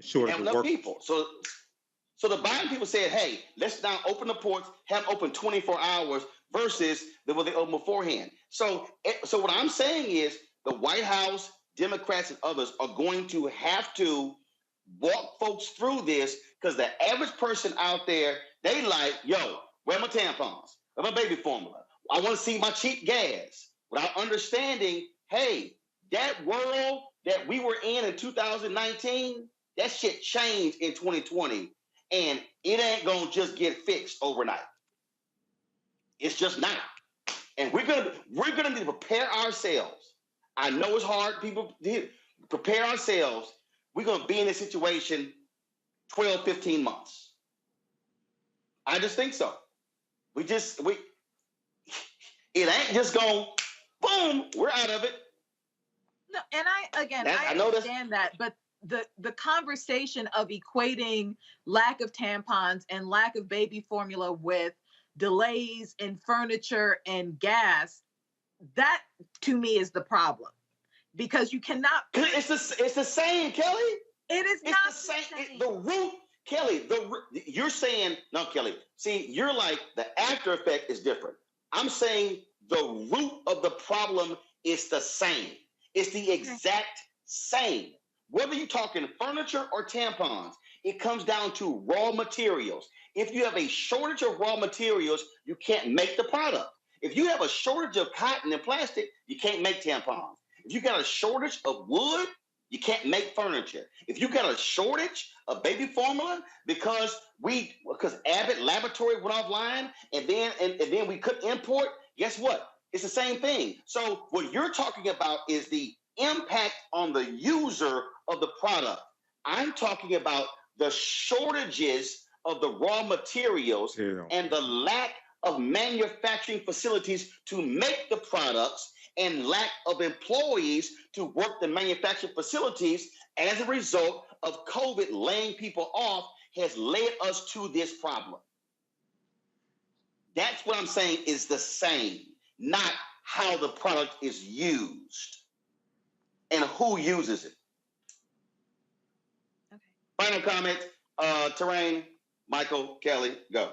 Sure, have enough people. So the Biden people said, hey, let's now open the ports, have them open 24 hours versus what they opened beforehand. So what I'm saying is the White House, Democrats and others are going to have to walk folks through this, because the average person out there, they like, yo, where are my tampons? Where my baby formula? I want to see my cheap gas. Without understanding, hey, that world that we were in 2019, that shit changed in 2020. And it ain't going to just get fixed overnight. It's just not. And we're gonna need to prepare ourselves. I know it's hard, people. Prepare ourselves. We're going to be in this situation 12, 15 months. I just think so. It ain't just going, boom, we're out of it. No, and I understand that, but the conversation of equating lack of tampons and lack of baby formula with delays in furniture and gas, that to me is the problem, because you cannot. It's the same, Kelly. It is it's not the same. The root, Kelly. You're saying no, Kelly. See, you're like the after effect is different. I'm saying the root of the problem is the same. It's the exact same. Whether you're talking furniture or tampons, it comes down to raw materials. If you have a shortage of raw materials, you can't make the product. If you have a shortage of cotton and plastic, you can't make tampons. If you got a shortage of wood, you can't make furniture. If you got a shortage of baby formula because Abbott Laboratory went offline and then we couldn't import, guess what? It's the same thing. So what you're talking about is the impact on the user of the product. I'm talking about the shortages of the raw materials and the lack of manufacturing facilities to make the products and lack of employees to work the manufacturing facilities as a result of COVID laying people off has led us to this problem. That's what I'm saying is the same, not how the product is used and who uses it. Okay. Final comment, Terrain, Michael, Kelly, go.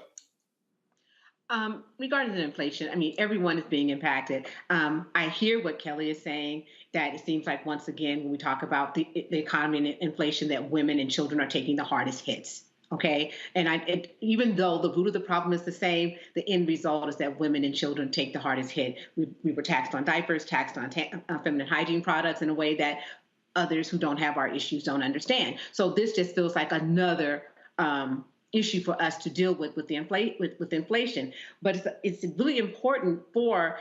Regarding the inflation, I mean, everyone is being impacted. I hear what Kelly is saying, that it seems like, once again, when we talk about the economy and inflation, that women and children are taking the hardest hits. Okay. And even though the root of the problem is the same, the end result is that women and children take the hardest hit. We were taxed on diapers, taxed on feminine hygiene products in a way that others who don't have our issues don't understand. So this just feels like another issue for us to deal with inflation. But it's really important for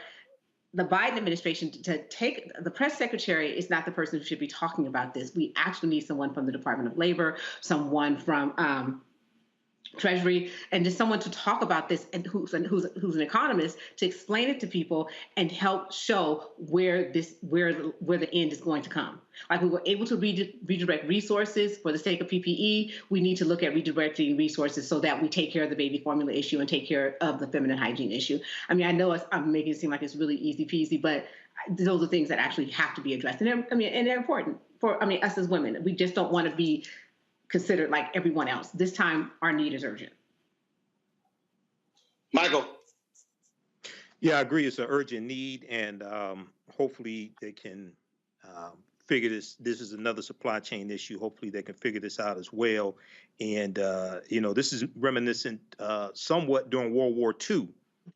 the Biden administration to take, the press secretary is not the person who should be talking about this. We actually need someone from the Department of Labor, someone from Treasury, and just someone to talk about this, and who's an economist, to explain it to people and help show where the end is going to come. Like, we were able to redirect resources for the sake of PPE. We need to look at redirecting resources so that we take care of the baby formula issue and take care of the feminine hygiene issue. I mean, I know I'm making it seem like it's really easy peasy, but those are things that actually have to be addressed, and they're important for us as women. We just don't want to be considered like everyone else. This time, our need is urgent. Michael. Yeah, I agree. It's an urgent need, and hopefully they can figure this. This is another supply chain issue. Hopefully they can figure this out as well. And, this is reminiscent somewhat during World War II,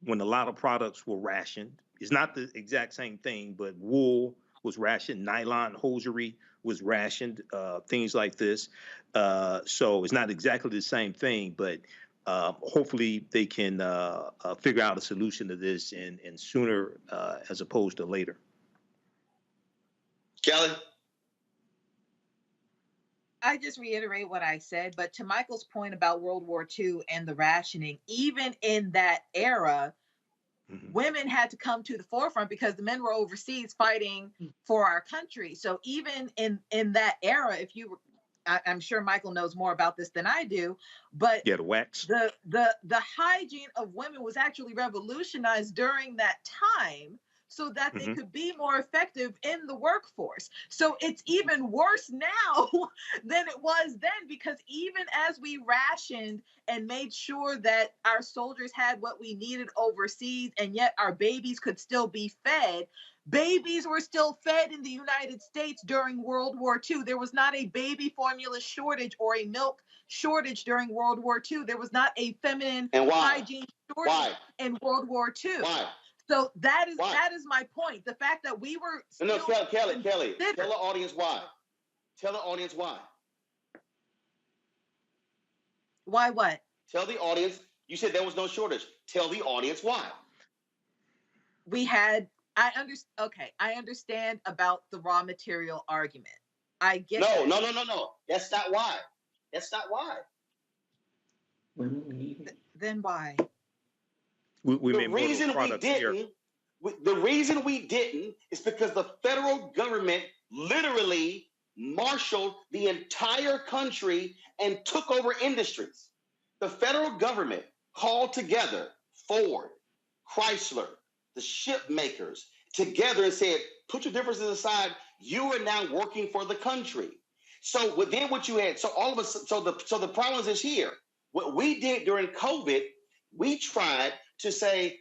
when a lot of products were rationed. It's not the exact same thing, but wool was rationed, nylon hosiery was rationed, things like this. So it's not exactly the same thing, but hopefully they can figure out a solution to this and sooner as opposed to later. Kelly? I just reiterate what I said, but to Michael's point about World War II and the rationing, even in that era, women had to come to the forefront because the men were overseas fighting for our country. So even in that era, I'm sure Michael knows more about this than I do, but the wax. The hygiene of women was actually revolutionized during that time, so that they could be more effective in the workforce. So it's even worse now than it was then, because even as we rationed and made sure that our soldiers had what we needed overseas, and yet our babies could still be fed, babies were still fed in the United States during World War II. There was not a baby formula shortage or a milk shortage during World War II. There was not a feminine hygiene shortage in World War II. Why? So that is my point. The fact that we were Kelly, tell the audience why. Tell the audience why. Why what? Tell the audience. You said there was no shortage. Tell the audience why. I understand about the raw material argument. I get No. That's not why. Then why? The reason we didn't is because the federal government literally marshaled the entire country and took over industries. The federal government called together Ford, Chrysler, the ship makers together and said, put your differences aside. You are now working for the country. So within what you had, so the problem is here. What we did during COVID, we tried to say,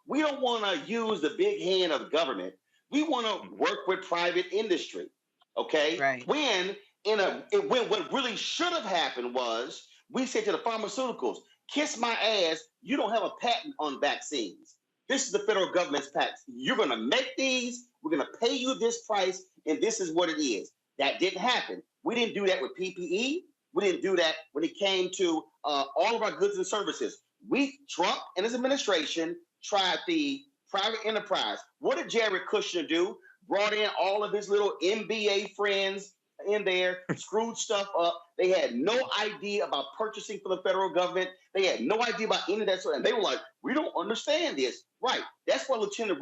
we don't want to use the big hand of government. We want to work with private industry. Okay. Right. When what really should have happened was we said to the pharmaceuticals, kiss my ass. You don't have a patent on vaccines. This is the federal government's patent. You're going to make these. We're going to pay you this price, and this is what it is. That didn't happen. We didn't do that with PPE. We didn't do that when it came to all of our goods and services. Trump and his administration tried the private enterprise. What did Jared Kushner do? Brought in all of his little MBA friends, in there, screwed stuff up. They had no idea about purchasing for the federal government. They had no idea about any of that sort. And they were like, we don't understand this. Right. That's why Lieutenant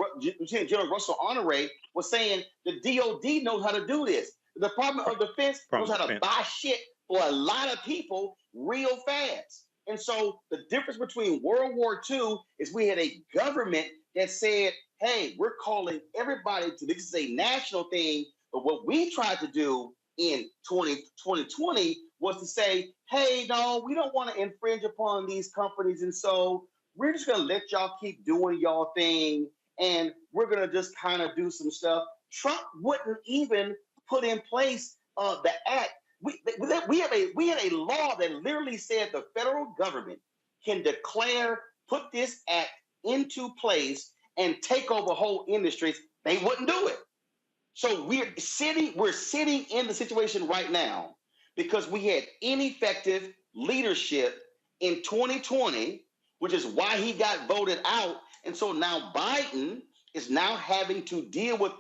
General Russell Honore was saying the DOD knows how to do this. The Department of Defense knows how to buy shit for a lot of people real fast. And so the difference between World War II is we had a government that said, hey, we're calling everybody to this is a national thing. But what we tried to do in 2020 was to say, hey, no, we don't want to infringe upon these companies. And so we're just going to let y'all keep doing y'all thing. And we're going to just kind of do some stuff. Trump wouldn't even put in place the act. We had a law that literally said the federal government can put this act into place and take over whole industries. They wouldn't do it. So we're sitting in the situation right now because we had ineffective leadership in 2020, which is why he got voted out. And so now Biden is now having to deal with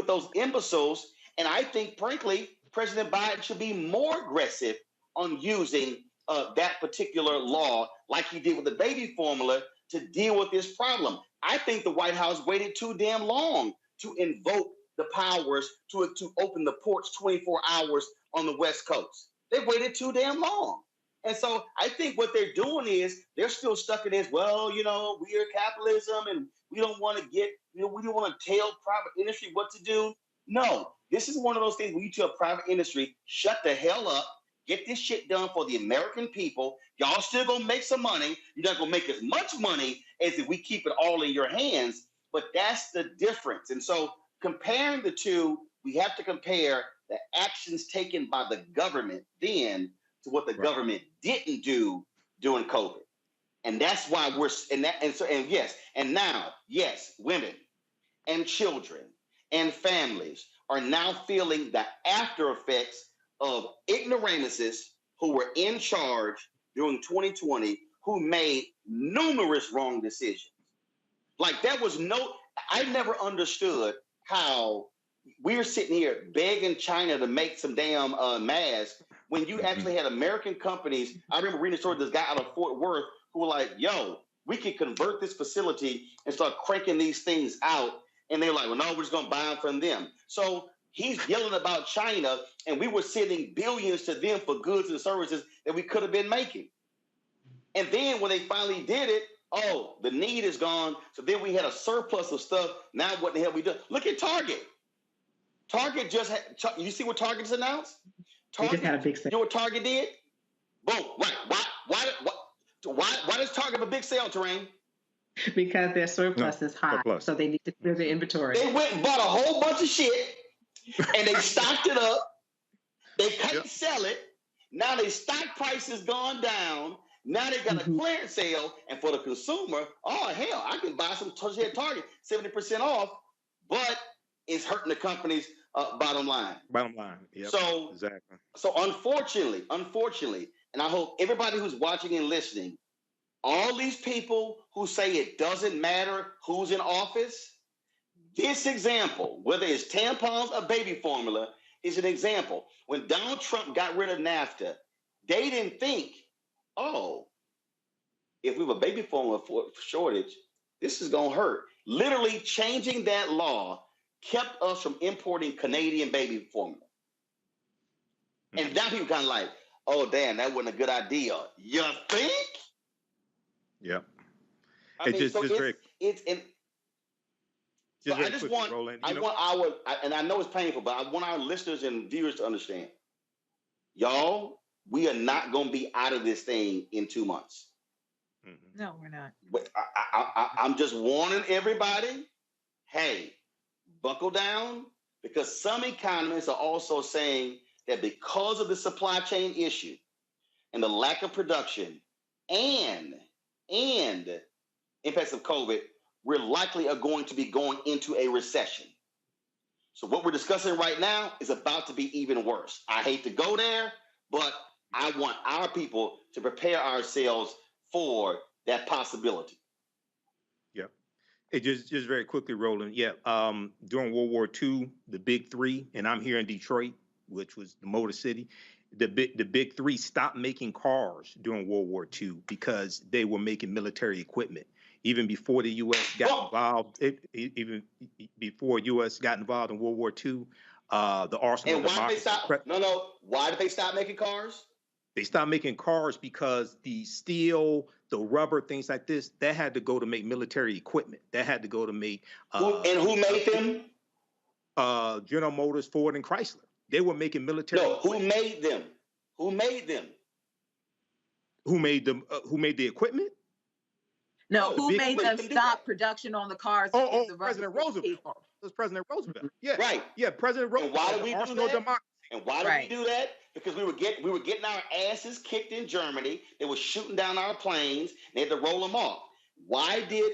those imbeciles. And I think, frankly, President Biden should be more aggressive on using that particular law like he did with the baby formula to deal with this problem. I think the White House waited too damn long to invoke the powers to open the ports 24 hours on the West Coast. They waited too damn long. And so I think what they're doing is they're still stuck in this, well, we are capitalism and we don't want to we don't want to tell private industry what to do. No, this is one of those things where you tell private industry, shut the hell up, get this shit done for the American people. Y'all still gonna make some money. You're not gonna make as much money as if we keep it all in your hands, but that's the difference. And so comparing the two, we have to compare the actions taken by the government then to what the government didn't do during COVID. And that's why yes, women and children and families are now feeling the after effects of ignoramuses who were in charge during 2020 who made numerous wrong decisions. Like I never understood how we're sitting here begging China to make some damn masks when you actually had American companies. I remember reading a story of this guy out of Fort Worth who were like, yo, we can convert this facility and start cranking these things out. And they're like, well, no, we're just going to buy them from them. So he's yelling about China, and we were sending billions to them for goods and services that we could have been making. And then when they finally did it, the need is gone. So then we had a surplus of stuff. Now what the hell we do? Look at Target. Target just had, you see what Target's announced? Target just had a big sale. You know what Target did? Boom. Right. Why does Target have a big sale, Terrain? Because their surplus is high, so they need to clear their inventory. They went and bought a whole bunch of shit, and they stocked it up. They couldn't sell it. Now their stock price has gone down. Now they got a clearance sale, and for the consumer, oh hell, I can buy some Target 70% off, but it's hurting the company's bottom line. Yep. So exactly. So unfortunately, and I hope everybody who's watching and listening, all these people who say it doesn't matter who's in office, this example, whether it's tampons or baby formula, is an example. When Donald Trump got rid of NAFTA, they didn't think, if we have a baby formula shortage, this is going to hurt. Literally changing that law kept us from importing Canadian baby formula. And now people kind of like, oh, damn, that wasn't a good idea. You think? Yep. I know it's painful, but I want our listeners and viewers to understand, y'all, we are not going to be out of this thing in 2 months. No, we're not. But I'm just warning everybody, hey, buckle down, because some economists are also saying that because of the supply chain issue and the lack of production and impacts of COVID, we're likely are going to be going into a recession. So what we're discussing right now is about to be even worse. I hate to go there, but I want our people to prepare ourselves for that possibility. Yep. It just very quickly, Roland. Yeah. During World War II, the big three, and I'm here in Detroit, which was the Motor City. The big three stopped making cars during World War II because they were making military equipment. Even before the U.S. got involved, even before U.S. got involved in World War II, the Arson. And why did they stop? Why did they stop making cars? They stopped making cars because the steel, the rubber, things like this, that had to go to make military equipment. That had to go to make. And who made them? General Motors, Ford, and Chrysler. They were making military. No, who made them? Who made them? Who made them? Who made the equipment? No, who made them stop production on the cars? President Roosevelt. It was President Roosevelt. Yeah, right. Yeah, President Roosevelt. And why did we do that? Democracy. And why did we do that? Because we were getting our asses kicked in Germany. They were shooting down our planes. They had to roll them off. Why did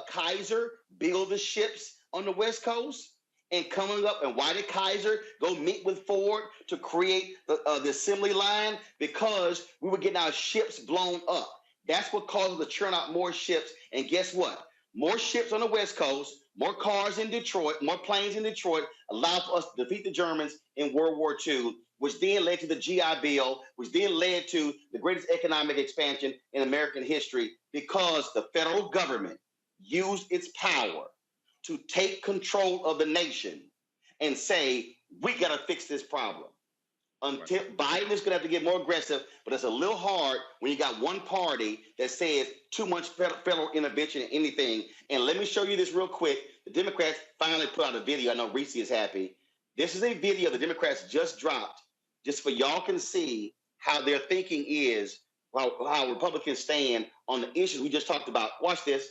Kaiser build the ships on the West Coast? And coming up, and why did Kaiser go meet with Ford to create the assembly line? Because we were getting our ships blown up. That's what caused us to churn out more ships. And guess what? More ships on the West Coast, more cars in Detroit, more planes in Detroit allowed for us to defeat the Germans in World War II, which then led to the GI Bill, which then led to the greatest economic expansion in American history because the federal government used its power to take control of the nation and say, we got to fix this problem. Until Biden is going to have to get more aggressive, but it's a little hard when you got one party that says too much federal intervention in anything. And let me show you this real quick. The Democrats finally put out a video. I know Reese is happy. This is a video the Democrats just dropped, just for y'all can see how their thinking is, how Republicans stand on the issues we just talked about. Watch this.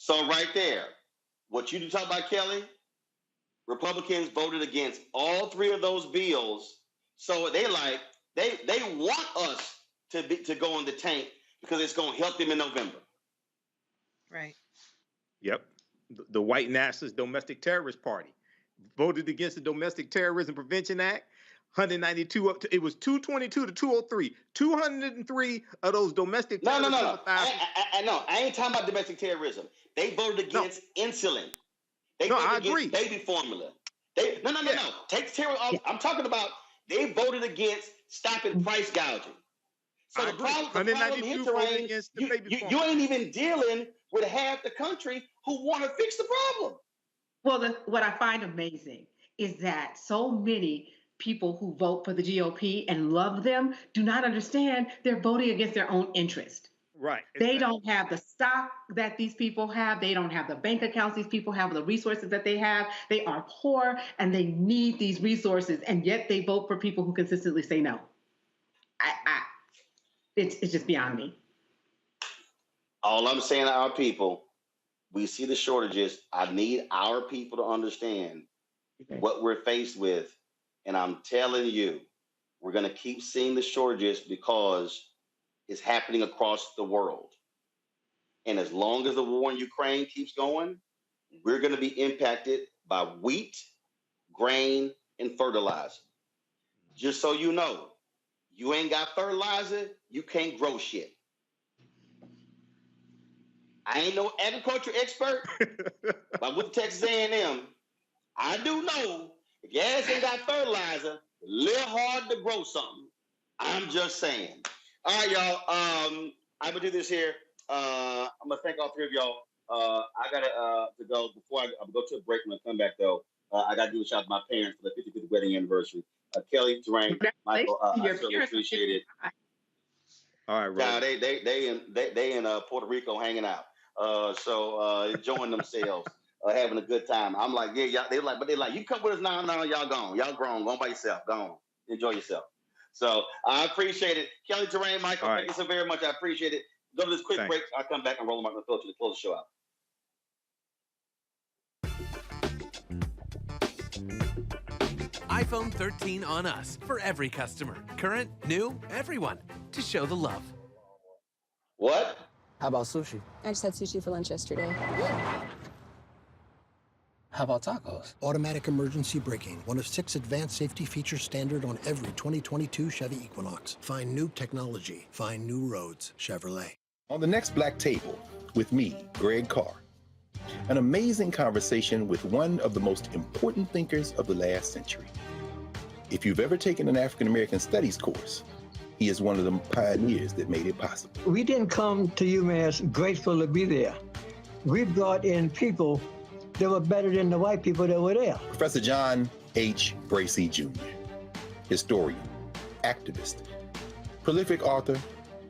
So right there, what you talk about, Kelly, Republicans voted against all three of those bills. So they want us to go in the tank because it's going to help them in November. Right. Yep. The white nationalist domestic terrorist party voted against the Domestic Terrorism Prevention Act. 192 up to, it was 222 to 203. 203 of those domestic terrorists. No. I ain't talking about domestic terrorism. They voted against insulin. They voted I against agree. baby formula. No. Take the terror off. I'm talking about they voted against stopping price gouging. So the problem here, Terrain, you ain't even dealing with half the country who want to fix the problem. Well, what I find amazing is that so many people who vote for the GOP and love them do not understand they're voting against their own interest. Right. They don't have the stock that these people have. They don't have the bank accounts these people have, the resources that they have. They are poor and they need these resources, and yet they vote for people who consistently say no. It's just beyond me. All I'm saying to our people, we see the shortages. I need our people to understand what we're faced with. And I'm telling you, we're going to keep seeing the shortages because it's happening across the world. And as long as the war in Ukraine keeps going, we're going to be impacted by wheat, grain, and fertilizer. Just so you know, you ain't got fertilizer, you can't grow shit. I ain't no agriculture expert, but I'm with Texas A&M. I do know if your ass ain't got fertilizer, it's a little hard to grow something. I'm just saying. All right, y'all. I'm gonna do this here. I'm gonna thank all three of y'all. I gotta to go before I go to a break. When I come back though, I gotta do a shout out to my parents for the 55th wedding anniversary. Kelly, Terrain, Michael, I certainly appreciate it. All right, Rob. They in Puerto Rico hanging out. So enjoying themselves, having a good time. I'm like, yeah, y'all. They're like, you come with us now. No, y'all gone. Y'all grown. Go by yourself. Go on. Enjoy yourself. So I appreciate it. Kelly, Terrain, Michael, thank you so very much. I appreciate it. Go to this quick break. I'll come back and roll my throat to close the show out. iPhone 13 on us for every customer. Current, new, everyone. To show the love. What? How about sushi? I just had sushi for lunch yesterday. How about tacos? Automatic emergency braking, one of 6 advanced safety features standard on every 2022 Chevy Equinox. Find new technology. Find new roads. Chevrolet. On the next Black Table, with me, Greg Carr, an amazing conversation with one of the most important thinkers of the last century. If you've ever taken an African American studies course, he is one of the pioneers that made it possible. We didn't come to UMass grateful to be there. We brought in people that were better than the white people that were there. Professor John H. Bracey Jr., historian, activist, prolific author,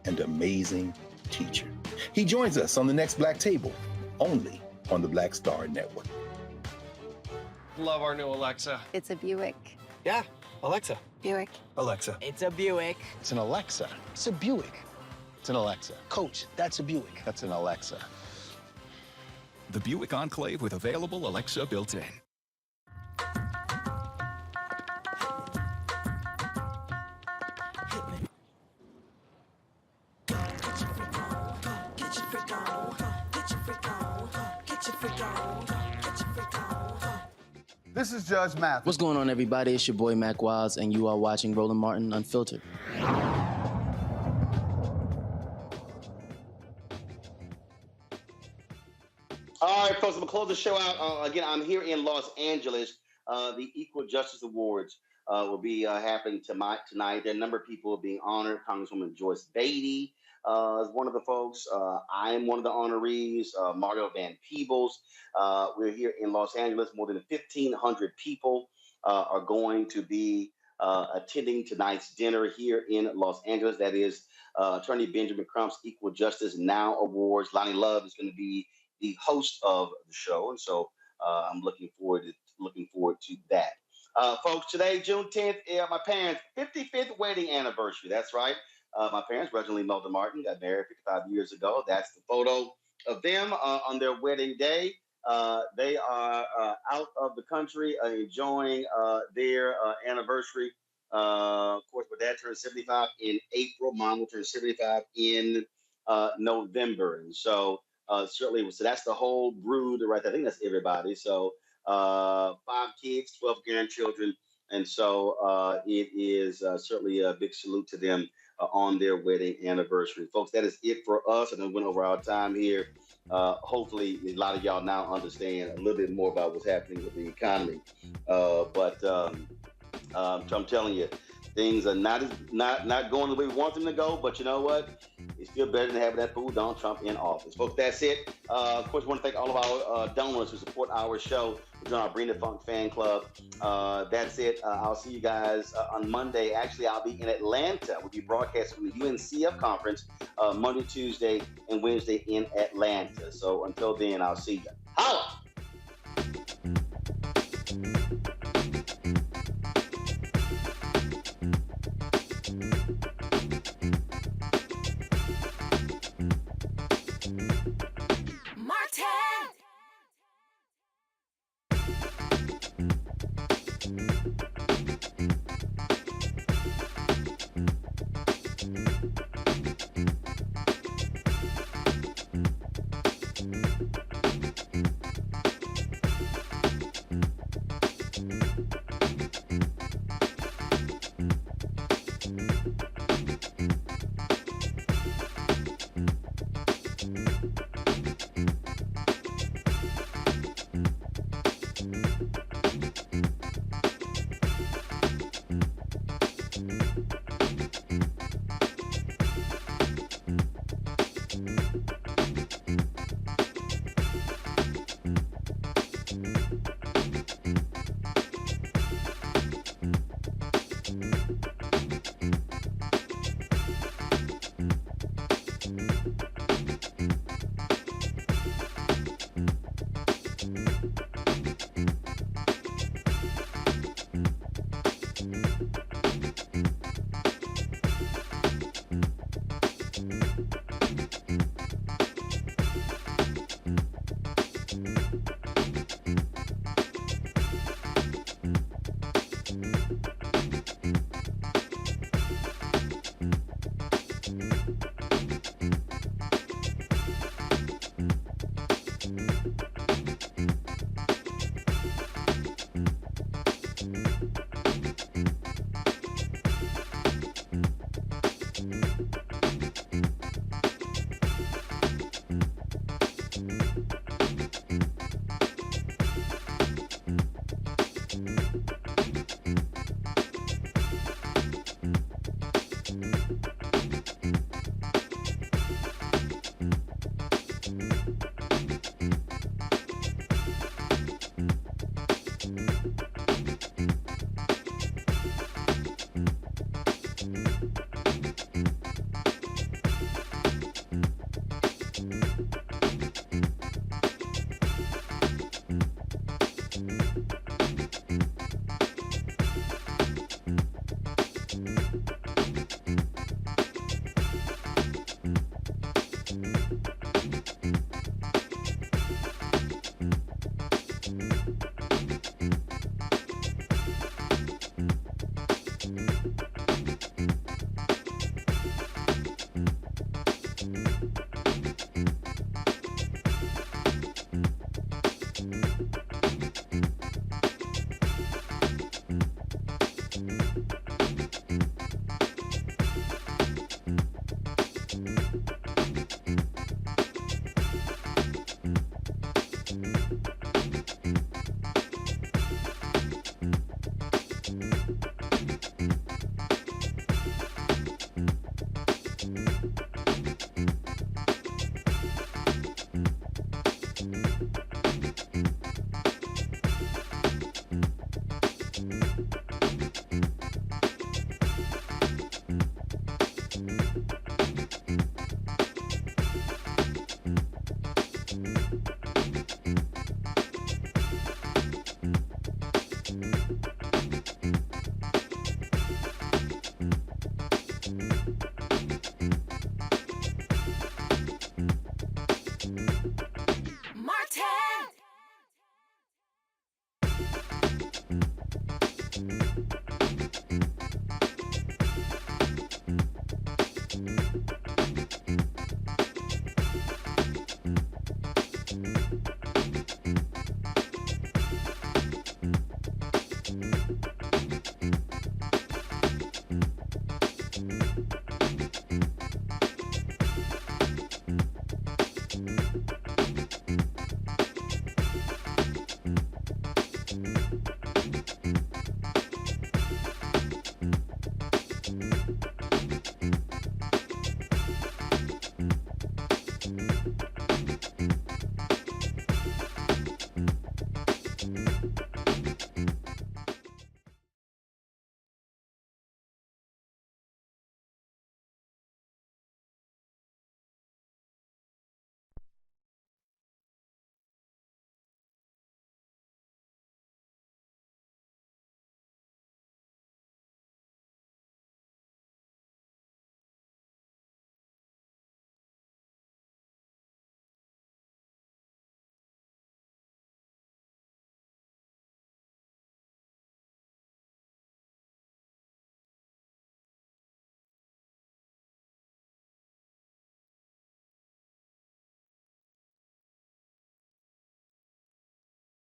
and amazing teacher. He joins us on the next Black Table, only on the Black Star Network. Love our new Alexa. It's a Buick. Yeah, Alexa. Buick. Alexa. It's a Buick. It's an Alexa. It's a Buick. It's an Alexa. Coach, that's a Buick. That's an Alexa. The Buick Enclave with available Alexa built-in. This is Judge Mathis. What's going on, everybody? It's your boy Mac Wiles, and you are watching Roland Martin Unfiltered. All right, folks, I'm going to close the show out. Again, I'm here in Los Angeles. The Equal Justice Awards will be happening tonight. There are a number of people being honored. Congresswoman Joyce Beatty is one of the folks. I am one of the honorees, Mario Van Peebles. We're here in Los Angeles. More than 1,500 people are going to be attending tonight's dinner here in Los Angeles. That is Attorney Benjamin Crump's Equal Justice Now Awards. Lonnie Love is going to be the host of the show, and so I'm looking forward to that. Folks, today, June 10th, my parents' 55th wedding anniversary. That's right. My parents, Reginald and Melda Martin, got married 55 years ago. That's the photo of them on their wedding day. They are out of the country enjoying their anniversary. Of course, my dad turned 75 in April. Mom will turn 75 in November. And so certainly, so that's the whole brood right there. I think that's everybody. So 5 kids, 12 grandchildren. And so it is certainly a big salute to them on their wedding anniversary. Folks, that is it for us. And I went over our time here. Hopefully, a lot of y'all now understand a little bit more about what's happening with the economy. So I'm telling you, things are not going the way we want them to go. But you know what? It's still better than having that fool Donald Trump in office. Folks, that's it. Of course, I want to thank all of our donors who support our show. We're doing our Bring the Funk fan club. That's it. I'll see you guys on Monday. Actually, I'll be in Atlanta. We'll be broadcasting from the UNCF conference Monday, Tuesday, and Wednesday in Atlanta. So until then, I'll see you. Holla!